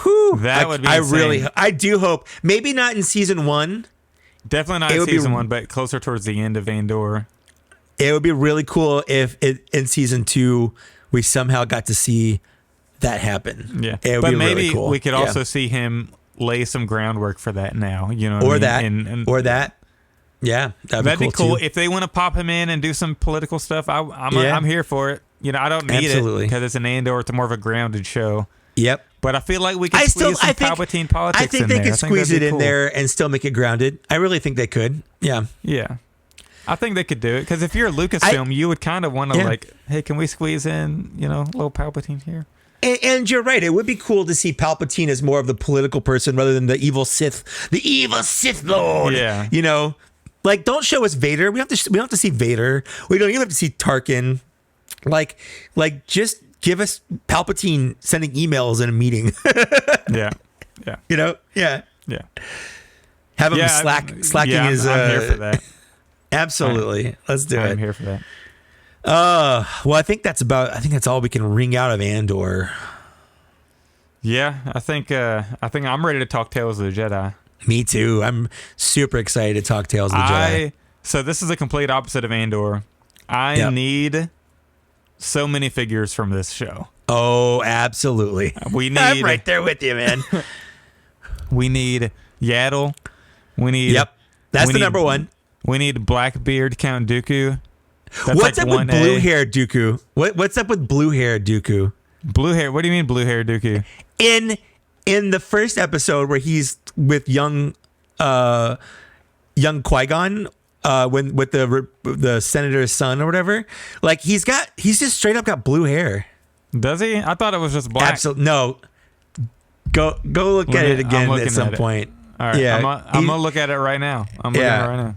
Whew. That would be insane. I do hope, maybe not in season 1. Definitely not in season 1, but closer towards the end of Andor. it would be really cool if in season 2 we somehow got to see that happen. Yeah, it would but be maybe really cool. we could also see him lay some groundwork for that now. You know, or what that, I mean? or that. Yeah, that'd be cool too. If they want to pop him in and do some political stuff. I'm here for it. You know, I don't need it because it's an Andor. It's more of a grounded show. Yep. But I feel like we could squeeze some Palpatine politics in there. I think they could squeeze it in there and still make it grounded. I really think they could. Yeah. Yeah. I think they could do it because if you're a Lucasfilm, you would kind of want to like, hey, can we squeeze in, a little Palpatine here? And you're right. It would be cool to see Palpatine as more of the political person rather than the evil Sith Lord. Yeah. Like, don't show us Vader. We don't have to see Vader. We don't even have to see Tarkin. Like just give us Palpatine sending emails in a meeting. Yeah. Yeah. Yeah. Have him slacking his. I'm here for that. Absolutely. Let's do it. I'm here for that. Well, I think that's all we can wring out of Andor. Yeah, I think I'm ready to talk Tales of the Jedi. Me too. I'm super excited to talk Tales of the Jedi. So this is a complete opposite of Andor. I need so many figures from this show. Oh, absolutely. I'm right there with you, man. We need Yaddle. That's the number one. We need Blackbeard Count Dooku. What's up with blue hair Dooku? What's up with blue hair Dooku? Blue hair? What do you mean blue hair Dooku? In the first episode where he's with young Qui-Gon, with the senator's son or whatever, like he's just straight up got blue hair. Does he? I thought it was just black. Absolutely no. Go look at it again at some point. All right, yeah, I'm gonna look at it right now. I'm looking at it right now.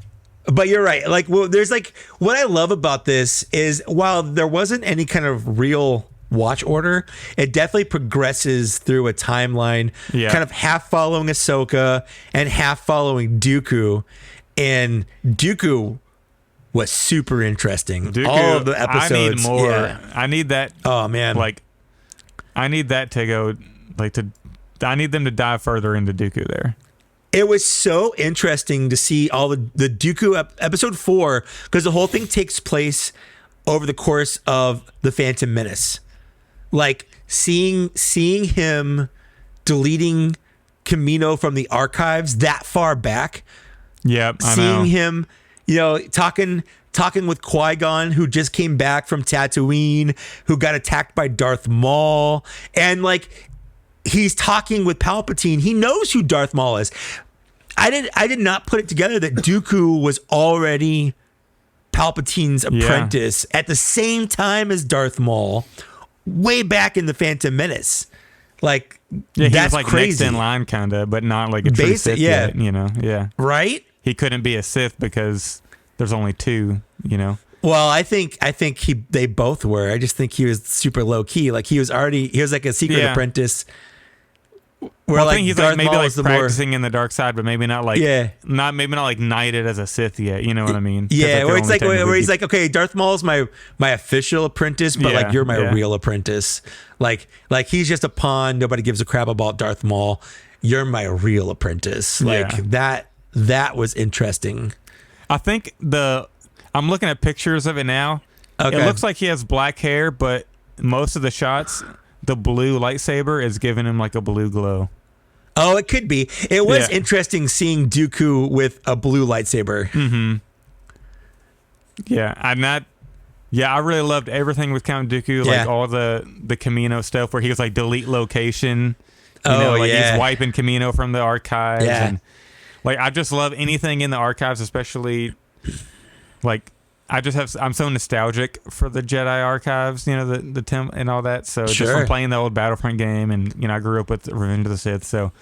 But you're right. Like, there's what I love about this is while there wasn't any kind of real watch order, it definitely progresses through a timeline, kind of half following Ahsoka and half following Dooku. And Dooku was super interesting. All of the episodes. I need more. Yeah. I need that. Oh man. I need that to go. I need them to dive further into Dooku there. It was so interesting to see all the Dooku episode 4 because the whole thing takes place over the course of the Phantom Menace. Like seeing him deleting Kamino from the archives that far back. Yep, I know. Seeing him, talking with Qui-Gon, who just came back from Tatooine, who got attacked by Darth Maul, and he's talking with Palpatine. He knows who Darth Maul is. I did not put it together that Dooku was already Palpatine's apprentice at the same time as Darth Maul, way back in the Phantom Menace. That's he was crazy. Next in line, kind of, but not like a true Sith yet, Yeah. Right? He couldn't be a Sith because there's only 2, Well, I think they both were. I just think he was super low key. He was like a secret apprentice. I think he's practicing in the dark side, but maybe not not knighted as a Sith yet. You know what I mean? Yeah, where he's like, okay, Darth Maul's my official apprentice, but you're my real apprentice. Like he's just a pawn. Nobody gives a crap about Darth Maul. You're my real apprentice. That was interesting. I think I'm looking at pictures of it now. Okay. It looks like he has black hair, but most of the shots, the blue lightsaber is giving him a blue glow. Oh, it could be. It was interesting seeing Dooku with a blue lightsaber. Mm-hmm. Yeah, I really loved everything with Count Dooku, all the Kamino stuff where he was delete location. He's wiping Kamino from the archives. Yeah. And I just love anything in the archives, especially I'm so nostalgic for the Jedi archives, the temp and all that. So just from playing the old Battlefront game, and I grew up with Revenge of the Sith. So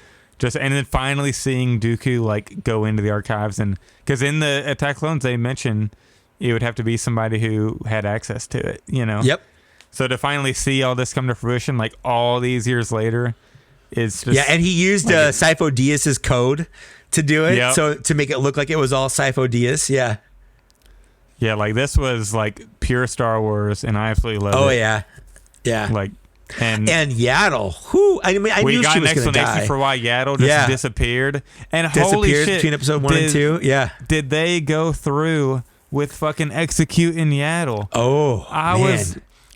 and then finally seeing Dooku go into the archives, and because in the Attack Clones they mention it would have to be somebody who had access to it. Yep. So to finally see all this come to fruition, all these years later, is just and he used Sifo Dyas's code to do it, so to make it look like it was all Sifo Dyas. Yeah. Yeah, this was pure Star Wars, and I absolutely love it. Oh yeah. And Yaddle, who I knew she was got an explanation die. for why Yaddle just disappeared, and holy shit, between episode 1 and 2. Yeah, did they go through with fucking Execute in Yaddle. Oh,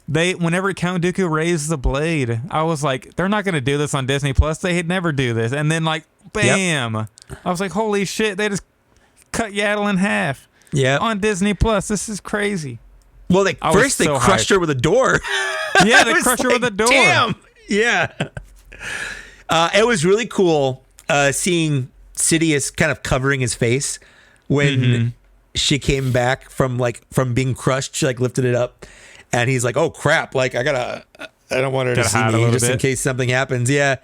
Whenever Count Dooku raised the blade, I was like, they're not going to do this on Disney Plus. They'd never do this. And then, like, bam. Yep. I was like, holy shit, they just cut Yaddle in half. Yeah. On Disney Plus. This is crazy. Well, they crushed her with a door. Yeah, they crushed her with a door. Damn. Yeah. It was really cool seeing Sidious kind of covering his face when she came back from being crushed. She like lifted it up. And he's like, "Oh crap! Like I don't want her to see me just in case something happens." Yeah,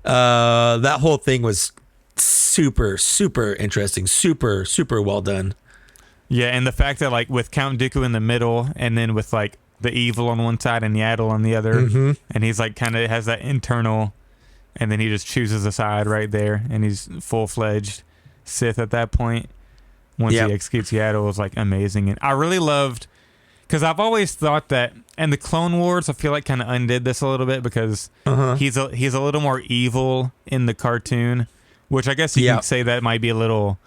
that whole thing was super, super interesting, super, super well done. Yeah, and the fact that like with Count Dooku in the middle, and then with like the evil on one side and Yaddle on the other, and he's like kind of has that internal, and then he just chooses a side right there, and he's full-fledged Sith at that point. Once he executes Yaddle, it was like amazing, and I really loved. Because I've always thought that, and the Clone Wars, I feel like kind of undid this a little bit because he's a little more evil in the cartoon, which I guess you can say that might be a little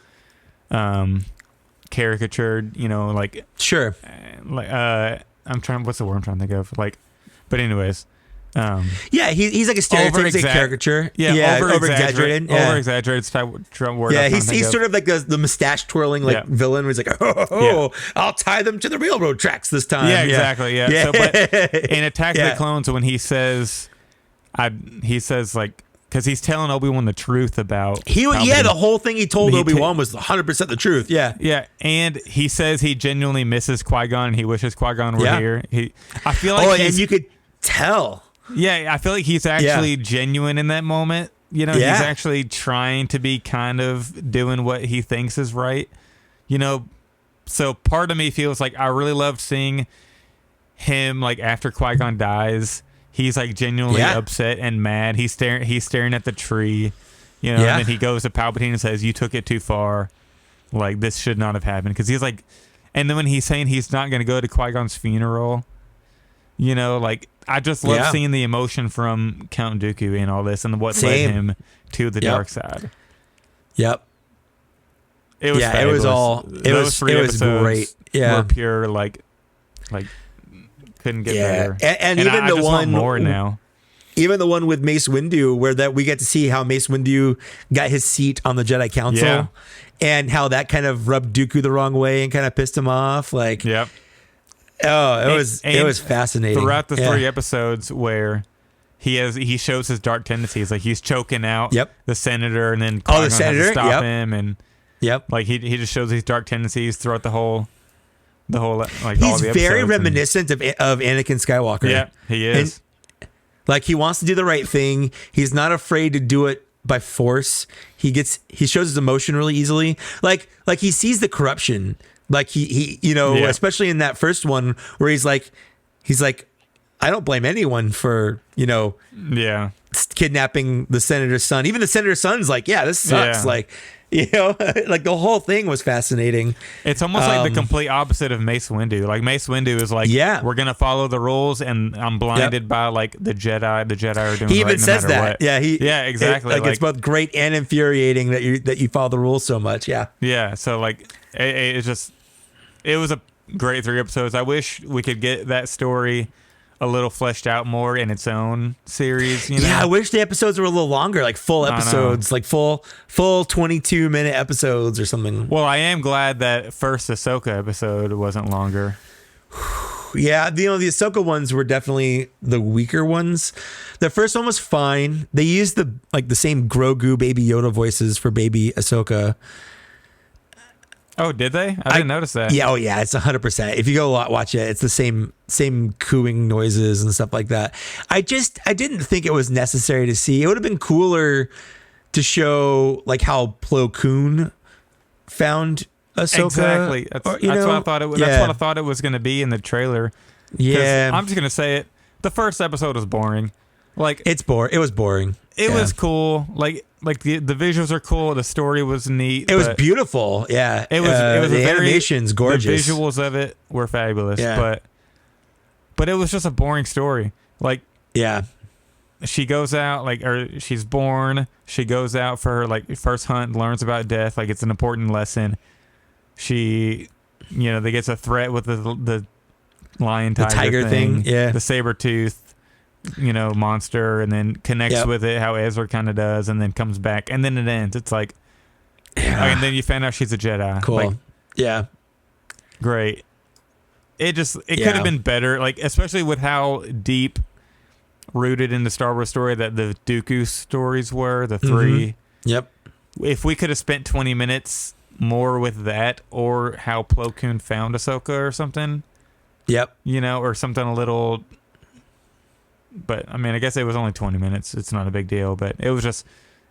caricatured, you know, like sure. What's the word I'm trying to think of? Like, but anyways. He's like a stereotypical caricature. Over-exaggerated. Over-exaggerated type word. Yeah, he's sort of like the mustache twirling villain where he's like, I'll tie them to the railroad tracks this time. Yeah, exactly. Yeah. So, but in Attack of the Clones, when he says like, because he's telling Obi-Wan the truth about the whole thing he told Obi-Wan was 100% the truth. Yeah, and he says he genuinely misses Qui-Gon and he wishes Qui-Gon were here. I feel like and you could tell. Yeah, I feel like he's actually genuine in that moment. You know, he's actually trying to be kind of doing what he thinks is right. You know, so part of me feels like I really loved seeing him like after Qui-Gon dies. He's like genuinely upset and mad. He's staring at the tree. You know, and then he goes to Palpatine and says, "You took it too far. Like this should not have happened." Because he's like, and then when he's saying he's not going to go to Qui-Gon's funeral, you know, like. I just love seeing the emotion from Count Dooku in all this and what led him to the dark side. Yep. It was fabulous. It was all it was great. Yeah. Were pure like couldn't get better. And even I the just one want more now. Even the one with Mace Windu where that we get to see how Mace Windu got his seat on the Jedi Council and how that kind of rubbed Dooku the wrong way and kind of pissed him off like Oh, it was fascinating. Throughout the 3 episodes where he shows his dark tendencies, like he's choking out the senator, and then the senator has to stop him, and like he just shows these dark tendencies throughout the whole like he's all the episodes. He's very reminiscent of Anakin Skywalker. Yeah, he is. And, like he wants to do the right thing. He's not afraid to do it by force. He shows his emotion really easily. Like he sees the corruption. Like he you know, especially in that first one where he's like, I don't blame anyone for, you know, kidnapping the senator's son. Even the senator's son's like, this sucks. Like, you know, like the whole thing was fascinating. It's almost like the complete opposite of Mace Windu. Like Mace Windu is like, we're gonna follow the rules, and I'm blinded by like the Jedi. The Jedi are doing. He even no says that. What. Yeah, exactly. Like it's both great and infuriating that you follow the rules so much. Yeah. Yeah. So like, it was a great 3 episodes. I wish we could get that story a little fleshed out more in its own series. You know? Yeah, I wish the episodes were a little longer, like full episodes, like full 22-minute episodes or something. Well, I am glad that first Ahsoka episode wasn't longer. Yeah, you know, the Ahsoka ones were definitely the weaker ones. The first one was fine. They used the same Grogu Baby Yoda voices for Baby Ahsoka. Oh, did they? I didn't notice that. Yeah, it's 100%. If you go watch it, it's the same cooing noises and stuff like that. I didn't think it was necessary to see. It would have been cooler to show like how Plo Koon found Ahsoka. Exactly. That's what I thought it was. That's what I thought it was going to be in the trailer. Yeah. I'm just going to say it. The first episode was boring. Like it was boring. It was cool. Like the visuals are cool. The story was neat. It was beautiful. Yeah. It was the animation's gorgeous. The visuals of it were fabulous. Yeah. But it was just a boring story. Like she goes out or she's born. She goes out for her like first hunt, learns about death. Like it's an important lesson. She they gets a threat with the lion tiger thing, the saber tooth, monster, and then connects with it how Ezra kind of does, and then comes back, and then it ends. It's like, and then you find out she's a Jedi. Cool. Like, yeah. Great. It could have been better, like especially with how deep rooted in the Star Wars story that the Dooku stories were, the 3. Yep. If we could have spent 20 minutes more with that, or how Plo Koon found Ahsoka or something. Yep. Or something a little. But I mean, I guess it was only 20 minutes. It's not a big deal, but it was just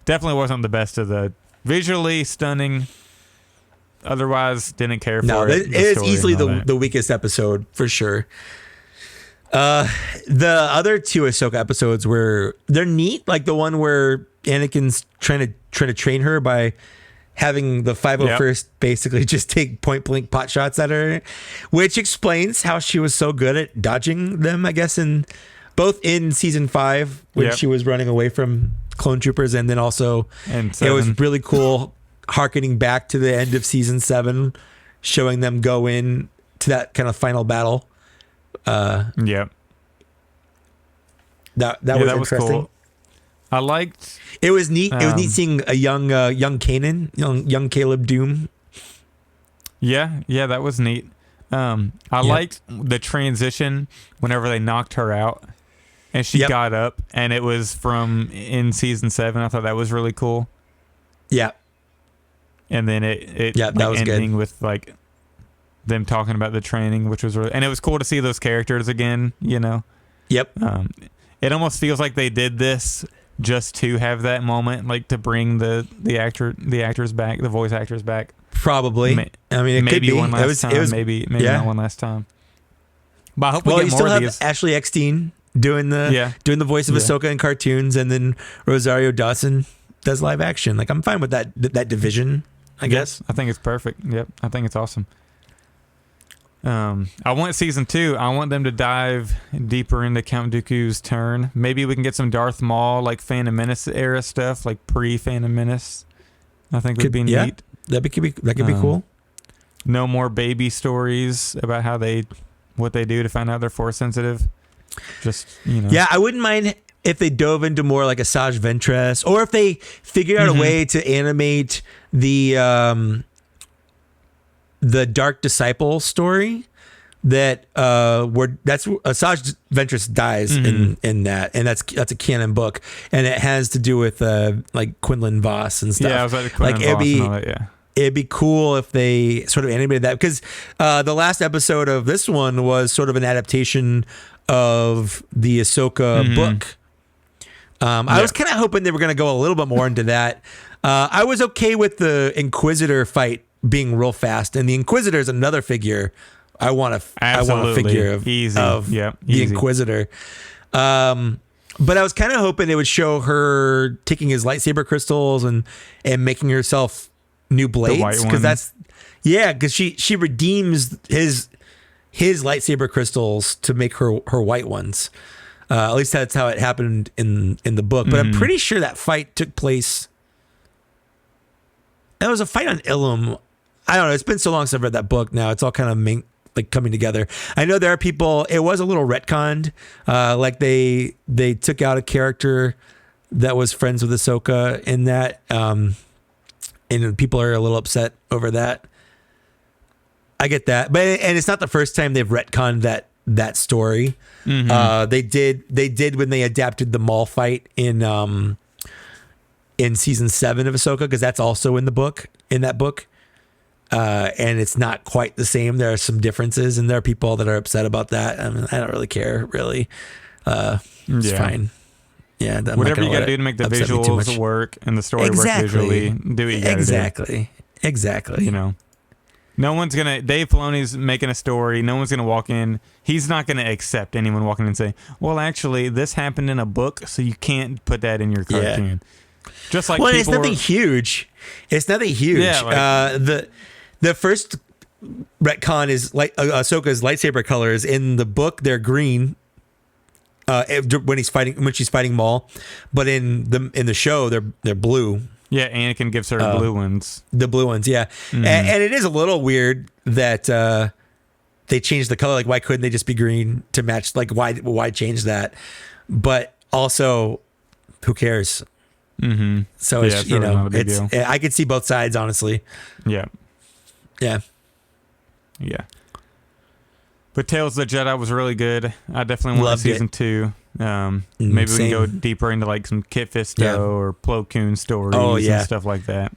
definitely wasn't the best of the visually stunning. Otherwise, didn't care for it. No, it is easily the weakest episode for sure. The other 2 Ahsoka episodes they're neat, like the one where Anakin's trying to train her by having the 501st basically just take point blank pot shots at her, which explains how she was so good at dodging them, I guess, both in season 5 when she was running away from clone troopers, and then also it was really cool harkening back to the end of season 7, showing them go in to that kind of final battle. That was interesting. Cool. I liked. It was neat. It was neat seeing a young Kanan, young Caleb Doom. Yeah, that was neat. I liked the transition whenever they knocked her out, and she got up, and it was from in season 7. I thought that was really cool. Yeah. And then it that was ending good. with like them talking about the training, which was really, and it was cool to see those characters again. Yep. It almost feels like they did this just to have that moment, like to bring the actors back, the voice actors back. Probably. I mean, it maybe could be. One last time. Maybe not one last time. But I hope we get more still of have these. Ashley Eckstein doing the voice of Ahsoka in cartoons, and then Rosario Dawson does live action. Like, I'm fine with that division, I guess. I think it's perfect. Yep. I think it's awesome. I want season 2. I want them to dive deeper into Count Dooku's turn. Maybe we can get some Darth Maul, like Phantom Menace era stuff, like pre-Phantom Menace. I think would be neat. That could be cool. No more baby stories about what they do to find out they're Force sensitive. Just Yeah, I wouldn't mind if they dove into more like Asajj Ventress, or if they figured out a way to animate the Dark Disciple story that's Asajj Ventress dies in that, and that's a canon book, and it has to do with like Quinlan Voss and stuff. Yeah, I was like Quinlan Voss and all that, It'd be cool if they sort of animated that, because the last episode of this one was sort of an adaptation of the Ahsoka book. I was kind of hoping they were going to go a little bit more into that. I was okay with the Inquisitor fight being real fast, and the Inquisitor is another figure I want a figure of the Inquisitor. But I was kind of hoping it would show her taking his lightsaber crystals and making herself new blades, because because she redeems his lightsaber crystals to make her white ones. At least that's how it happened in the book. But I'm pretty sure that fight took place. That was a fight on Ilum. I don't know. It's been so long since I've read that book now. It's all kind of coming together. I know there are people, it was a little retconned. Like they took out a character that was friends with Ahsoka in that. And people are a little upset over that. I get that. And it's not the first time they've retconned that story. They did when they adapted the Maul fight in season 7 of Ahsoka, because that's also in that book. And it's not quite the same. There are some differences, and there are people that are upset about that. I mean, I don't really care, really. It's fine. Yeah, whatever you got to do to make the visuals work and the story work visually, do what you got to do. Exactly. No one's going to... Dave Filoni's making a story. No one's going to walk in. He's not going to accept anyone walking in and say, well, actually, this happened in a book, so you can't put that in your cartoon. Just like it's nothing huge. It's nothing huge. Yeah, the first retcon is like Ahsoka's lightsaber colors. In the book, they're green when she's fighting Maul, but in the show they're blue. Yeah, Anakin gives her blue ones. The blue ones, yeah. Mm-hmm. And it is a little weird that they changed the color. Like, why couldn't they just be green to match? Like, why change that? But also, who cares? Mm-hmm. So it's, really not a big deal. I could see both sides, honestly. Yeah. Yeah. But Tales of the Jedi was really good. I definitely want season 2. Maybe we can go deeper into like some Kit Fisto or Plo Koon stories and stuff like that.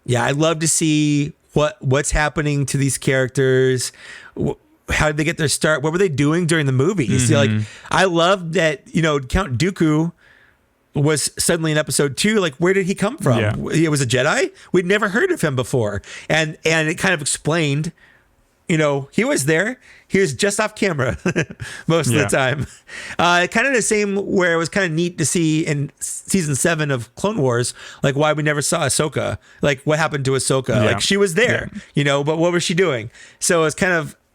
Yeah, I'd love to see what's happening to these characters. How did they get their start? What were they doing during the movie? Mm-hmm. See, like, I love that, Count Dooku was suddenly in episode 2. Like, where did he come from? Yeah. He was a Jedi? We'd never heard of him before. And it kind of explained, he was there. He was just off camera most of the time. Kind of the same where it was kind of neat to see in season 7 of Clone Wars, like why we never saw Ahsoka. Like, what happened to Ahsoka? Yeah. Like, she was there, but what was she doing? So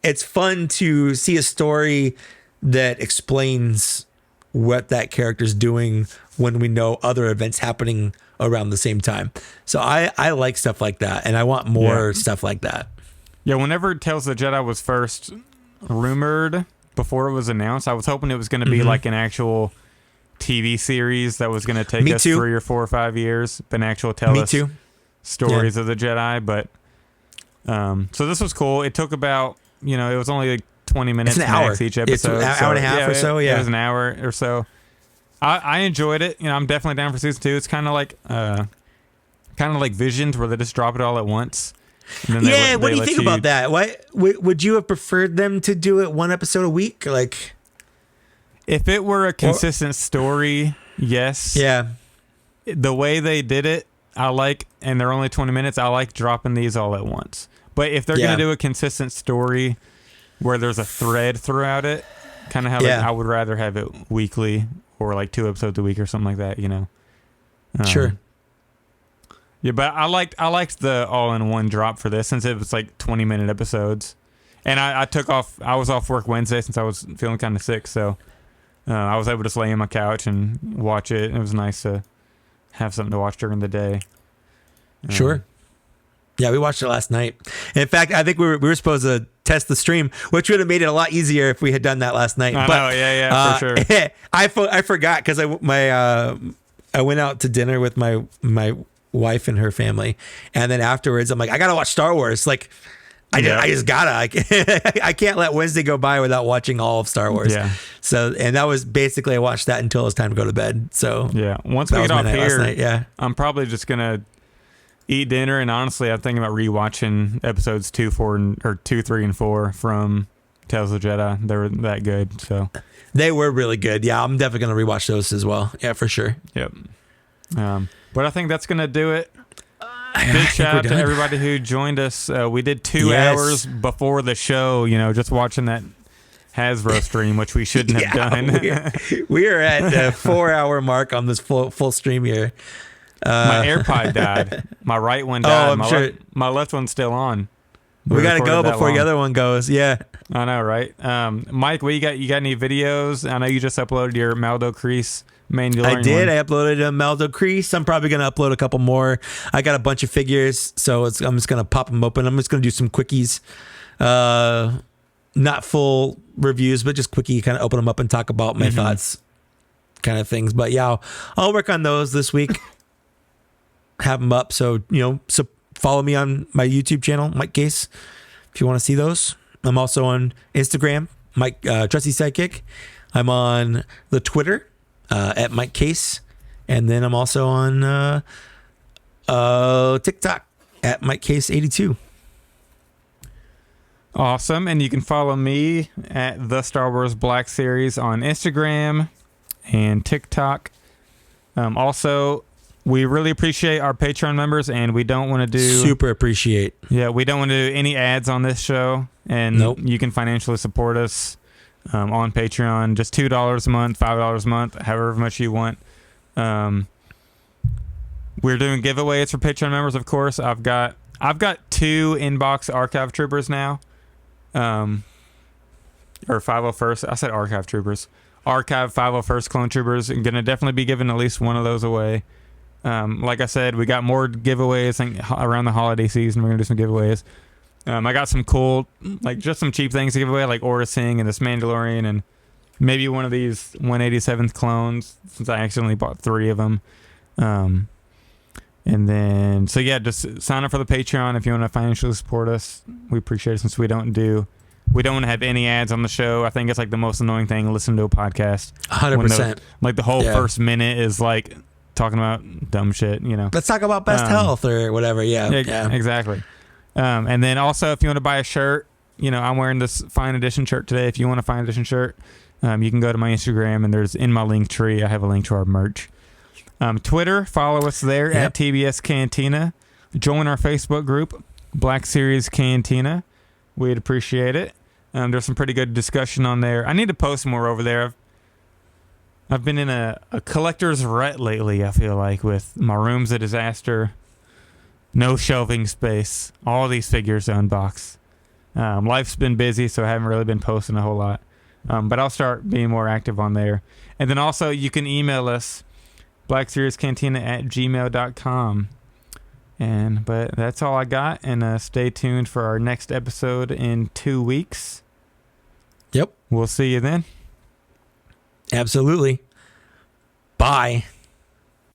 it's fun to see a story that explains what that character's doing when we know other events happening around the same time. So I like stuff like that, and I want more stuff like that. Yeah, whenever Tales of the Jedi was first rumored, before it was announced, I was hoping it was going to be like an actual TV series that was going to take us 3 or 4 or 5 years, an actual tell us stories of the Jedi. But so this was cool. It took about, it was only like 20 minutes max each episode. It's an hour and a half or so. Yeah, it was an hour or so. I enjoyed it. I'm definitely down for season 2. It's kind of like Visions, where they just drop it all at once. What do you think about that? Why would you have preferred them to do it one episode a week? Like, if it were a consistent story, yes. Yeah. The way they did it, I like, and they're only 20 minutes. I like dropping these all at once. But if they're going to do a consistent story where there's a thread throughout it, kind of how I would rather have it weekly or like 2 episodes a week or something like that. Sure. Yeah, but I liked the all-in-one drop for this, since it was like 20-minute episodes. And I was off work Wednesday since I was feeling kind of sick, so I was able to just lay on my couch and watch it. It was nice to have something to watch during the day. Sure. Yeah, we watched it last night. In fact, I think we were supposed to test the stream, which would have made it a lot easier if we had done that last night. For sure. I forgot because I went out to dinner with my wife and her family, and then afterwards I'm like, I gotta watch Star Wars. Like, I just gotta. I can't let Wednesday go by without watching all of Star Wars. Yeah. So, and that was basically, I watched that until it was time to go to bed. So yeah, once we get off here, I'm probably just gonna eat dinner, and honestly, I'm thinking about rewatching episodes 2, 3, and 4 from Tales of the Jedi. They were that good. So they were really good. Yeah, I'm definitely gonna rewatch those as well. Yeah, for sure. Yep. But I think that's going to do it. Big shout out to everybody who joined us. We did 2 hours before the show, just watching that Hasbro stream, which we shouldn't have done. we are at the 4-hour mark on this full stream here. My AirPod died. My right one died. My left one's still on. We got to go before the other one goes. Yeah. I know, right? Mike, what you got? You got any videos? I know you just uploaded your Maldo Crease Mandalorian. I did. One. I uploaded a Maldo Crease. I'm probably going to upload a couple more. I got a bunch of figures, so I'm just going to pop them open. I'm just going to do some quickies. Not full reviews, but just quickie, kind of open them up and talk about my thoughts kind of things. But yeah, I'll work on those this week. Have them up. So, so follow me on my YouTube channel, Mike Case, if you want to see those. I'm also on Instagram, Mike Trusty Sidekick. I'm on the Twitter at Mike Case, and then I'm also on TikTok at Mike Case 82. Awesome, and you can follow me at the Star Wars Black Series on Instagram and TikTok. Also, we really appreciate our Patreon members, and we don't want to do super appreciate. Yeah, we don't want to do any ads on this show, and you can financially support us on Patreon, just $2 a month, $5 a month, however much you want. We're doing giveaways for Patreon members, of course. I've got 2 inbox archive troopers now, or 501st. I said archive troopers. Archive 501st clone troopers. I'm gonna definitely be giving at least one of those away. Like I said, we got more giveaways around the holiday season. We're going to do some giveaways. I got some cool, like just some cheap things to give away, like Aura Sing and this Mandalorian and maybe one of these 187th clones, since I accidentally bought 3 of them. And then, so yeah, just sign up for the Patreon if you want to financially support us. We appreciate it, since we don't have any ads on the show. I think it's like the most annoying thing, listen to a podcast. 100%. Like the whole first minute is like talking about dumb shit, you know. Let's talk about best health or whatever. Yeah. Exactly. And then also, if you want to buy a shirt, you know, I'm wearing this Fine Edition shirt today. If you want a Fine Edition shirt, you can go to my Instagram, and there's in my link tree, I have a link to our merch. Twitter, follow us there at TBS Cantina. Join our Facebook group, Black Series Cantina. We'd appreciate it. There's some pretty good discussion on there. I need to post more over there. I've been in a collector's rut lately, I feel like, with my room's a disaster. No shelving space. All these figures to unbox. Life's been busy, so I haven't really been posting a whole lot. But I'll start being more active on there. And then also, you can email us, blackseriescantina@gmail.com. But that's all I got. And stay tuned for our next episode in 2 weeks. Yep. We'll see you then. Absolutely. Bye.